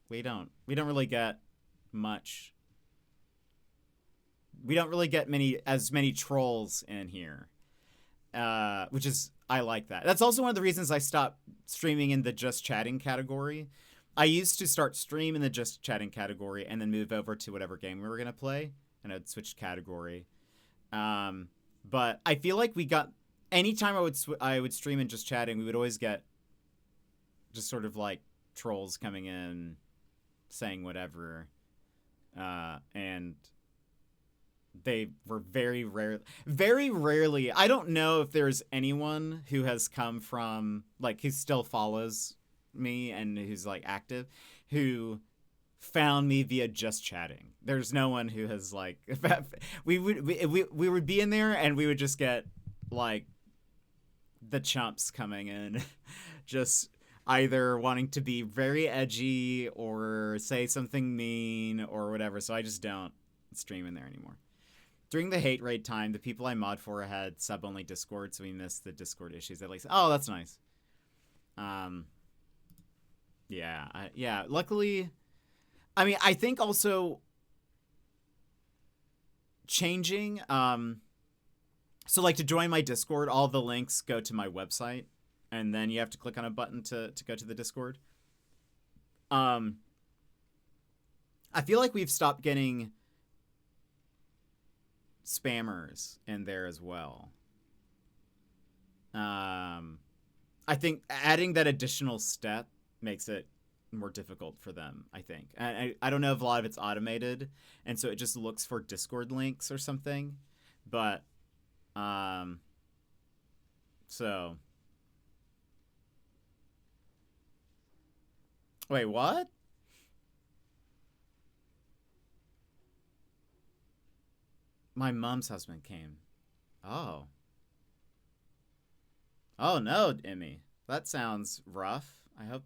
we don't really get much. We don't really get as many trolls in here, which is, I like that. That's also one of the reasons I stopped streaming in the just chatting category. I used to start stream in the just chatting category and then move over to whatever game we were gonna play, and I'd switch category. But I feel like anytime I would stream in just chatting, we would always get just sort of like trolls coming in saying whatever, and they were very rarely. I don't know if there's anyone who has come from, like, who still follows me and who's like active, who found me via just chatting. There's no one who has like, we would be in there and we would just get like the chumps coming in, just either wanting to be very edgy or say something mean or whatever. So I just don't stream in there anymore. During the hate raid time, the people I mod for had sub-only Discord, so we missed the Discord issues. At least, oh, that's nice. Yeah. Luckily, I mean, I think also changing. So like to join my Discord, all the links go to my website, and then you have to click on a button to go to the Discord. I feel like we've stopped getting spammers in there as well. I think adding that additional step makes it more difficult for them, I think. I don't know if a lot of it's automated, and so it just looks for Discord links or something. But, so. Wait, what? My mom's husband came. Oh. Oh no, Emmy. That sounds rough. I hope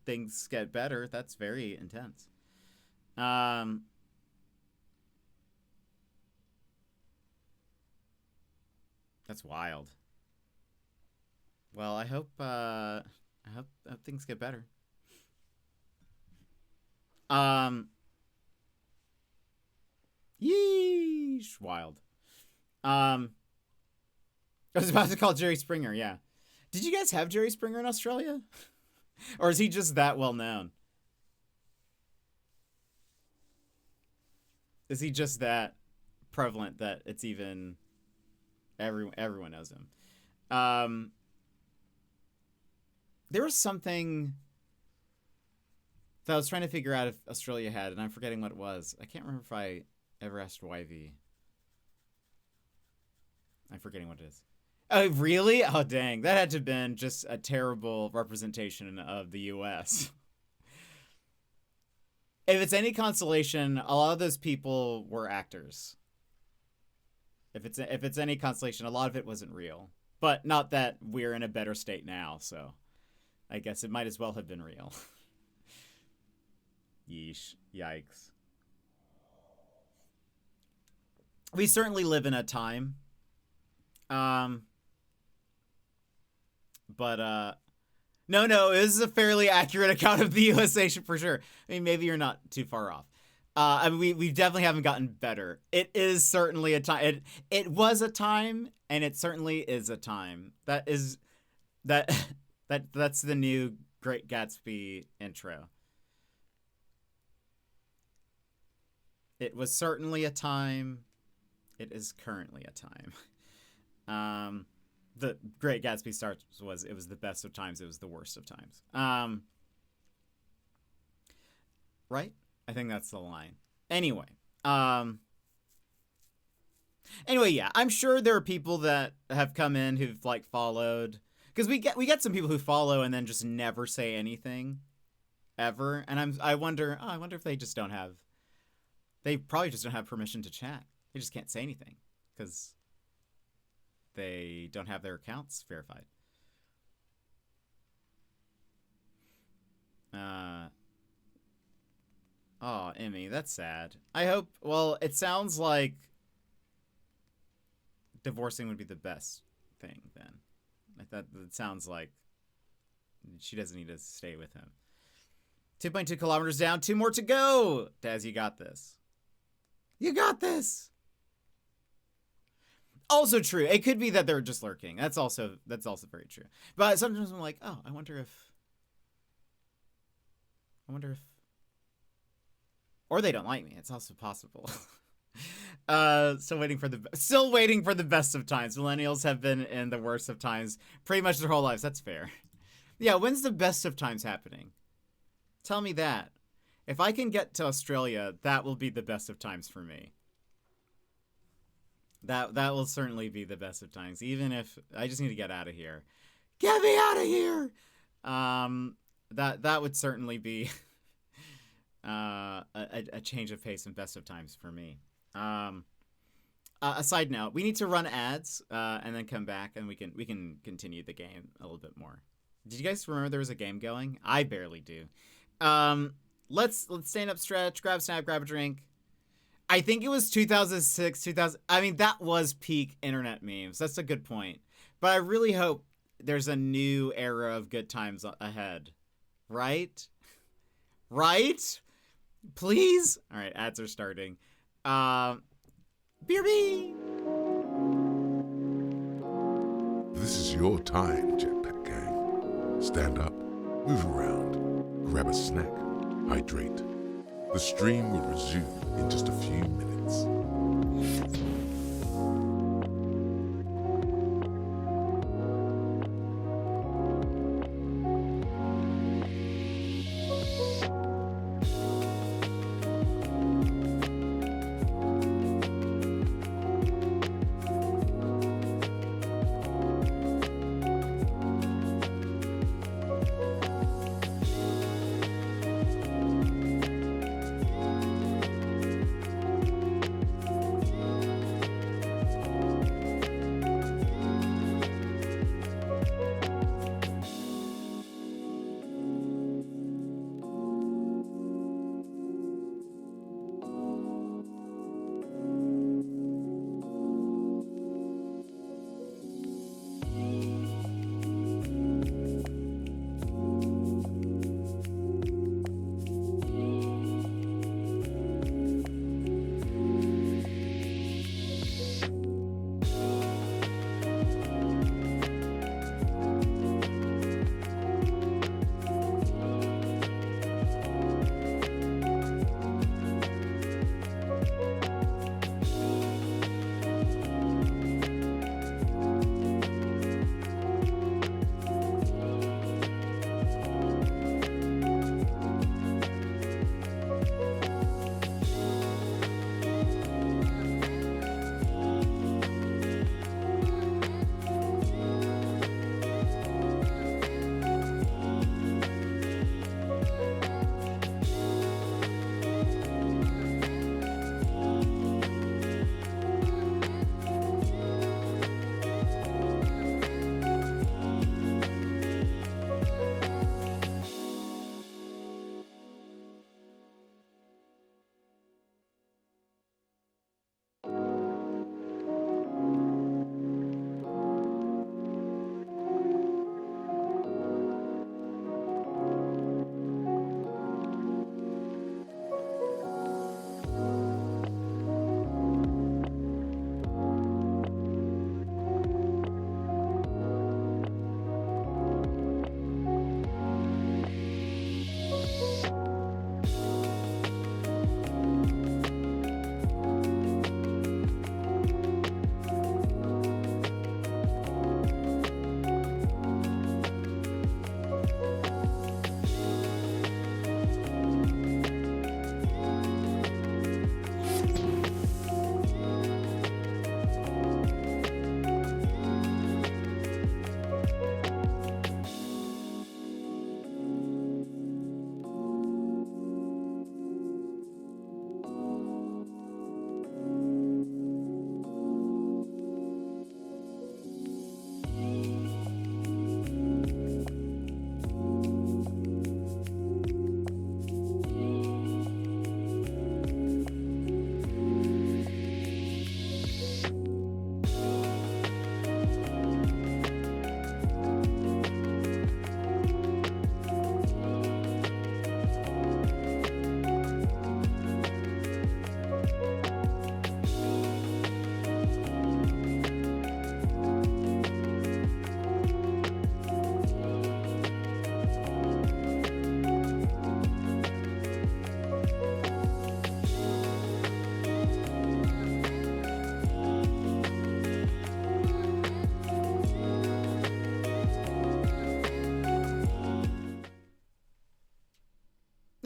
things get better. That's very intense. That's wild. Well, I hope things get better. Yeesh, wild. I was about to call Jerry Springer, yeah. Did you guys have Jerry Springer in Australia? Or is he just that well known? Is he just that prevalent that it's even everyone knows him? There was something that I was trying to figure out if Australia had, and I'm forgetting what it was. I can't remember if I ever asked YV. I'm forgetting what it is. Oh, really? Oh, dang. That had to have been just a terrible representation of the U.S. If it's any consolation, a lot of those people were actors. If it's any consolation, a lot of it wasn't real. But not that we're in a better state now, so I guess it might as well have been real. Yeesh. Yikes. We certainly live in a time. But no, this is a fairly accurate account of the USA for sure. I mean, maybe you're not too far off. I mean, we definitely haven't gotten better. It is certainly a time. It was a time, and it certainly is a time. That's the new Great Gatsby intro. It was certainly a time. It is currently a time. The Great Gatsby starts it was the best of times. It was the worst of times. Right? I think that's the line. Anyway, yeah, I'm sure there are people that have come in who've like followed, because we get some people who follow and then just never say anything ever. And I wonder if they just don't have They probably just don't have permission to chat. They just can't say anything because they don't have their accounts verified. Oh, Emmy, that's sad. I hope, well, it sounds like divorcing would be the best thing then. That sounds like she doesn't need to stay with him. 2.2 kilometers down, 2 more to go. Daz, you got this. You got this. Also true. It could be that they're just lurking. That's also very true. But sometimes I'm like, oh, I wonder if, or they don't like me. It's also possible. Still waiting for the best of times. Millennials have been in the worst of times pretty much their whole lives. That's fair. Yeah, when's the best of times happening? Tell me that. If I can get to Australia, that will be the best of times for me. That will certainly be the best of times, even if I just need to get out of here. Get me out of here. That would certainly be a change of pace and best of times for me. A side note, we need to run ads and then come back and we can continue the game a little bit more. Did you guys remember there was a game going? I barely do. Let's stand up, stretch, grab a snap, grab a drink. I think it was 2006, 2000. I mean, that was peak internet memes. That's a good point. But I really hope there's a new era of good times ahead. Right? Right? Please? All right, ads are starting. BRB! This is your time, Jetpack Gang. Stand up, move around, grab a snack, hydrate. The stream will resume in just a few minutes.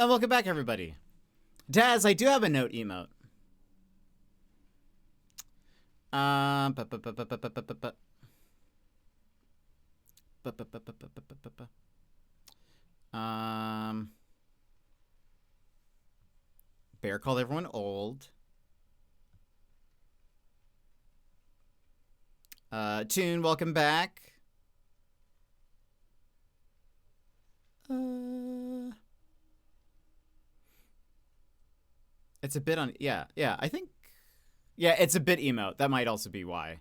Now, welcome back, everybody. Daz, I do have a note emote. Bear called everyone old. Tune, welcome back. It's a bit on, yeah, I think, yeah, it's a bit emote. That might also be why.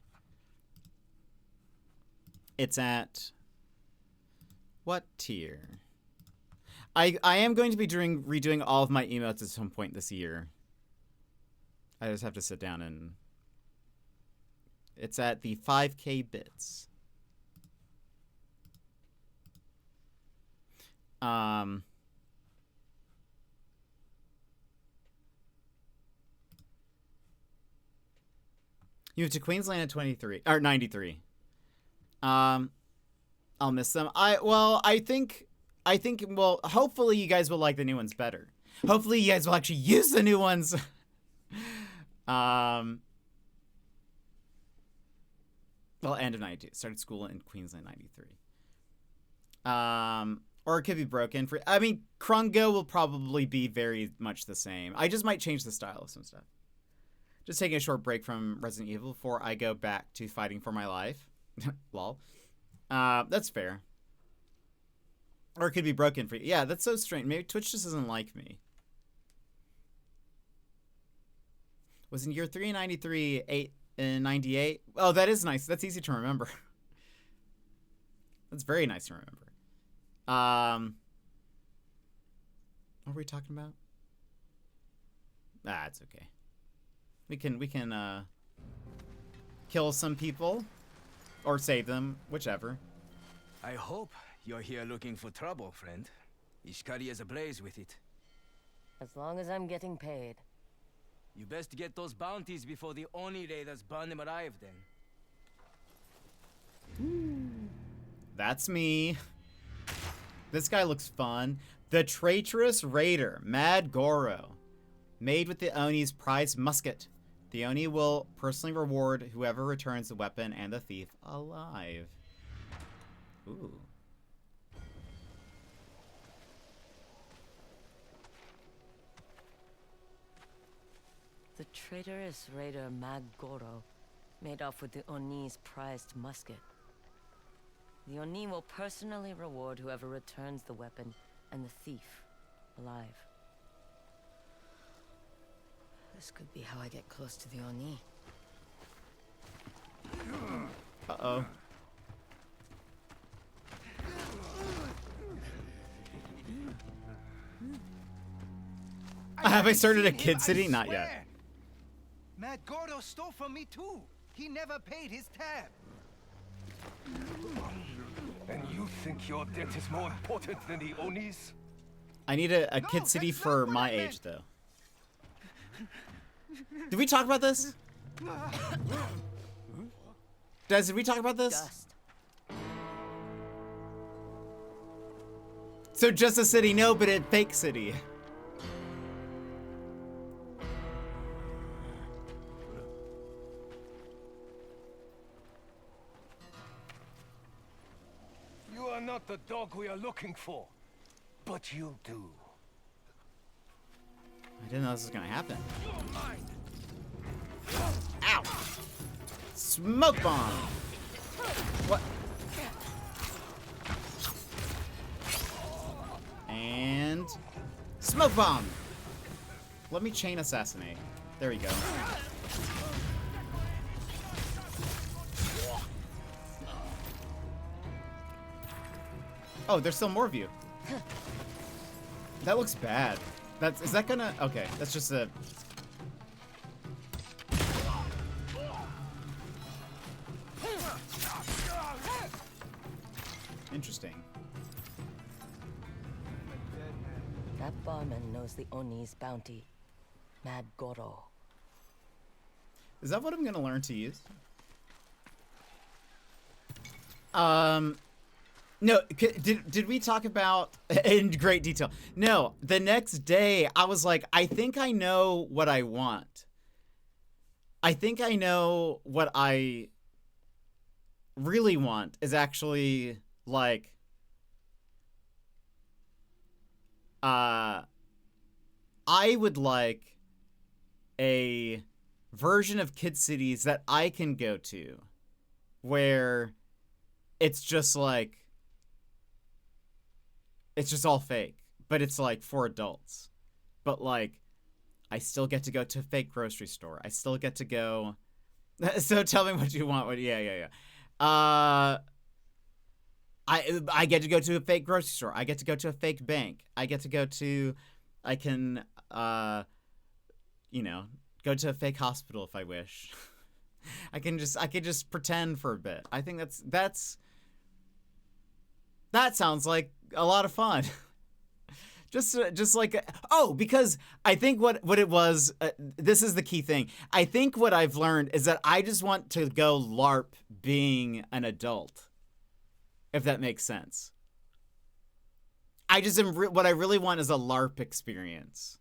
It's at what tier? I am going to be redoing all of my emotes at some point this year. I just have to sit down and... It's at the 5K bits. You moved to Queensland at 23 or 93. I'll miss them. I think hopefully you guys will like the new ones better. Hopefully you guys will actually use the new ones. Well, end of 92. Started school in Queensland 93. Or it could be broken for, I mean, Krungo will probably be very much the same. I just might change the style of some stuff. Just taking a short break from Resident Evil before I go back to fighting for my life. Lol. That's fair. Or it could be broken for you. Yeah, that's so strange. Maybe Twitch just doesn't like me. Was in year 3 in 93, 8 in 98. Oh, that is nice. That's easy to remember. That's very nice to remember. What were we talking about? Ah, it's okay. We can kill some people or save them, whichever. I hope you're here looking for trouble, friend. Ishikari is ablaze with it. As long as I'm getting paid. You best get those bounties before the Oni raiders burn them alive, then. That's me. This guy looks fun. The Traitorous Raider, Mad Goro. Made with the Oni's prized musket. The Oni will personally reward whoever returns the weapon and the thief alive. Ooh. The traitorous raider Mad Goro made off with the Oni's prized musket. The Oni will personally reward whoever returns the weapon and the thief alive. This could be how I get close to the Oni. Uh-oh. Have I started a Kid City? Not yet. Mad Gordo stole from me too. He never paid his tab. And you think your debt is more important than the Onis? I need a Kid City for my age, though. Did we talk about this? Des, did we talk about this? Dust. So just a city, no, but a fake city. You are not the dog we are looking for, but you do. I didn't know this was gonna happen. Ow! Smoke bomb! What? And... smoke bomb! Let me chain assassinate. There we go. Oh, there's still more of you. That looks bad. Is that gonna... okay, that's just a... interesting. That barman knows the Oni's bounty. Mad Goro. Is that what I'm gonna learn to use? No, did we talk about in great detail? No, the next day I was like, I think I know what I want. I think I know what I really want is actually like I would like a version of Kid Cities that I can go to where it's just like it's just all fake, but it's like for adults. But like I still get to go to a fake grocery store. I still get to go. So tell me what you want. Yeah. I get to go to a fake grocery store. I get to go to a fake bank. I get to go to. I can go to a fake hospital if I wish. I could just pretend for a bit. I think that sounds like a lot of fun. just like, because I think what it was, this is the key thing. I think what I've learned is that I just want to go LARP being an adult, if that makes sense. I just am, what I really want is a LARP experience.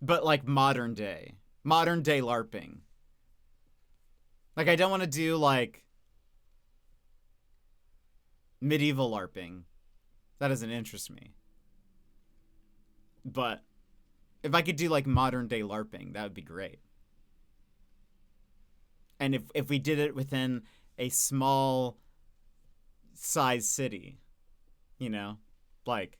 But like modern day LARPing. Like I don't want to do like medieval LARPing. That doesn't interest me. But if I could do like modern day LARPing, that would be great. And if we did it within a small size city, like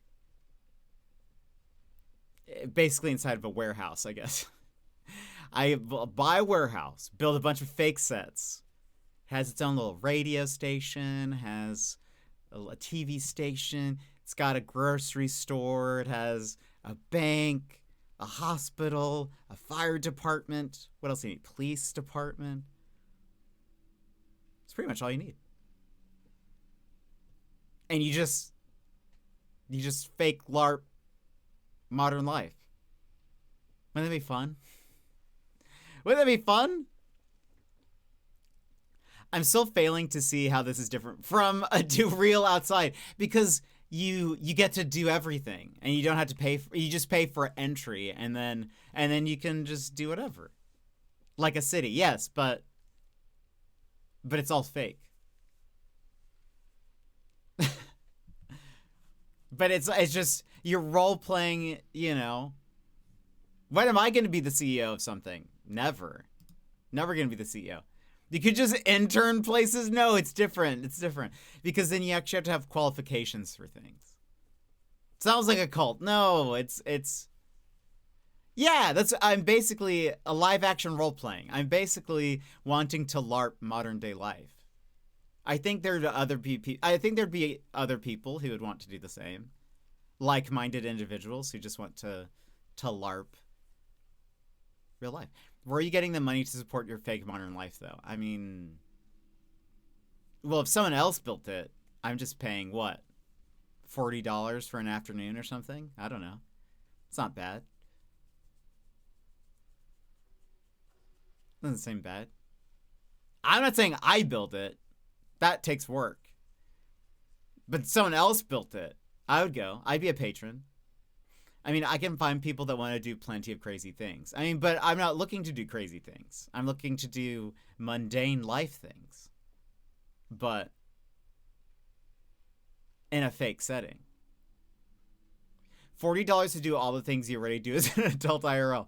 basically inside of a warehouse, I guess. I buy a warehouse, build a bunch of fake sets, has its own little radio station, has a TV station, it's got a grocery store, it has a bank, a hospital, a fire department. What else do you need? Police department. It's pretty much all you need. And you just fake LARP modern life. Wouldn't that be fun? Wouldn't that be fun? I'm still failing to see how this is different from a do real outside, because you get to do everything and you don't have to pay you just pay for entry and then you can just do whatever. Like a city, yes, but it's all fake. But it's just you're role playing, When am I going to be the CEO of something? Never going to be the CEO. You could just intern places. No, it's different. It's different because then you actually have to have qualifications for things. Sounds like a cult. No, I'm basically a live action role playing. I'm basically wanting to LARP modern day life. I think there'd be other people who would want to do the same. Like-minded individuals who just want to LARP real life. Where are you getting the money to support your fake modern life, though? I mean, well, if someone else built it, I'm just paying what? $40 for an afternoon or something? I don't know. It's not bad. Doesn't seem bad. I'm not saying I built it. That takes work. But someone else built it. I would go. I'd be a patron. I mean, I can find people that want to do plenty of crazy things. I mean, but I'm not looking to do crazy things. I'm looking to do mundane life things. But in a fake setting. $40 to do all the things you already do as an adult IRL.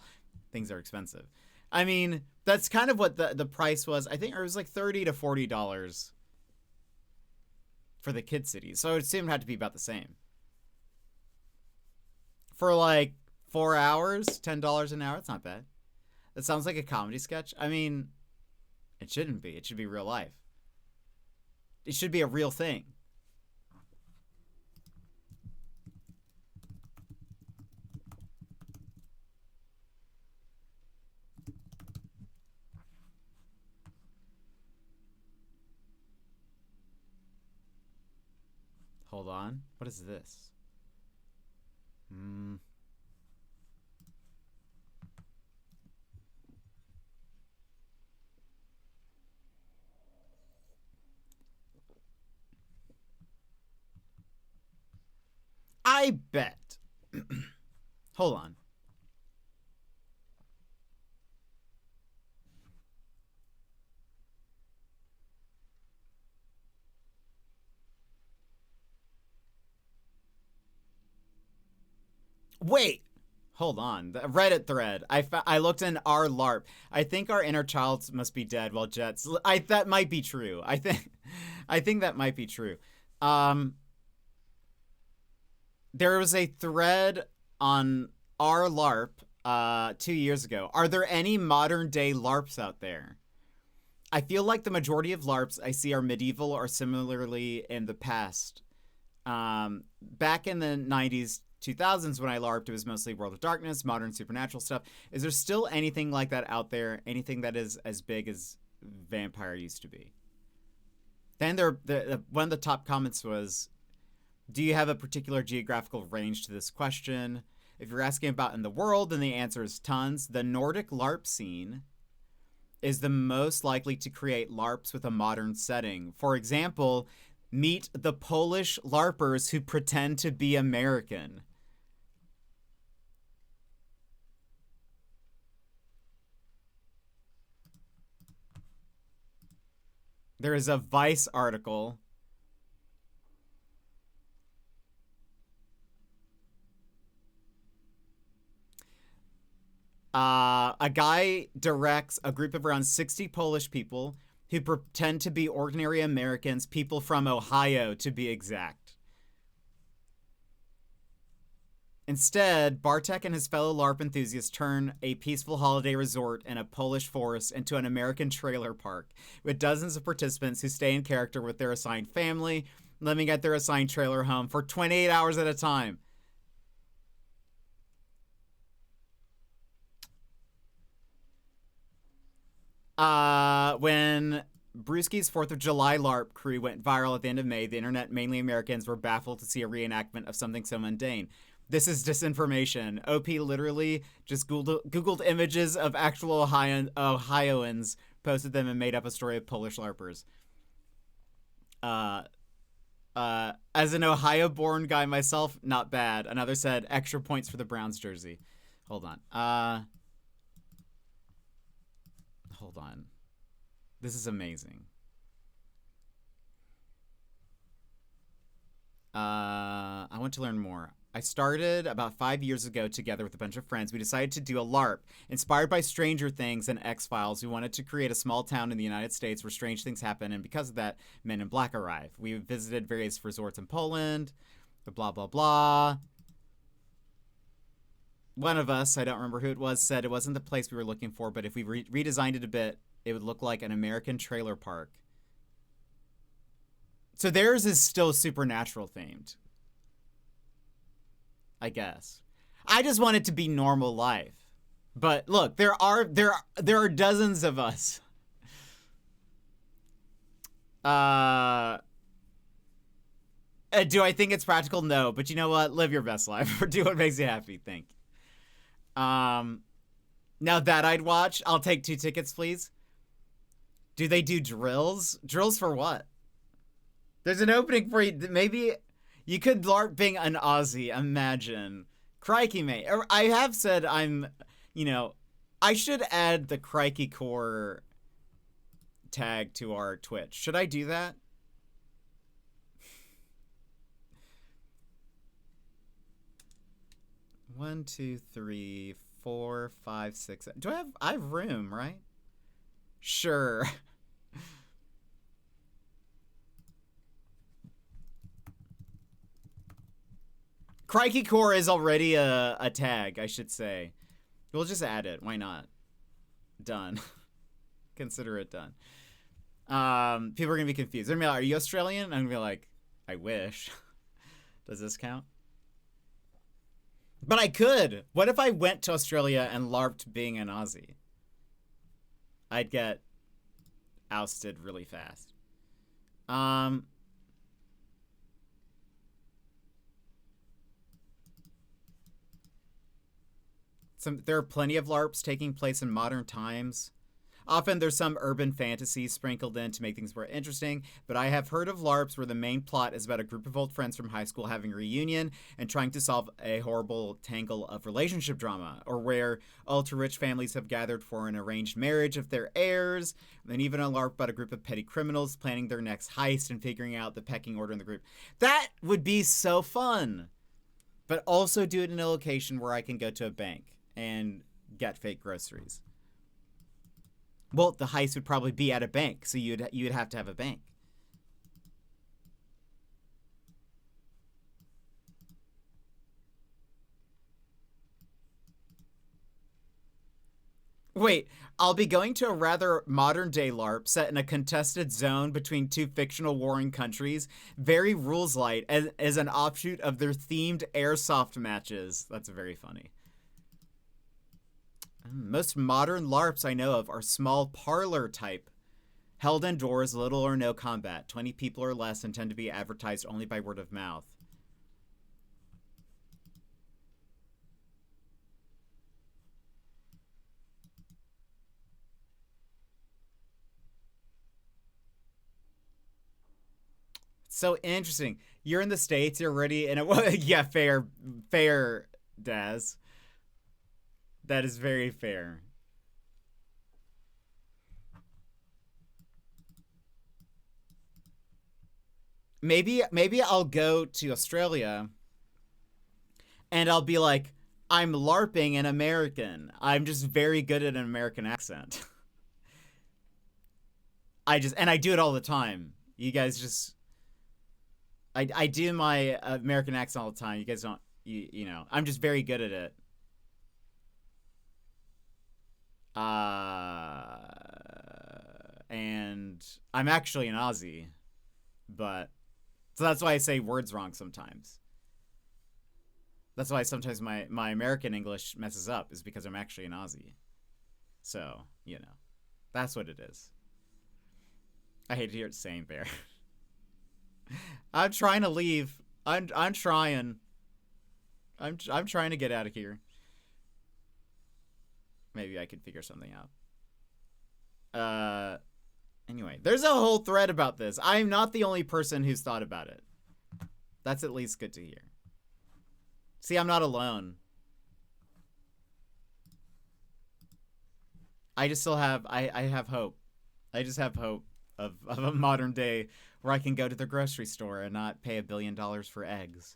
Things are expensive. I mean, that's kind of what the price was. I think it was like $30 to $40 for the kid cities. So it seemed to have to be about the same. For like 4 hours, $10 an hour, it's not bad. That sounds like a comedy sketch. I mean, it shouldn't be. It should be real life. It should be a real thing. Hold on. What is this? I bet. Hold on. Wait. Hold on. The Reddit thread. I looked in our LARP. I think our inner child must be dead while Jets. That might be true. I think that might be true. There was a thread on our LARP 2 years ago. Are there any modern day LARPs out there? I feel like the majority of LARPs I see are medieval or similarly in the past. Back in the 90s, 2000s when I LARPed, it was mostly World of Darkness, modern supernatural stuff. Is there still anything like that out there? Anything that is as big as Vampire used to be? Then one of the top comments was, do you have a particular geographical range to this question? If you're asking about in the world, then the answer is tons. The Nordic LARP scene is the most likely to create LARPs with a modern setting. For example, meet the Polish LARPers who pretend to be American. There is a Vice article. A guy directs a group of around 60 Polish people who pretend to be ordinary Americans, people from Ohio to be exact. Instead, Bartek and his fellow LARP enthusiasts turn a peaceful holiday resort in a Polish forest into an American trailer park, with dozens of participants who stay in character with their assigned family, living at their assigned trailer home for 28 hours at a time. When Brewski's 4th of July LARP crew went viral at the end of May, the internet, mainly Americans, were baffled to see a reenactment of something so mundane. This is disinformation. OP literally just Googled images of actual Ohioans, posted them, and made up a story of Polish LARPers. As an Ohio-born guy myself, not bad. Another said, extra points for the Browns jersey. Hold on. Hold on. This is amazing. I want to learn more. I started about 5 years ago together with a bunch of friends. We decided to do a LARP. Inspired by Stranger Things and X-Files, we wanted to create a small town in the United States where strange things happen, and because of that, Men in Black arrive. We visited various resorts in Poland, blah, blah, blah. One of us, I don't remember who it was, said it wasn't the place we were looking for, but if we redesigned it a bit, it would look like an American trailer park. So theirs is still supernatural themed, I guess. I just want it to be normal life. But look, there are dozens of us. Do I think it's practical? No, but you know what? Live your best life or do what makes you happy. Think. Now that I'd watch, I'll take 2 tickets, please. Do they do drills? Drills for what? There's an opening for you. Maybe you could LARP being an Aussie. Imagine. Crikey, mate. I have said I'm, I should add the Crikey Core tag to our Twitch. Should I do that? One, 2, 3, 4, 5, 6. Do I have room, right? Sure. Crikey Core is already a tag, I should say. We'll just add it. Why not? Done. Consider it done. People are going to be confused. They're going to be like, are you Australian? I'm going to be like, I wish. Does this count? But I could. What if I went to Australia and LARPed being an Aussie? I'd get ousted really fast. There are plenty of LARPs taking place in modern times. Often there's some urban fantasy sprinkled in to make things more interesting, but I have heard of LARPs where the main plot is about a group of old friends from high school having a reunion and trying to solve a horrible tangle of relationship drama, or where ultra-rich families have gathered for an arranged marriage of their heirs, and even a LARP about a group of petty criminals planning their next heist and figuring out the pecking order in the group. That would be so fun! But also do it in a location where I can go to a bank and get fake groceries. Well, the heist would probably be at a bank, so you'd have to have a bank. Wait, I'll be going to a rather modern-day LARP set in a contested zone between two fictional warring countries, very rules-light, as an offshoot of their themed airsoft matches. That's very funny. Most modern LARPs I know of are small parlor type, held indoors, little or no combat, 20 people or less, and tend to be advertised only by word of mouth. So interesting. You're in the States, you're already in a yeah, fair, Daz. That is very fair. Maybe I'll go to Australia and I'll be like, I'm LARPing an American. I'm just very good at an American accent. I do it all the time. You guys just I do my American accent all the time. You guys don't you know, I'm just very good at it. And I'm actually an Aussie, but so that's why I say words wrong sometimes. That's why sometimes my American English messes up, is because I'm actually an Aussie. So, you know, that's what it is. I hate to hear it saying bear. I'm trying to leave. I'm trying. I'm trying to get out of here. Maybe I could figure something out. Anyway, there's a whole thread about this. I'm not the only person who's thought about it. That's at least good to hear. See, I'm not alone. I just still have, I have hope. I just have hope of a modern day where I can go to the grocery store and not pay $1 billion for eggs.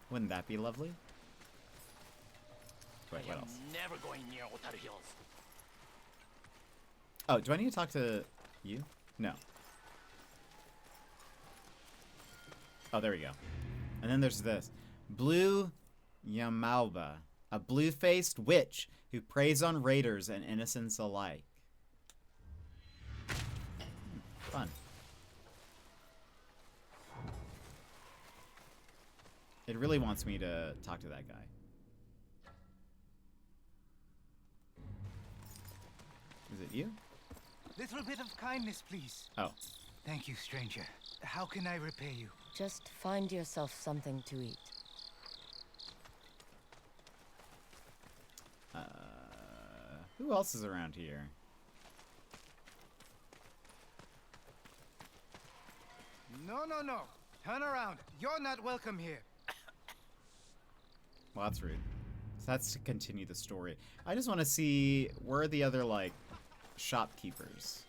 Wouldn't that be lovely? Wait, what else? Never going near Otaru Hills. Oh, do I need to talk to you? No. Oh, there we go. And then there's this. Blue Yamalba, a blue-faced witch who preys on raiders and innocents alike. Fun. It really wants me to talk to that guy. Is it you? Little bit of kindness, please. Oh. Thank you, stranger. How can I repay you? Just find yourself something to eat. Who else is around here? No, no, no. Turn around. You're not welcome here. Well, that's rude. So that's to continue the story. I just want to see where are the other, like, shopkeepers.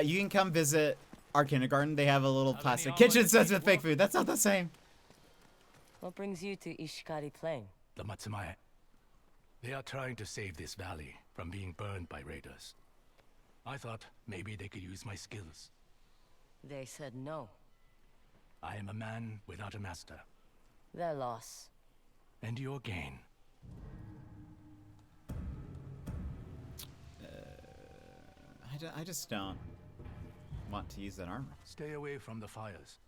You can come visit our kindergarten. They have a little plastic kitchen sets with fake food. That's not the same. What brings you to Ishikari Plain? The Matsumae. They are trying to save this valley from being burned by raiders. I thought maybe they could use my skills. They said no. I am a man without a master. Their loss. And your gain. I just don't want to use that armor. Stay away from the fires.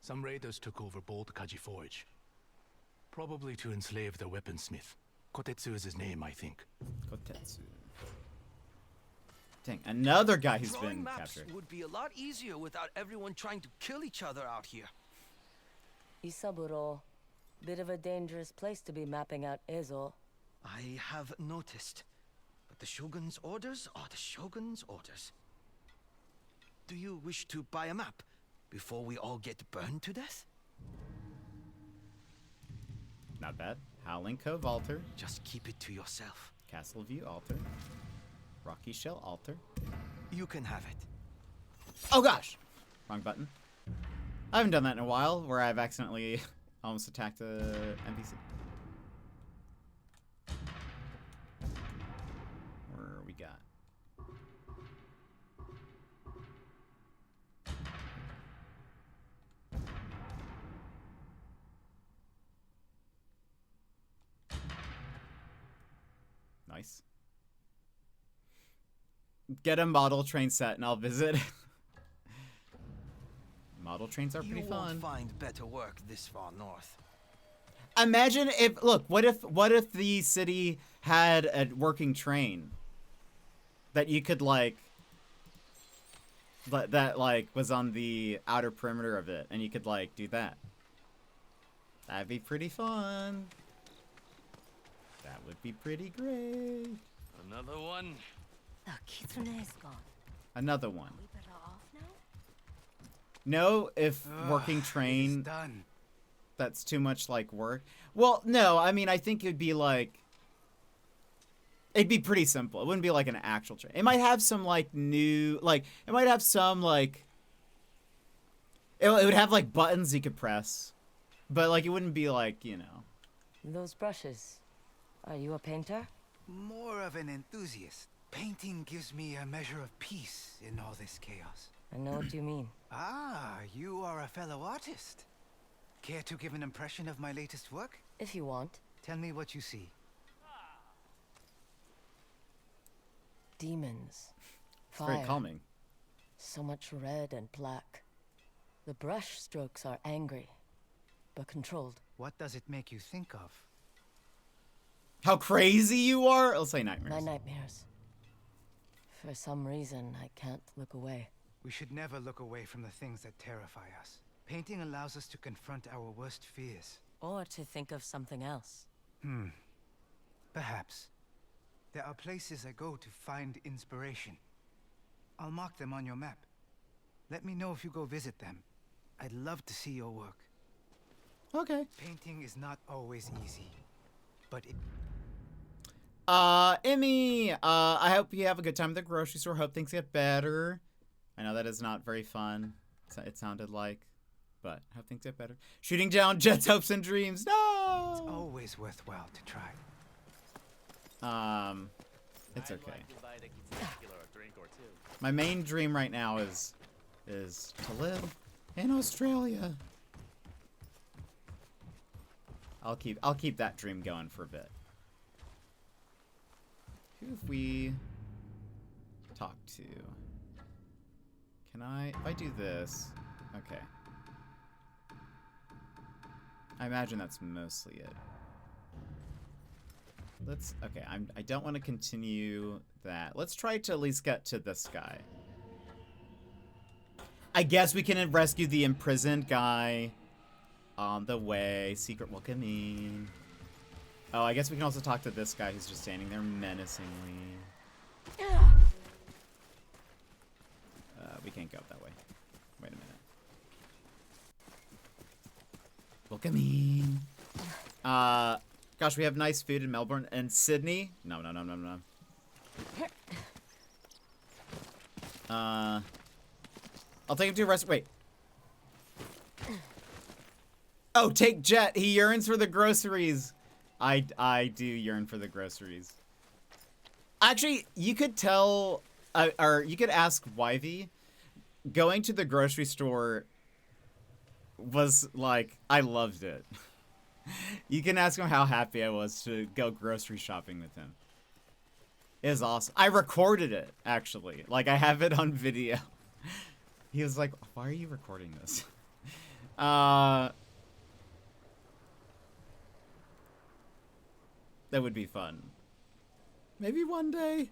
Some raiders took over Bold Kaji Forge. Probably to enslave the weaponsmith. Kotetsu is his name, I think. Kotetsu. Dang, another guy who's Drawing been maps captured. would be a lot easier without everyone trying to kill each other out here. Isaburo, Bit of a dangerous place to be mapping out Ezo. I have noticed. But the Shogun's orders are the Shogun's orders. Do you wish to buy a map before we all get burned to death? Not bad. Howling Cove altar. Just keep it to yourself. Castle View altar. Rocky Shell altar. You can have it. Oh gosh! Wrong button. I haven't done that in a while, where I've accidentally almost attacked a NPC. Where we got? Nice. Get a model train set and I'll visit. Model trains are pretty You fun. won't find better work this far north. Imagine if, look, what if the city had a working train that you could like, that like was on the outer perimeter of it, and you could like do that. That'd be pretty fun. That would be pretty great. Another one? The kitsune is gone. Another one. We better off now? No, if working train, done. That's too much like work. Well, no, I mean, I think it'd be like, it'd be pretty simple. It wouldn't be like an actual train. It might have some like new, like, it might have some like, it would have like buttons you could press, but like it wouldn't be like, you know. Those brushes. Are you a painter? More of an enthusiast. Painting gives me a measure of peace in all this chaos. I know what you mean. Ah, you are a fellow artist. Care to give an impression of my latest work? If you want. Tell me what you see. Demons. It's very Fire. calming. So much red and black. The brush strokes are angry, but controlled. What does it make you think of? How crazy you are? I'll say nightmares. My nightmares. For some reason, I can't look away. We should never look away from the things that terrify us. Painting allows us to confront our worst fears. Or to think of something else. Perhaps. There are places I go to find inspiration. I'll mark them on your map. Let me know if you go visit them. I'd love to see your work. Okay. Painting is not always easy, but it... Emmy, I hope you have a good time at the grocery store. Hope things get better. I know that is not very fun. It sounded like, but hope things get better. Shooting down Jet's hopes and dreams. No! It's always worthwhile to try. It's okay. My main dream right now is to live in Australia. I'll keep that dream going for a bit. Who have we talked to? Can I, if I do this, okay. I imagine that's mostly it. Okay, I don't want to continue that. Let's try to at least get to this guy. I guess we can rescue the imprisoned guy on the way. Secret welcoming. Oh, I guess we can also talk to this guy who's just standing there menacingly. We can't go up that way. Wait a minute. Welcoming. Gosh, we have nice food in Melbourne and Sydney. No. I'll take him to a restaurant. Wait. Oh, take Jet. He yearns for the groceries. I do yearn for the groceries. Actually, you could tell, or you could ask Wivey. Going to the grocery store was like, I loved it. You can ask him how happy I was to go grocery shopping with him. It was awesome. I recorded it, actually. Like, I have it on video. He was like, why are you recording this? That would be fun. Maybe one day.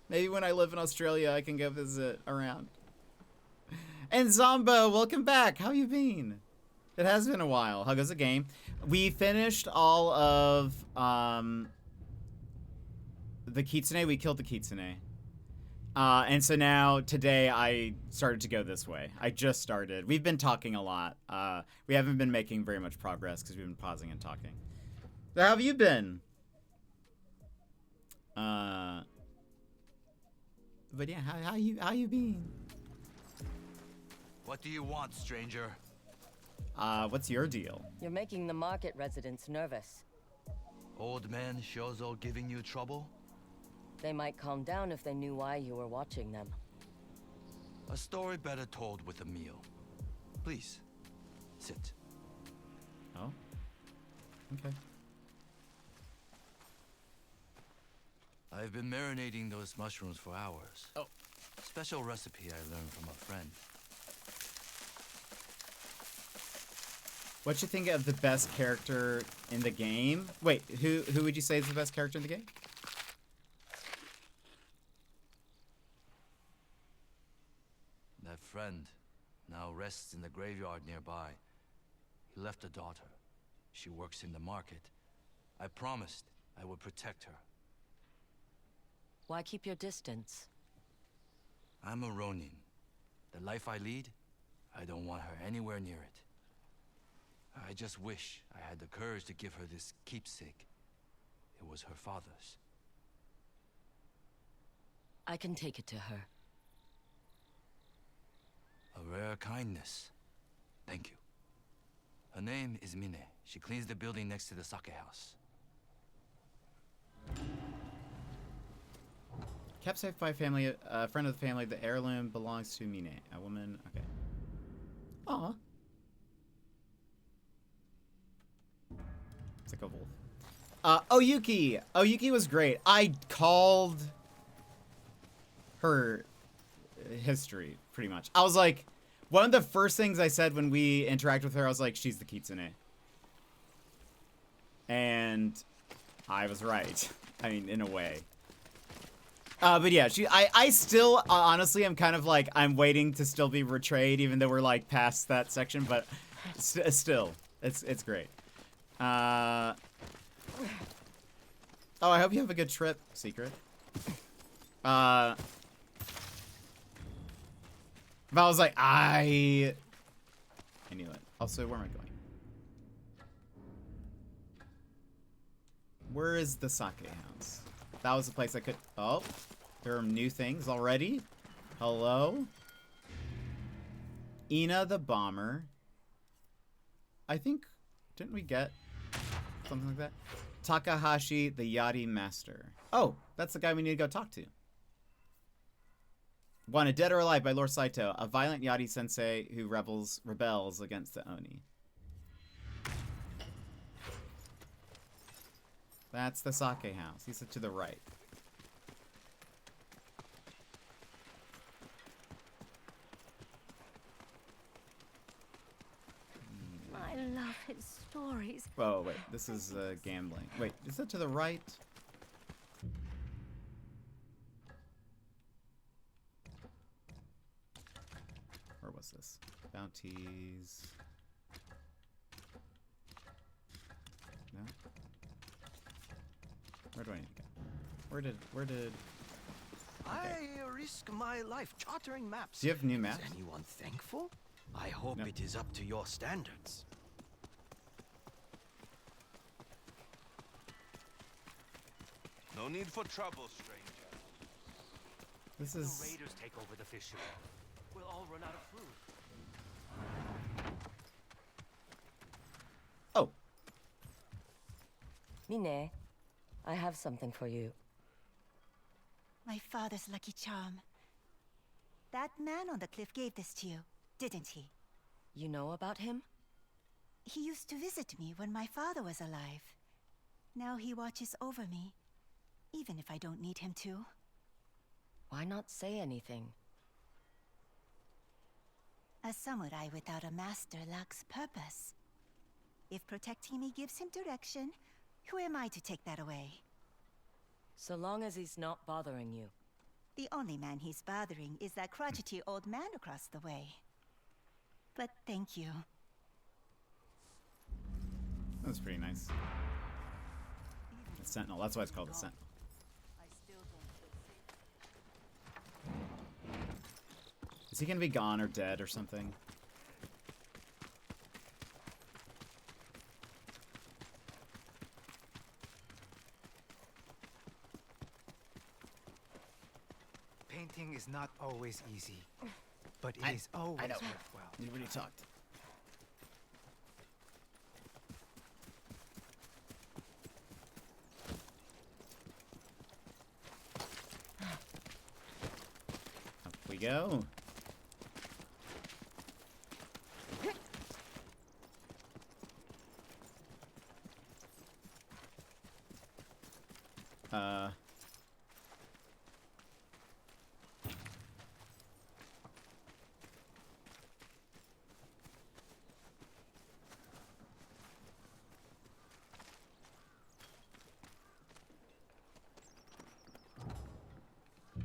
Maybe when I live in Australia, I can go visit around. And Zombo, welcome back. How you been? It has been a while. How goes the game? We finished all of the Kitsune. We killed the Kitsune. And so now, today, I started to go this way. I just started. We've been talking a lot. We haven't been making very much progress because we've been pausing and talking. So how have you been? But yeah, how you been? What do you want, stranger? What's your deal? You're making the market residents nervous. Old man Shozo giving you trouble? They might calm down if they knew why you were watching them. A story better told with a meal. Please, sit. Oh? Okay. I've been marinating those mushrooms for hours. Oh. Special recipe I learned from a friend. What you think of the best character in the game? Wait, who would you say is the best character in the game? That friend now rests in the graveyard nearby. He left a daughter. She works in the market. I promised I would protect her. Why keep your distance? I'm a Ronin. The life I lead, I don't want her anywhere near it. I just wish I had the courage to give her this keepsake. It was her father's. I can take it to her. A rare kindness. Thank you. Her name is Mine. She cleans the building next to the sake house. Kept safe by family, a friend of the family. The heirloom belongs to Mine, a woman. Okay. Aw. It's like a wolf. Oyuki! Oyuki was great. I called her history, pretty much. I was like, one of the first things I said when we interact with her, I was like, she's the Kitsune. And I was right. I mean, in a way. But yeah, I still, honestly, I'm kind of like, I'm waiting to still be betrayed, even though we're like past that section, but still, it's great. Oh, I hope you have a good trip, Secret. But I was like, I knew it. Also, where am I going? Where is the sake house? That was the place I could... Oh, there are new things already. Hello? Ina the Bomber. I think... Didn't we get something like that? Takahashi the Yachty Master. Oh, that's the guy we need to go talk to. Wanted Dead or Alive by Lord Saito, a violent Yachty sensei who rebels against the Oni. That's the sake house. He's to the right. I love his stories. Oh, wait. This is gambling. Wait, is it to the right? Where was this? Bounties. No? Where do I need to go? Where did... Okay. I risk my life chartering maps. Do you have new maps? Is anyone thankful? I hope it is up to your standards. No need for trouble, stranger. This The is... raiders take over the fish ship. We'll all run out of food. Oh. Mine, I have something for you. My father's lucky charm. That man on the cliff gave this to you, didn't he? You know about him? He used to visit me when my father was alive. Now he watches over me, even if I don't need him to. Why not say anything? A samurai without a master lacks purpose. If protecting me gives him direction, who am I to take that away? So long as he's not bothering you. The only man he's bothering is that crotchety old man across the way. But thank you. That's pretty nice. The Sentinel. That's why it's called the Sentinel. Is he gonna be gone or dead or something? Painting is not always easy, but it is always worthwhile. You already talked. Up we go.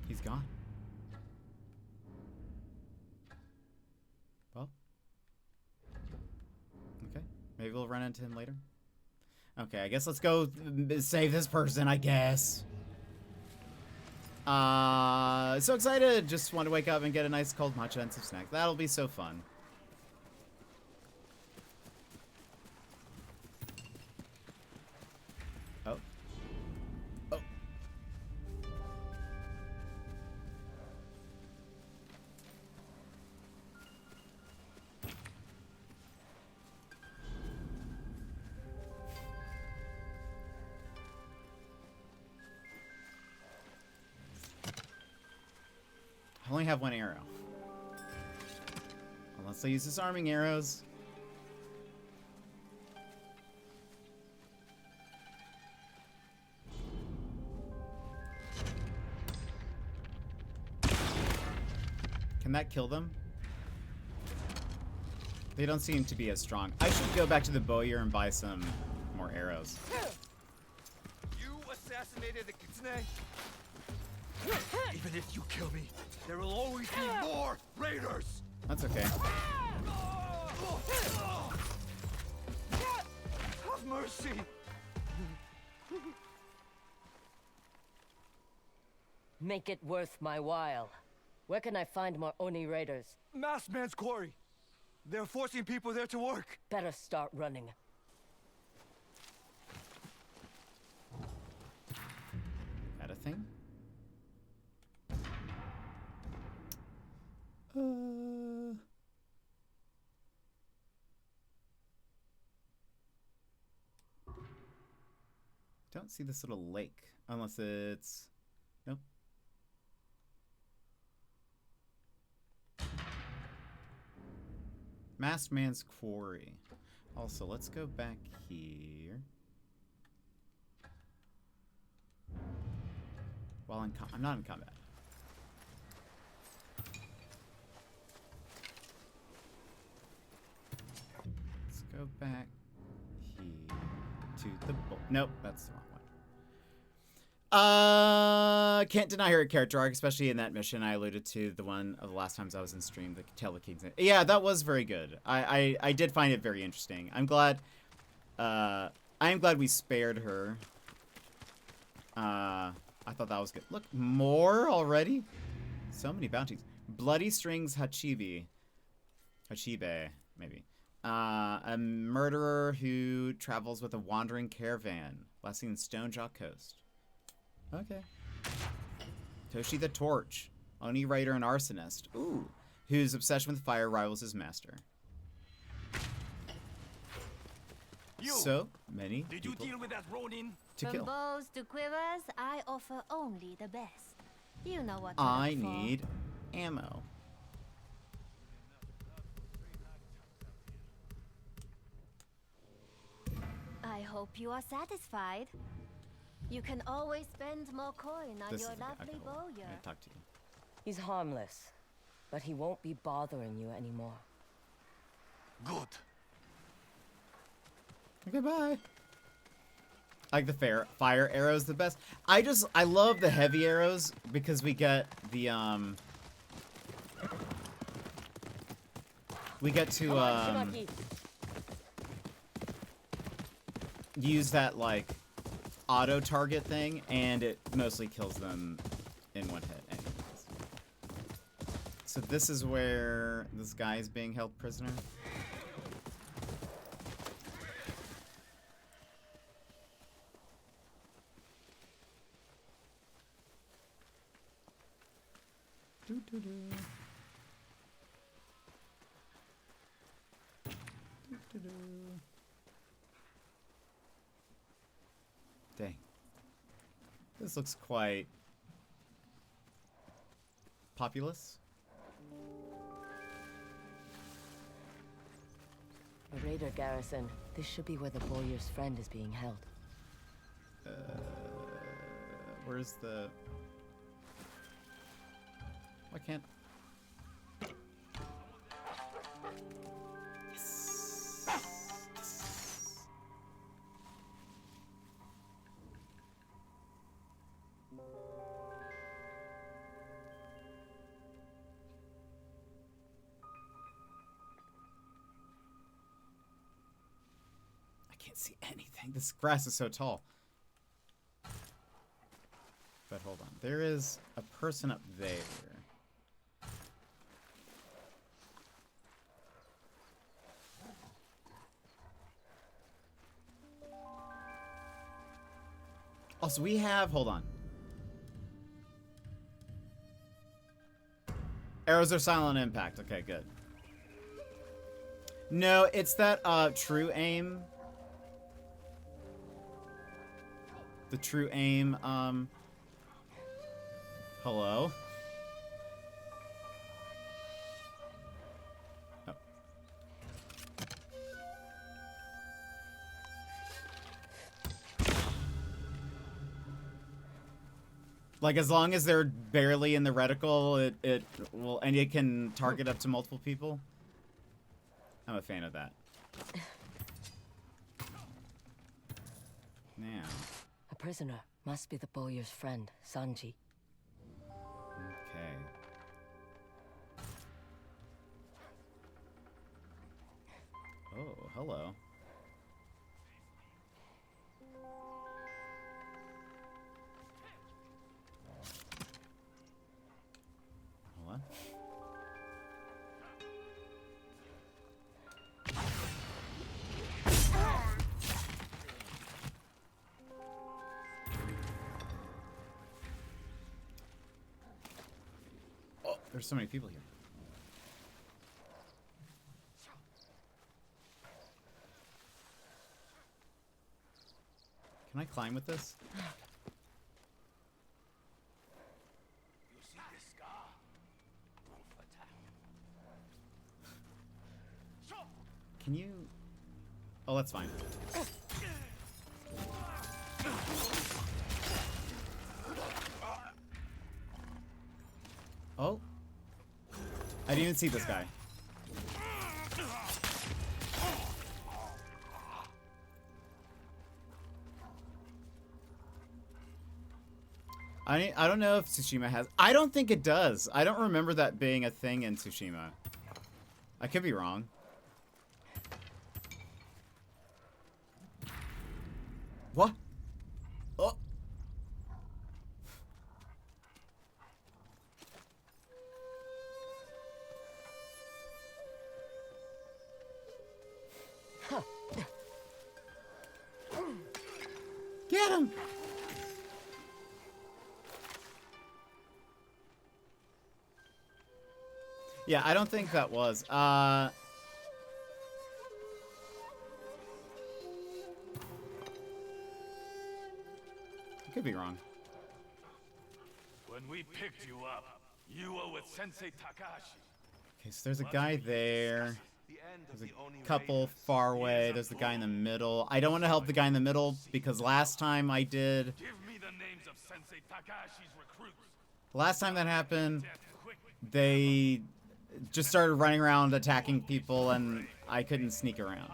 He's gone. Well. Okay. Maybe we'll run into him later. Okay, I guess let's go save this person, I guess. So excited. Just want to wake up and get a nice cold matcha and some snacks. That'll be so fun. Oh. Oh. I only have one arrow. Unless I use disarming arrows. Can that kill them? They don't seem to be as strong. I should go back to the bowyer and buy some more arrows. You assassinated the kitsune? Even if you kill me, there will always be more raiders! That's okay. Have mercy! Make it worth my while. Where can I find more Oni raiders? Masked Man's quarry. They're forcing people there to work. Better start running. That a thing? Don't see this little lake unless it's nope. Masked Man's Quarry. Also, let's go back here. While I'm not in combat. Let's go back here to the bowl. Nope, that's the wrong one. Can't deny her a character arc, especially in that mission I alluded to, the one of the last times I was in stream, the Tell the King's. Yeah, that was very good. I did find it very interesting. I'm glad. I am glad we spared her. I thought that was good. Look, more already. So many bounties. Bloody Strings Hachibe, maybe. A murderer who travels with a wandering caravan, last seen in Stonejaw Coast. Okay. Toshi the Torch, Oni Raider and Arsonist. Ooh, whose obsession with fire rivals his master. So many Did you deal with that Ronin? to From kill. bows to quivers, I offer only the best. You know what to I look for. need ammo. I hope you are satisfied. You can always spend more coin on This your is the guy. lovely Okay, well, bowyer. I'm gonna talk to you. He's harmless, but he won't be bothering you anymore. Good. Okay, bye. I like the fire arrows the best. I love the heavy arrows because we get the use that like auto target thing, and it mostly kills them in one hit anyways. So this is where this guy is being held prisoner. Dang. This looks quite populous. The raider garrison. This should be where the lawyer's friend is being held. Where's the... Why can't... See anything. This grass is so tall. But hold on. There is a person up there. Also, we have... Hold on. Arrows are silent impact. Okay, good. No, it's that true aim. The true aim, hello? Oh. Like, as long as they're barely in the reticle, it will, and it can target up to multiple people. I'm a fan of that. Now. A prisoner. Must be the bowyer's friend, Sanji. Okay. Oh, hello. What? There's so many people here. Can I climb with this? You see this scar? Don't attack. Can you... Oh, that's fine. Oh. I didn't even see this guy. I don't know if Tsushima has... I don't think it does. I don't remember that being a thing in Tsushima. I could be wrong. What? Oh. Get him! Yeah, I don't think that was. Could be wrong. When we picked you up, you were with Sensei Takahashi. Okay, so there's a guy there. There's a couple far away. There's the guy in the middle. I don't want to help the guy in the middle because last time I did... Give me the names of Sensei Takahashi's recruits. Last time that happened, they just started running around attacking people and I couldn't sneak around.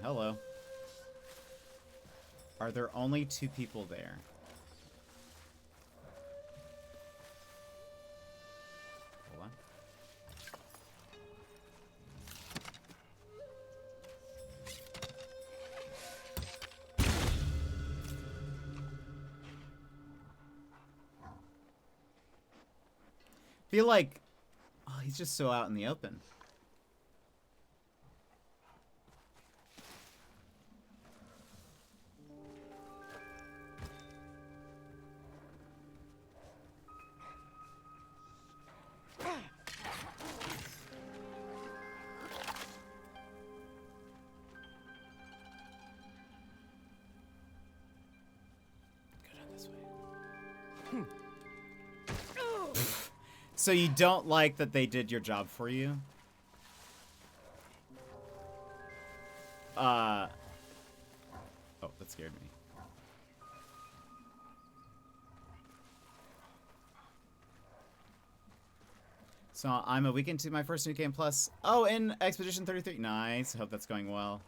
Hello. Are there only 2 people there? Feel like, oh, he's just so out in the open. So you don't like that they did your job for you? Oh, that scared me. So I'm a week into my first new game plus. Oh, in Expedition 33. Nice. Hope that's going well.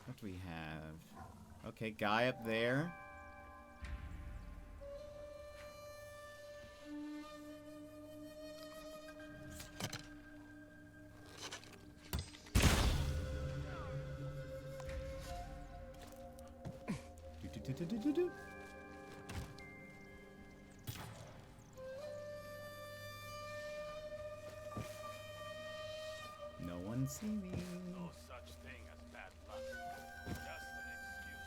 What do we have? Okay, guy up there. Do. No one see me. No such thing as bad luck. Just an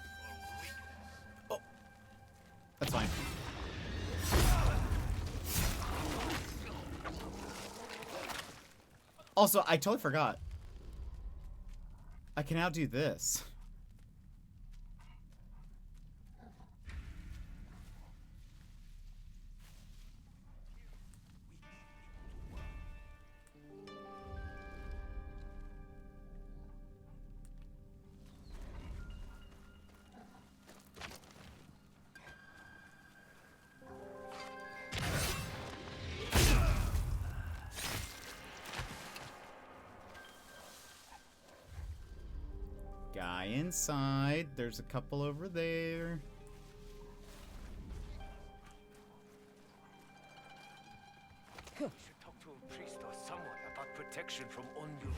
excuse for weakness. Oh, that's fine. Also, I totally forgot. I can now do this. Guy inside. There's a couple over there. You should talk to a priest or someone about protection from Onyu.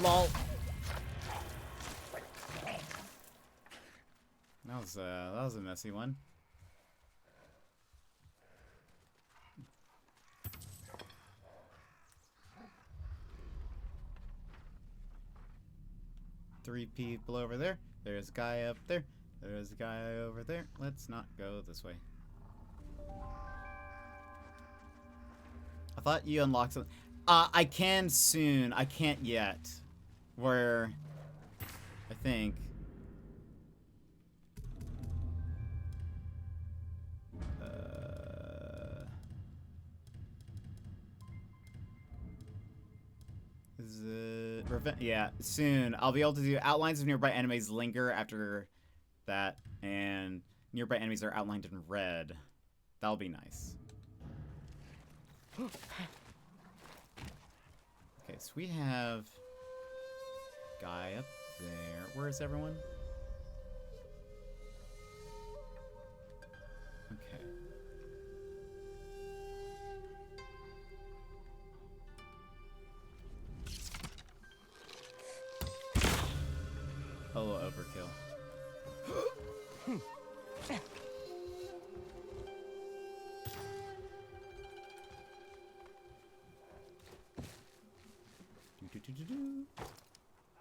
Lol. That was a messy one. Three people over there. There's a guy up there. There's a guy over there. Let's not go this way. I thought you unlocked something. I can soon. I can't yet. Where I think. Is it yeah, soon. I'll be able to do outlines of nearby enemies linger after that, and nearby enemies are outlined in red. That'll be nice. Okay, so we have guy up there. Where is everyone? Okay. Oh, overkill.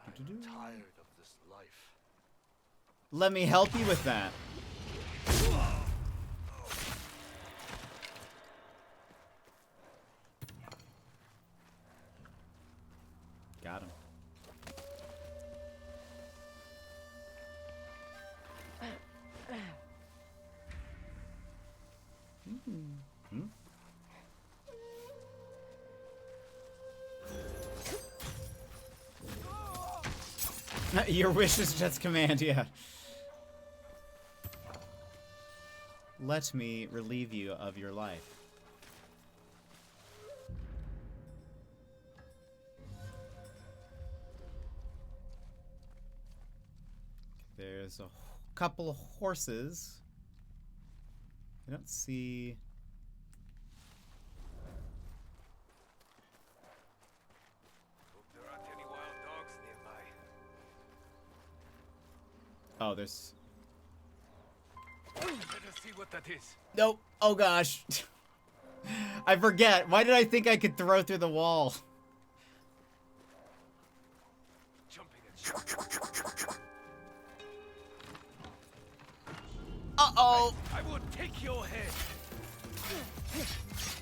I'm tired of this life. Let me help you with that. Got him. Your wish is just command, yeah. Let me relieve you of your life. There's a couple of horses. I don't see... Hope there aren't any wild dogs nearby. Oh, there's... Let us see what that is. Nope. Oh, gosh. I forget. Why did I think I could throw through the wall? Uh-oh. I will take your head.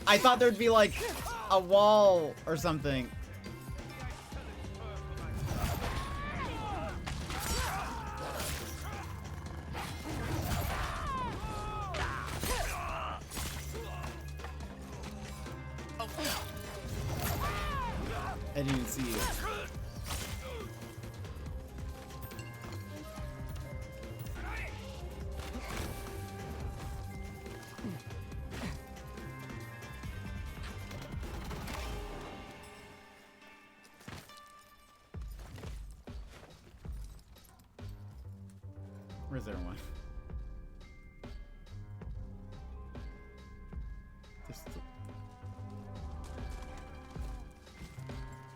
I thought there'd be like a wall or something. I didn't even see you. Where's everyone?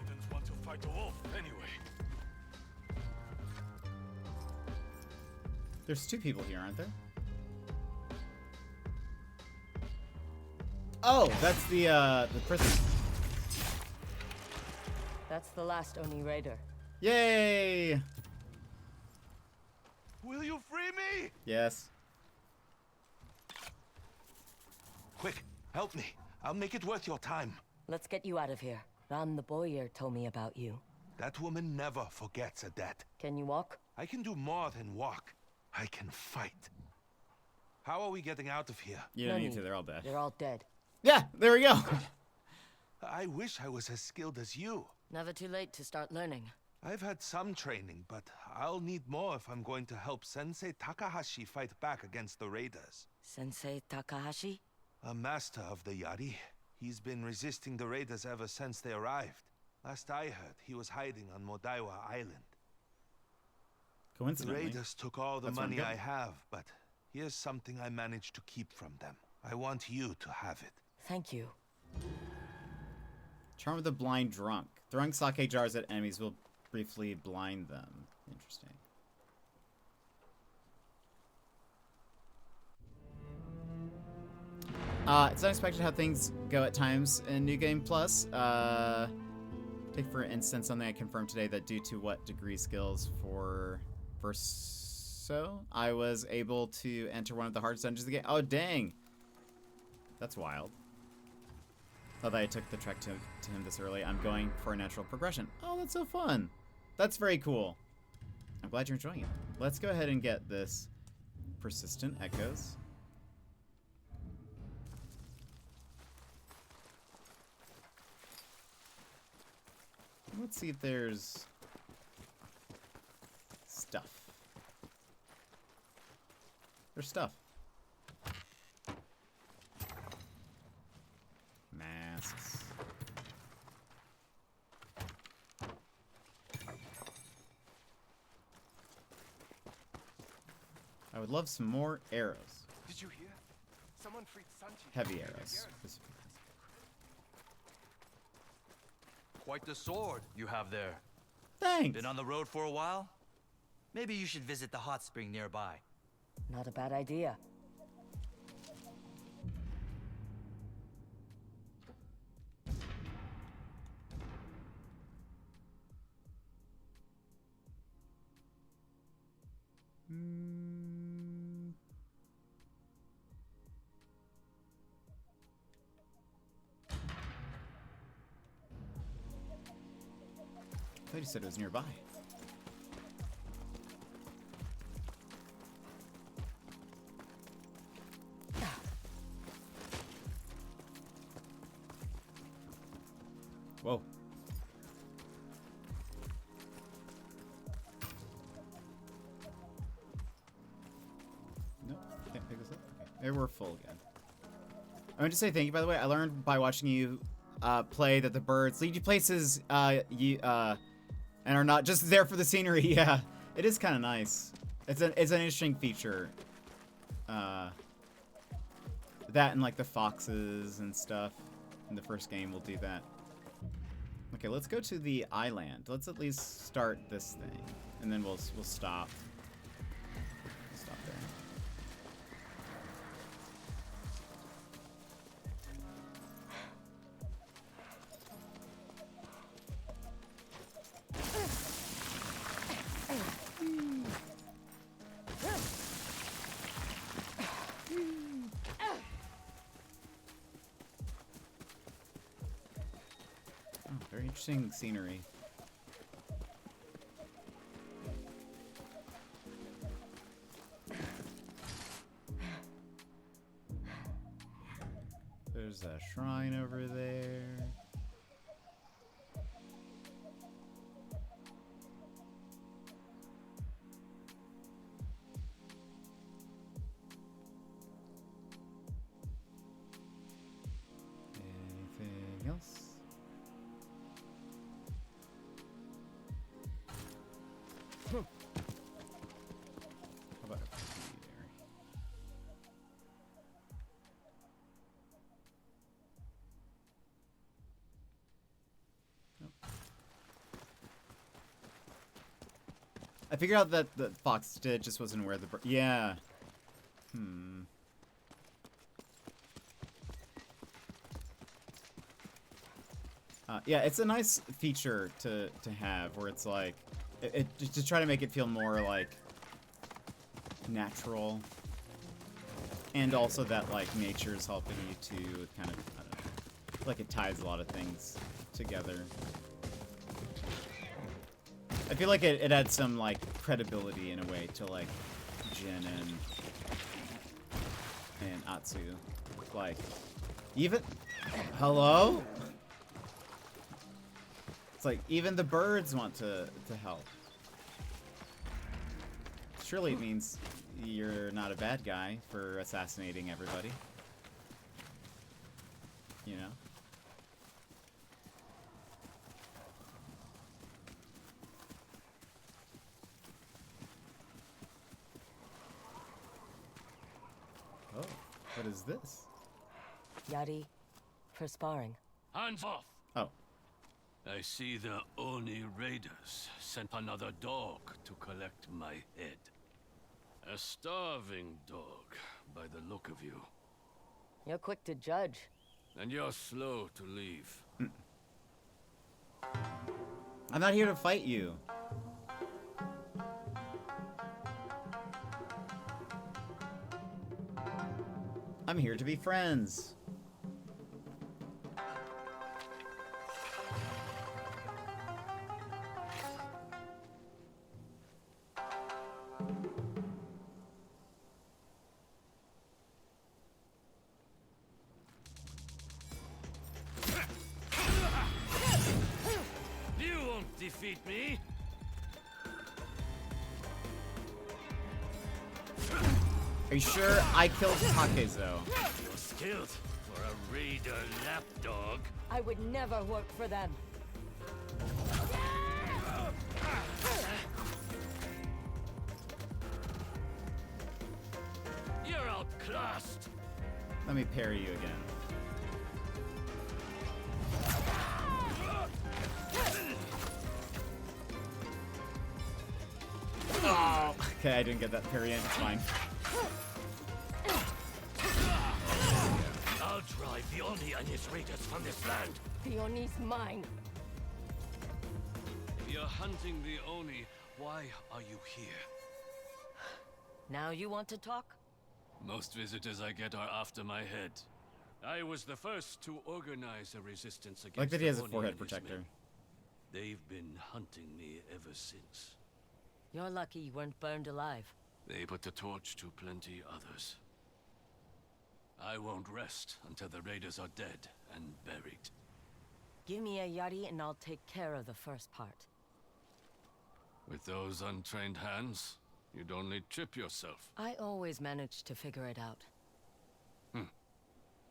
Didn't want to fight a wolf anyway. There's two people here, aren't there? Oh, that's the prison. That's the last Oni raider. Yay! Will you free me? Yes. Quick, help me. I'll make it worth your time. Let's get you out of here. Ran the boyar told me about you. That woman never forgets a debt. Can you walk? I can do more than walk. I can fight. How are we getting out of here? You don't need to, they're all dead. They're all dead. Yeah, there we go. I wish I was as skilled as you. Never too late to start learning. I've had some training, but I'll need more if I'm going to help Sensei Takahashi fight back against the raiders. Sensei Takahashi? A master of the Yari. He's been resisting the raiders ever since they arrived. Last I heard, he was hiding on Modaiwa Island. Coincidentally. The raiders took all the That's where I'm money I going. have, but here's something I managed to keep from them. I want you to have it. Thank you. Charm of the blind drunk. Throwing sake jars at enemies will briefly blind them. Interesting. It's unexpected how things go at times in New Game Plus. Take for instance something I confirmed today that due to what degree skills for so I was able to enter one of the hardest dungeons of the game. Oh dang! That's wild. Thought I took the trek to him this early. I'm going for a natural progression. Oh, that's so fun. That's very cool. I'm glad you're enjoying it. Let's go ahead and get this persistent echoes. Let's see if there's stuff. There's stuff. Masks. I would love some more arrows. Did you hear? Someone freed Sanji. Heavy arrows. Quite the sword you have there. Thanks. Been on the road for a while? Maybe you should visit the hot spring nearby. Not a bad idea. I thought you said it was nearby. Whoa. Nope, can't pick this up. Okay. Maybe we're full again. I want to say thank you, by the way. I learned by watching you play that the birds lead you places and are not just there for the scenery. Yeah, it is kind of nice. It's an interesting feature. That and like the foxes and stuff in the first game will do that. Okay, let's go to the island. Let's at least start this thing, and then we'll stop. Interesting scenery. There's a shrine over there. Anything else? How about a key there? Nope. I figured out that the fox did just wasn't where the yeah. Yeah, it's a nice feature to have where it's like it to try to make it feel more like natural, and also that like nature's helping you to kind of, I don't know, like it ties a lot of things together. I feel like it adds some like credibility in a way to like Jin and Atsu. Like even hello? It's like even the birds want to help. Surely it means you're not a bad guy for assassinating everybody. You know? Oh, what is this? Yari, for sparring. Hands off! Oh. I see the Oni raiders sent another dog to collect my head. A starving dog, by the look of you. You're quick to judge. And you're slow to leave. I'm not here to fight you. I'm here to be friends. You won't defeat me. Are you sure I killed Takezo? You're skilled for a raider lapdog. I would never work for them. You're outclassed. Let me parry you again. Oh, okay, I didn't get that parry in. It's fine. I'll drive the Oni and his raiders from this land. The Oni's mine. If you're hunting the Oni, why are you here? Now you want to talk? Most visitors I get are after my head. I was the first to organize a resistance against Like that he has a the Oni forehead and his protector. men. They've been hunting me ever since. You're lucky you weren't burned alive. They put the torch to plenty others. I won't rest until the raiders are dead and buried. Give me a Yari and I'll take care of the first part. With those untrained hands, you'd only trip yourself. I always manage to figure it out.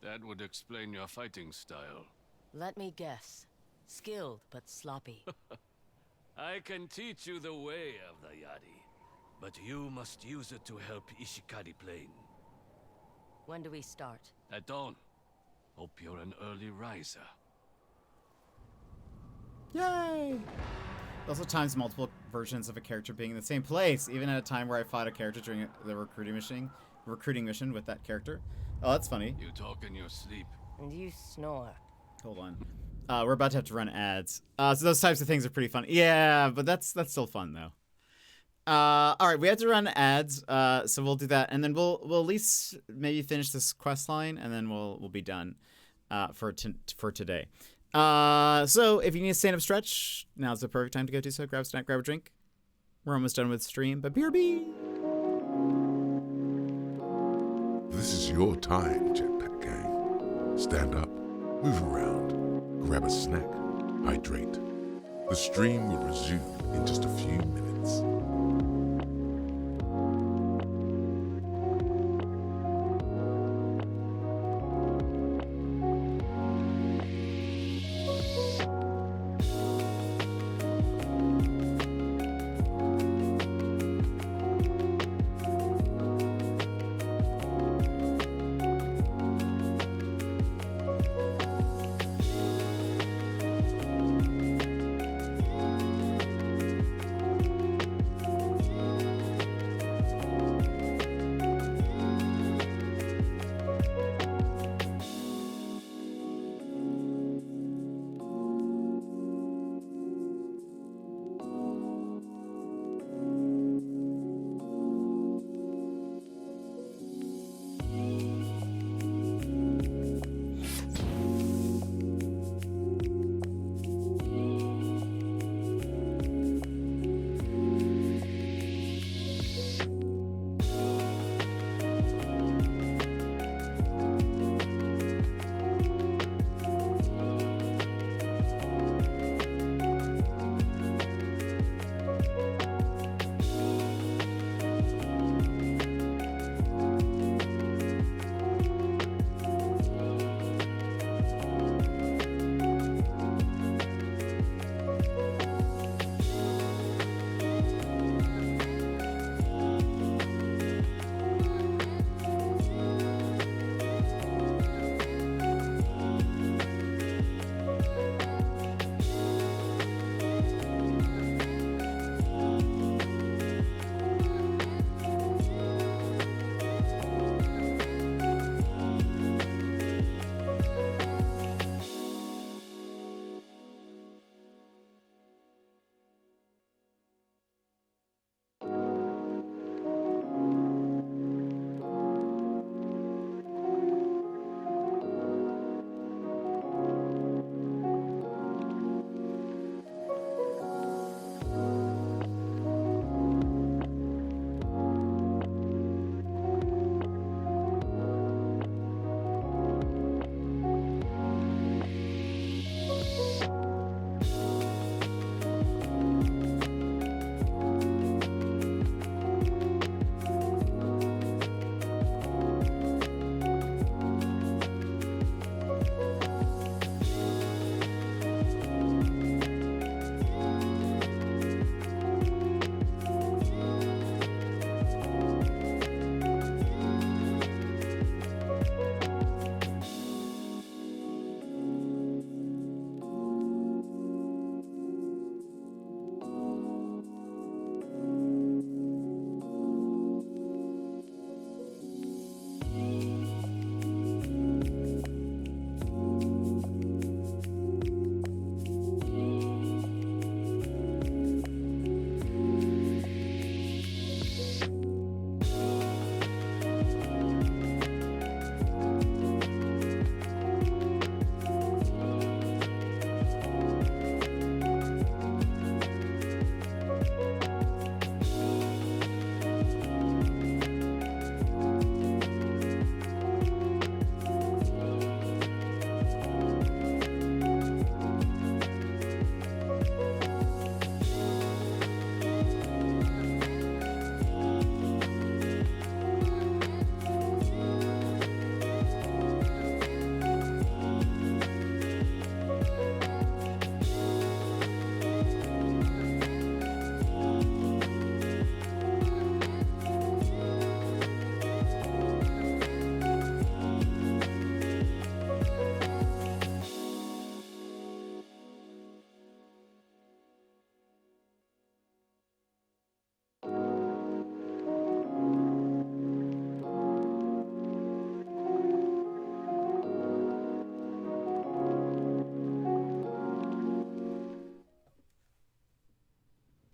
That would explain your fighting style. Let me guess. Skilled, but sloppy. I can teach you the way of the Yari, but you must use it to help Ishikari Plain. When do we start? At dawn. Hope you're an early riser. Yay! It also times multiple versions of a character being in the same place, even at a time where I fought a character during the recruiting mission with that character. Oh, that's funny. You talk in your sleep. And you snore. Hold on. We're about to have to run ads. So those types of things are pretty fun. Yeah, but that's still fun though. All right, we have to run ads, so we'll do that, and then we'll at least maybe finish this quest line, and then we'll be done for today. So if you need a stand-up stretch, now's the perfect time to go do so. Grab a snack, grab a drink. We're almost done with stream, but BRB. This is your time, Jetpack Gang. Stand up, move around, grab a snack, hydrate. The stream will resume in just a few minutes.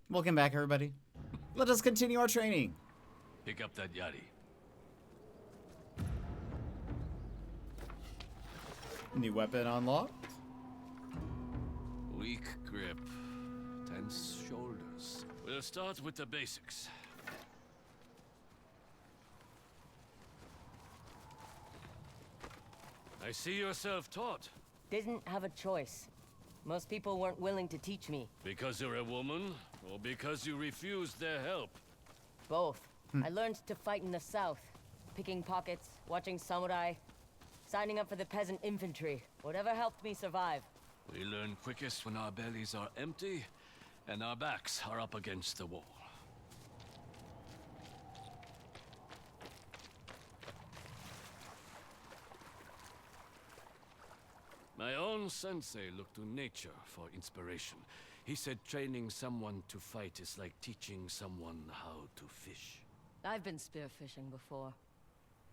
Welcome back, everybody. Let us continue our training. Pick up that yari. New weapon unlocked. Weak grip, tense shoulders. We'll start with the basics. I see you're self-taught. Didn't have a choice. Most people weren't willing to teach me. Because you're a woman, or because you refused their help? Both. I learned to fight in the south. Picking pockets, watching samurai, signing up for the peasant infantry. Whatever helped me survive. We learn quickest when our bellies are empty, and our backs are up against the wall. My own sensei looked to nature for inspiration. He said training someone to fight is like teaching someone how to fish. I've been spearfishing before.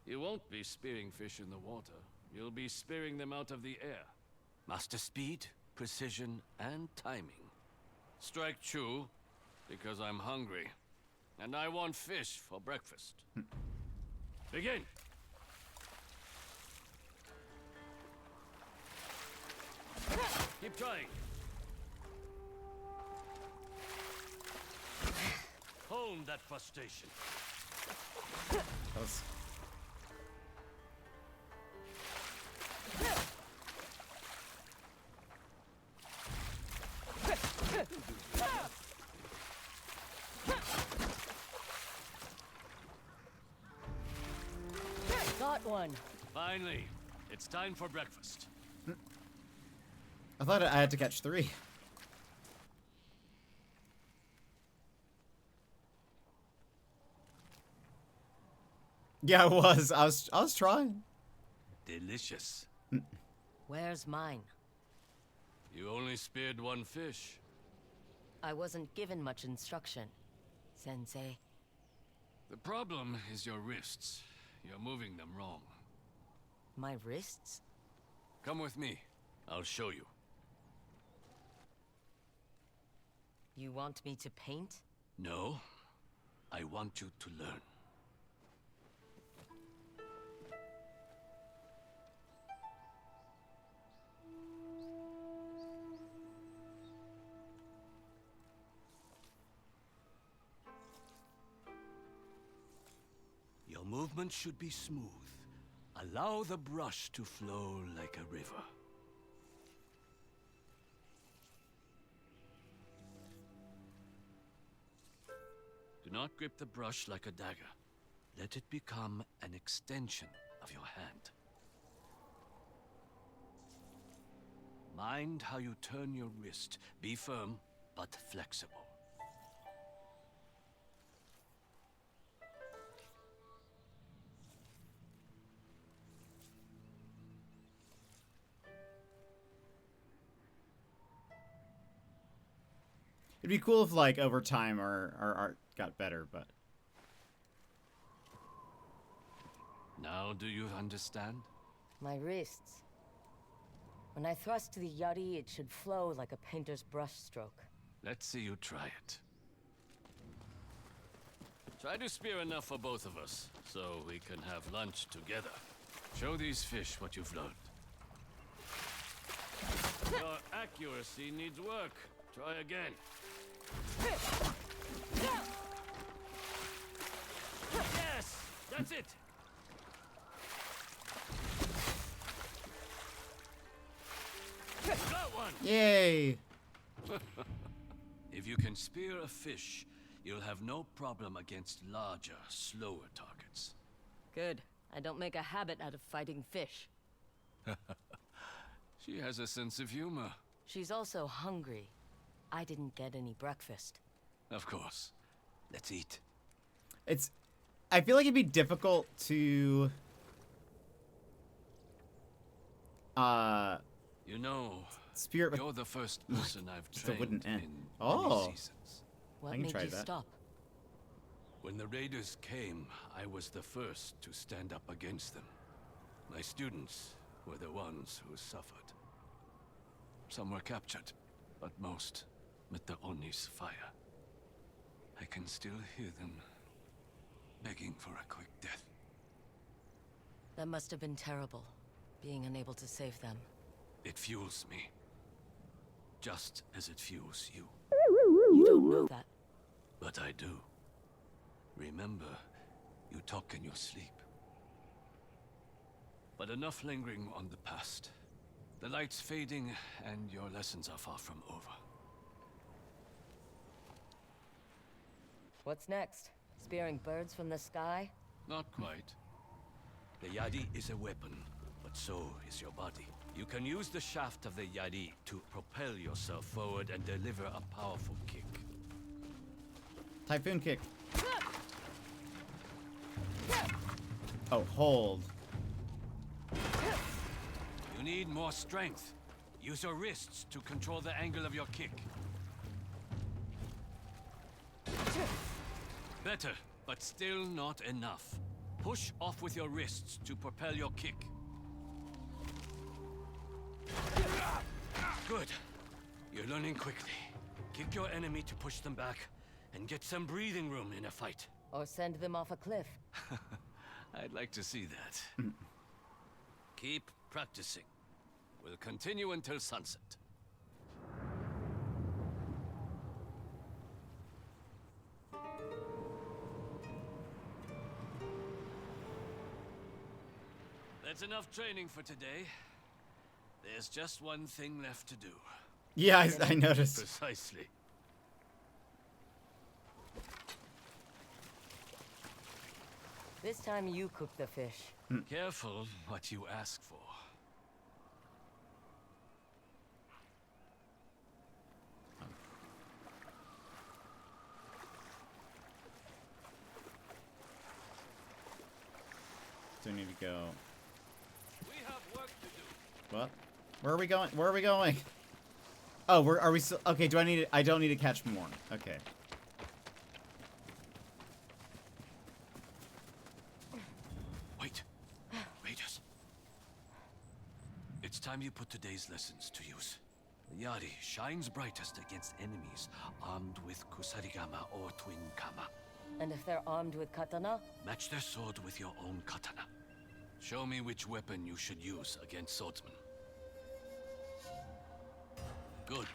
You won't be spearing fish in the water. You'll be spearing them out of the air. Master speed, precision, and timing. Strike true, because I'm hungry. And I want fish for breakfast. Begin! Keep trying. Hone that frustration. Got one. Finally, it's time for breakfast. I thought I had to catch 3. Yeah, I was trying. Delicious. Where's mine? You only speared one fish. I wasn't given much instruction, Sensei. The problem is your wrists. You're moving them wrong. My wrists? Come with me. I'll show you. You want me to paint? No. I want you to learn. Your movement should be smooth. Allow the brush to flow like a river. Do not grip the brush like a dagger. Let it become an extension of your hand. Mind how you turn your wrist. Be firm, but flexible. It'd be cool if, like, over time our art got better, but... Now do you understand? My wrists. When I thrust to the Yotei, it should flow like a painter's brushstroke. Let's see you try it. Try to spear enough for both of us, so we can have lunch together. Show these fish what you've learned. Your accuracy needs work. Try again. Yes! That's it! Got one! Yay! If you can spear a fish, you'll have no problem against larger, slower targets. Good. I don't make a habit out of fighting fish. She has a sense of humor. She's also hungry. I didn't get any breakfast. Of course. Let's eat. I feel like it'd be difficult to... You know, Spirit you're the first person I've just trained wouldn't end. in Oh. many seasons. What I can made try you that. stop? When the raiders came, I was the first to stand up against them. My students were the ones who suffered. Some were captured, but most met the Oni's fire. I can still hear them begging for a quick death. That must have been terrible, being unable to save them. It fuels me. just as it fuels you. You don't know that. But I do. Remember, you talk in your sleep. But enough lingering on the past. The light's fading, and your lessons are far from over. What's next? Spearing birds from the sky? Not quite. The yari is a weapon, but so is your body. You can use the shaft of the yari to propel yourself forward and deliver a powerful kick. Typhoon kick. Oh, hold. You need more strength. Use your wrists to control the angle of your kick. Better, but still not enough. Push off with your wrists to propel your kick. Good. You're learning quickly. Kick your enemy to push them back, and get some breathing room in a fight. Or send them off a cliff. I'd like to see that. Keep practicing. We'll continue until sunset. That's enough training for today. There's just one thing left to do. Yeah, I noticed. Precisely. This time you cook the fish. Careful what you ask for. Do we need to go? We have work to do. What? Where are we going? Where are we going? Oh, are we still? Okay, do I need? I don't need to catch more. Okay. Wait. Raiders. It's time you put today's lessons to use. The Yari shines brightest against enemies armed with kusarigama or twin kama. And if they're armed with katana? Match their sword with your own katana. Show me which weapon you should use against swordsmen. Good.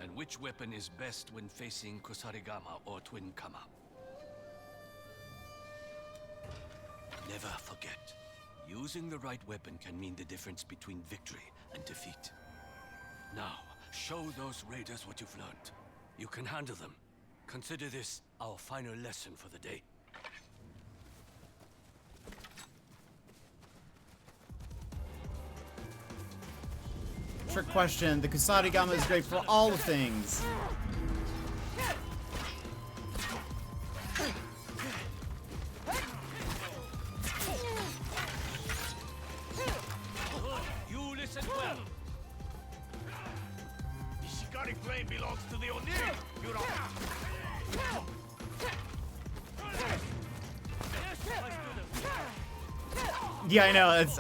And which weapon is best when facing kusarigama or twin kama? Never forget, using the right weapon can mean the difference between victory and defeat. Now, show those raiders what you've learned. You can handle them. Consider this our final lesson for the day. Trick question. The kusarigama is great for all the things. You listen well. Ishikari flame belongs to the Oni. You don't. Yeah, I know. It's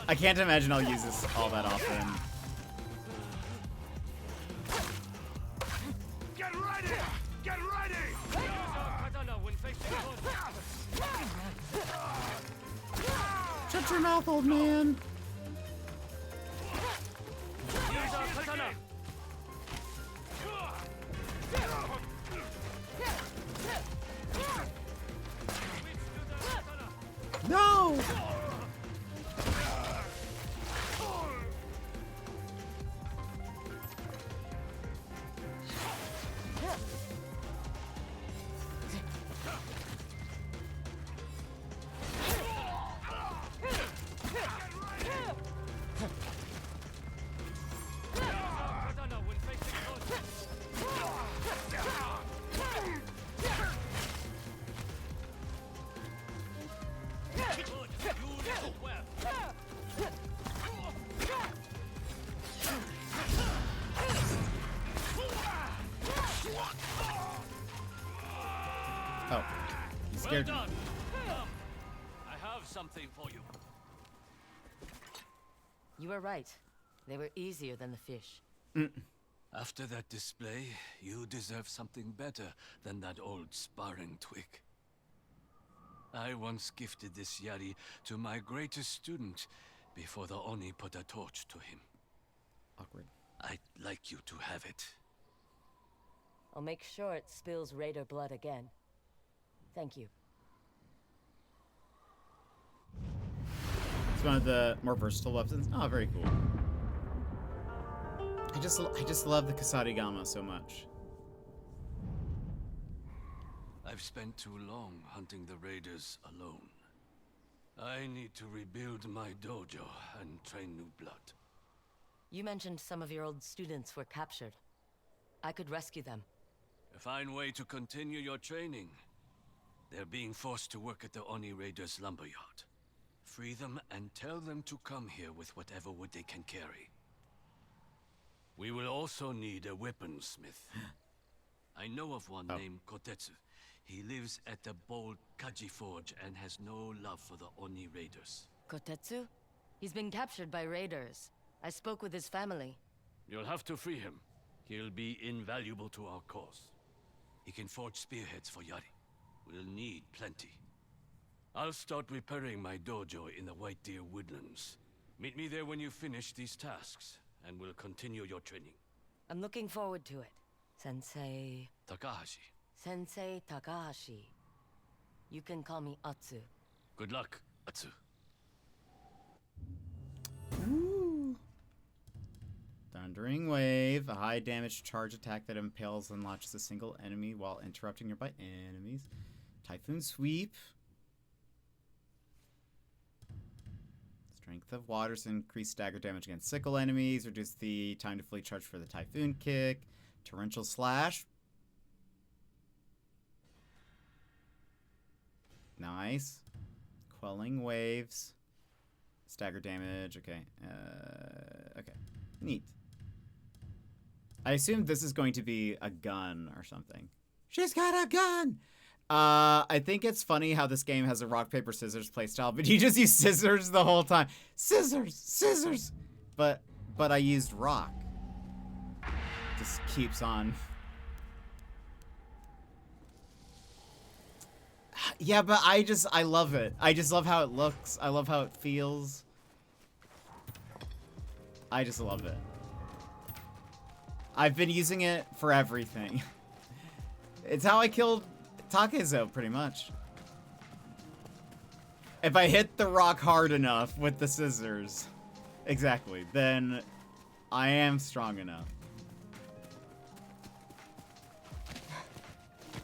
I can't imagine I'll use this all that often. Get ready! Get ready! Shut your mouth, old man. No! Oh, you scared me. Well done. Come. I have something for you. You were right. They were easier than the fish. After that display, you deserve something better than that old sparring twig. I once gifted this yari to my greatest student before the Oni put a torch to him. Awkward. I'd like you to have it. I'll make sure it spills Raider blood again. Thank you. It's one of the more versatile weapons. Oh, very cool. I just love the Kasarigama so much. I've spent too long hunting the raiders alone. I need to rebuild my dojo and train new blood. You mentioned some of your old students were captured. I could rescue them. A fine way to continue your training. They're being forced to work at the Oni Raiders' lumberyard. Free them and tell them to come here with whatever wood they can carry. We will also need a weaponsmith. I know of one named Kotetsu. He lives at the bold Kaji Forge and has no love for the Oni Raiders. Kotetsu? He's been captured by raiders. I spoke with his family. You'll have to free him. He'll be invaluable to our cause. He can forge spearheads for Yari. We'll need plenty. I'll start repairing my dojo in the White Deer Woodlands. Meet me there when you finish these tasks, and we'll continue your training. I'm looking forward to it. Sensei... Takahashi. Sensei Takahashi. You can call me Atsu. Good luck, Atsu. Ooh. Thundering Wave, a high damage charge attack that impales and launches a single enemy while interrupting nearby enemies. Typhoon Sweep. Strength of Waters, increase stagger damage against sickle enemies. Reduce the time to fully charge for the Typhoon Kick. Torrential Slash. Nice. Quelling Waves. Stagger damage. Okay. Okay. Neat. I assume this is going to be a gun or something. She's got a gun! I think it's funny how this game has a rock, paper, scissors playstyle, but you just use scissors the whole time. Scissors! Scissors! But I used rock. Just keeps on. Yeah, but I love it. I just love how it looks. I love how it feels. I just love it. I've been using it for everything. It's how I killed Takezo, pretty much. If I hit the rock hard enough with the scissors, exactly, then I am strong enough.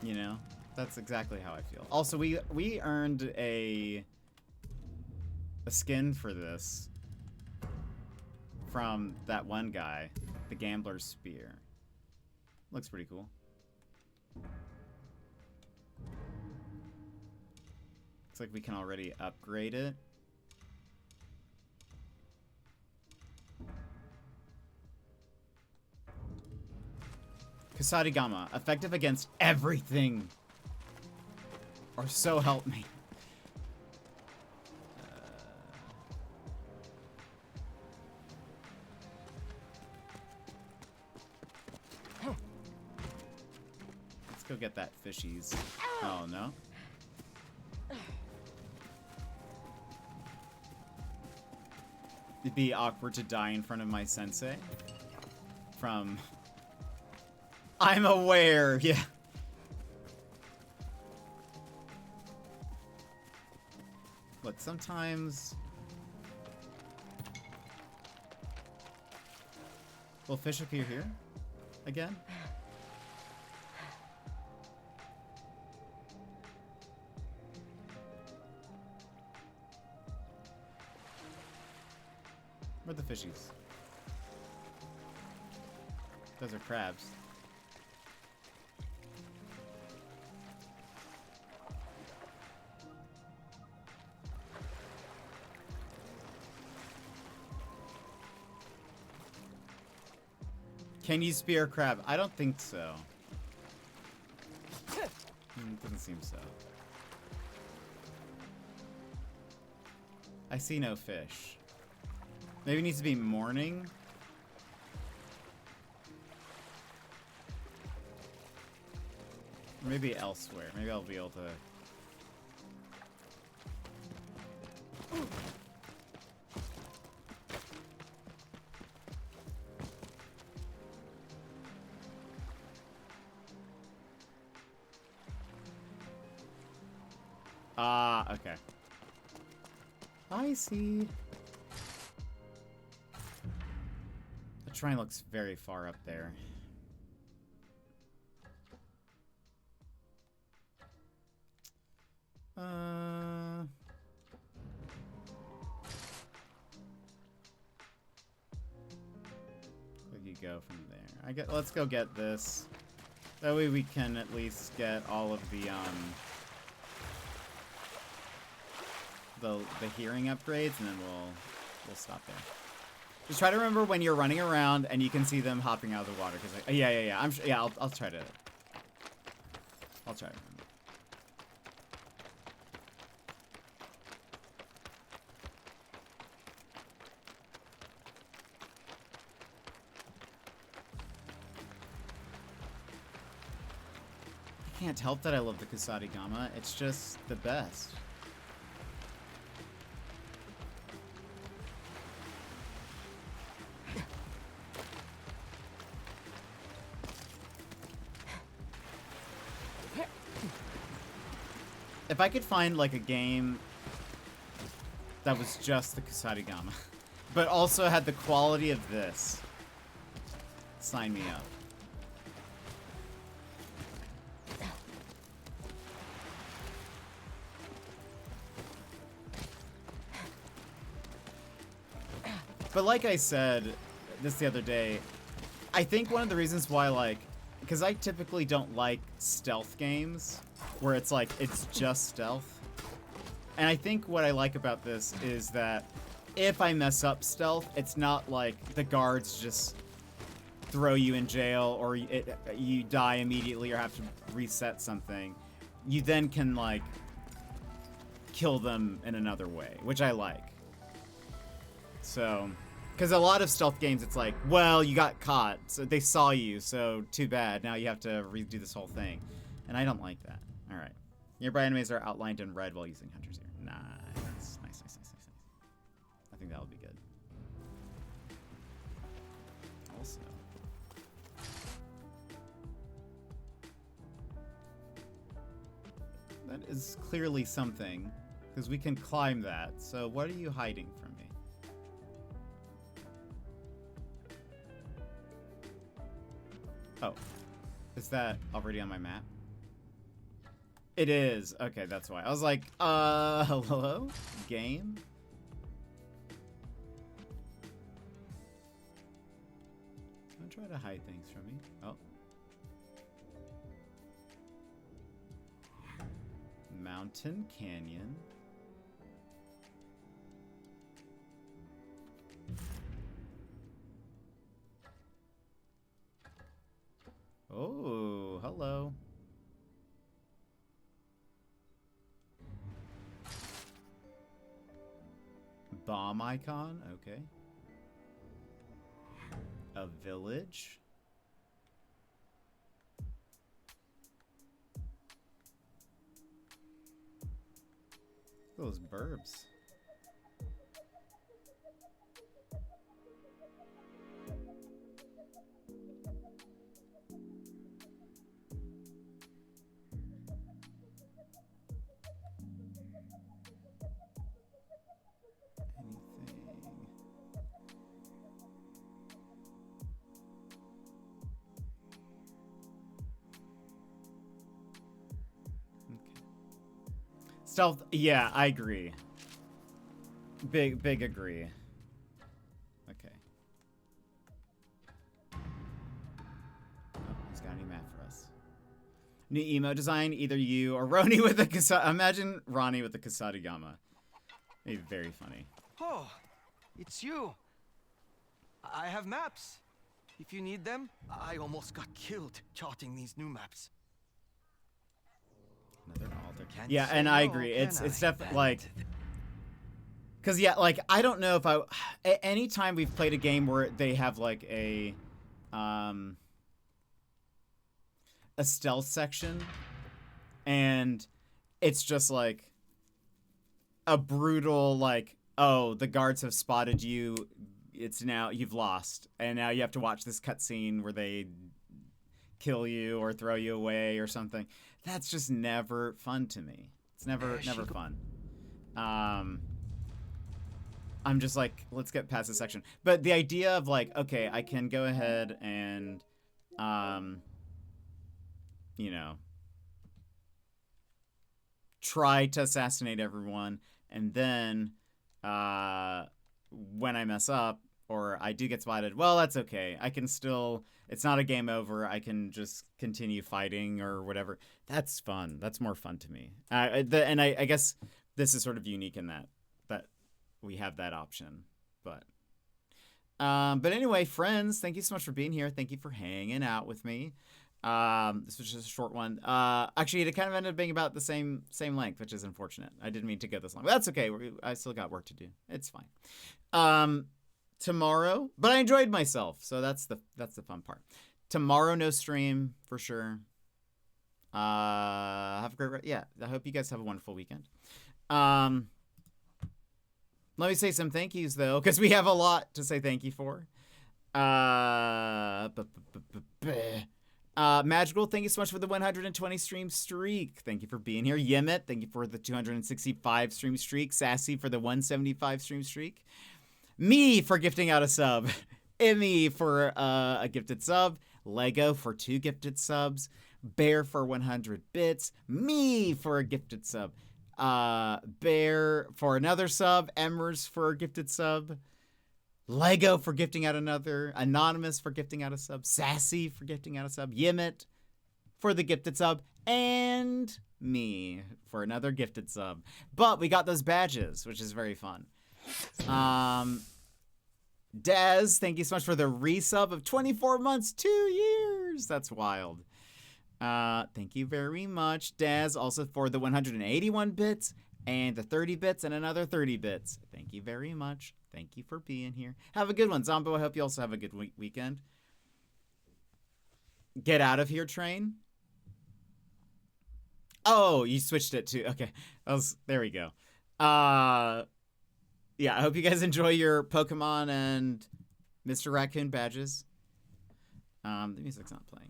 You know? That's exactly how I feel. Also, we earned a skin for this from that one guy, the Gambler's Spear. Looks pretty cool. Looks like we can already upgrade it. Kasarigama, effective against everything. Or so help me. Let's go get that fishies. Oh, no? It'd be awkward to die in front of my sensei. From... I'm aware, yeah. Look, sometimes... Will fish appear here? Again? Where are the fishies? Those are crabs. Can you spear a crab? I don't think so. Doesn't seem so. I see no fish. Maybe it needs to be morning. Or maybe elsewhere. Maybe I'll be able to... Ah, okay. I see. The shrine looks very far up there. Where do you go from there? Let's go get this. That way we can at least get all of the hearing upgrades, and then we'll stop there. Just try to remember when you're running around and you can see them hopping out of the water. Cause I'll try to. I'll try to remember. I can't help that I love the Kusarigama. It's just the best. If I could find like a game that was just the Kusarigama, but also had the quality of this, sign me up. But like I said this the other day, I think one of the reasons why, like, because I typically don't like stealth games where it's like, it's just stealth. And I think what I like about this is that if I mess up stealth, it's not like the guards just throw you in jail or you die immediately or have to reset something. You then can, like, kill them in another way, which I like. So, because a lot of stealth games, it's like, well, you got caught, so they saw you, so too bad. Now you have to redo this whole thing. And I don't like that. All right. Nearby enemies are outlined in red while using hunters here. Nice. Nice. I think that'll be good. Also. That is clearly something, because we can climb that. So what are you hiding from me? Oh, is that already on my map? It is. Okay, that's why. I was like, hello? Game? Don't try to hide things from me. Oh. Mountain Canyon. Oh, hello. Bomb icon, okay. A village. Those burbs. Stealth, yeah, I agree. Big agree. Okay. Oh, he's got a new map for us. New emo design, either you or Roni with the Kasadi. Imagine Ronnie with the Kusarigama. It'd be very funny. Oh, it's you. I have maps. If you need them, I almost got killed charting these new maps. Another altar. Yeah, and I agree. It's definitely like, because yeah, like I don't know if anytime we've played a game where they have like a stealth section, and it's just like a brutal like, oh, the guards have spotted you. It's now you've lost, and now you have to watch this cutscene where they kill you or throw you away or something. That's just never fun to me. It's never fun. I'm just like, let's get past this section. But the idea of like, okay, I can go ahead and, you know, try to assassinate everyone, and then when I mess up or I do get spotted, well, that's okay. I can still, it's not a game over. I can just continue fighting or whatever. That's fun. That's more fun to me. And I guess this is sort of unique in that we have that option. But anyway, friends, thank you so much for being here. Thank you for hanging out with me. This was just a short one. Actually, it kind of ended up being about the same length, which is unfortunate. I didn't mean to go this long. But that's okay. I still got work to do. It's fine. Tomorrow, but I enjoyed myself, so that's the fun part. Tomorrow, no stream for sure. Have a great I hope you guys have a wonderful weekend. Let me say some thank yous though, because we have a lot to say thank you for. Magical, thank you so much for the 120 stream streak. Thank you for being here. Yemet, thank you for the 265 stream streak. Sassy for the 175 stream streak. Me for gifting out a sub. Emmy for a gifted sub. Lego for 2 gifted subs. Bear for 100 bits. Me for a gifted sub. Bear for another sub. Emmers for a gifted sub. Lego for gifting out another. Anonymous for gifting out a sub. Sassy for gifting out a sub. Yimit for the gifted sub. And me for another gifted sub. But we got those badges, which is very fun. Dez, thank you so much for the resub of 24 months, 2 years. That's wild. Thank you very much, Daz, also for the 181 bits and the 30 bits and another 30 bits. Thank you very much. Thank you for being here. Have a good one, Zombo. I hope you also have a good weekend. Get out of here, train. Oh, you switched it to, okay. There we go. Yeah, I hope you guys enjoy your Pokemon and Mr. Raccoon badges. The music's not playing.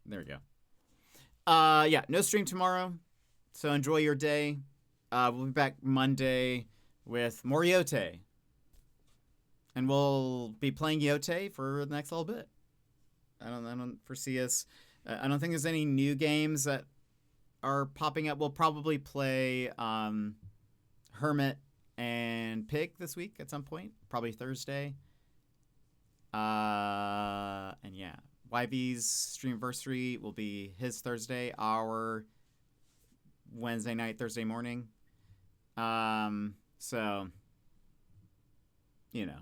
There we go. Yeah, no stream tomorrow, so enjoy your day. We'll be back Monday with more Yotei. And we'll be playing Yotei for the next little bit. I don't foresee us... I don't think there's any new games that are popping up. We'll probably play Hermit and Pig this week at some point, probably Thursday. And yeah, YV's Streamversary will be his Thursday, our Wednesday night, Thursday morning. So, you know,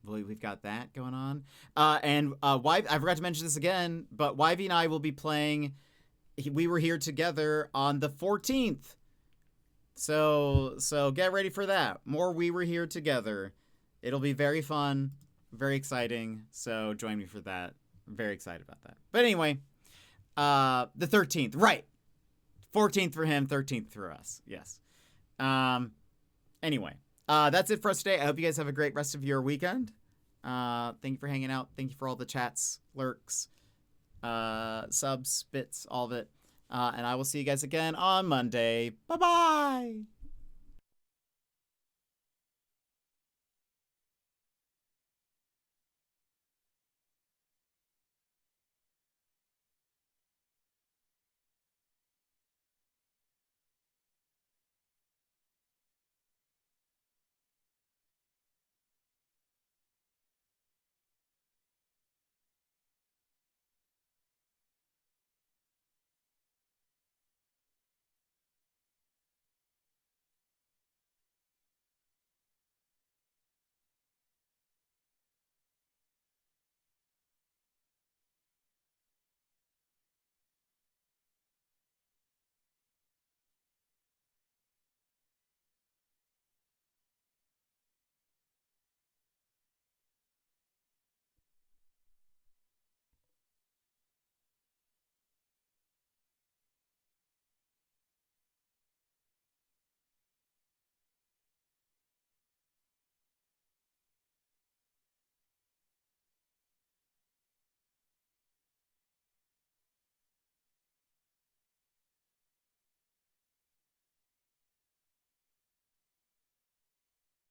we've got that going on. And I forgot to mention this again, but YV and I will be playing We Were Here Together on the 14th. So get ready for that. More We Were Here Together. It'll be very fun, very exciting. So join me for that. I'm very excited about that. But anyway, the 13th, right. 14th for him, 13th for us. Yes. Anyway, that's it for us today. I hope you guys have a great rest of your weekend. Thank you for hanging out. Thank you for all the chats, lurks, subs, bits, all of it. And I will see you guys again on Monday. Bye-bye.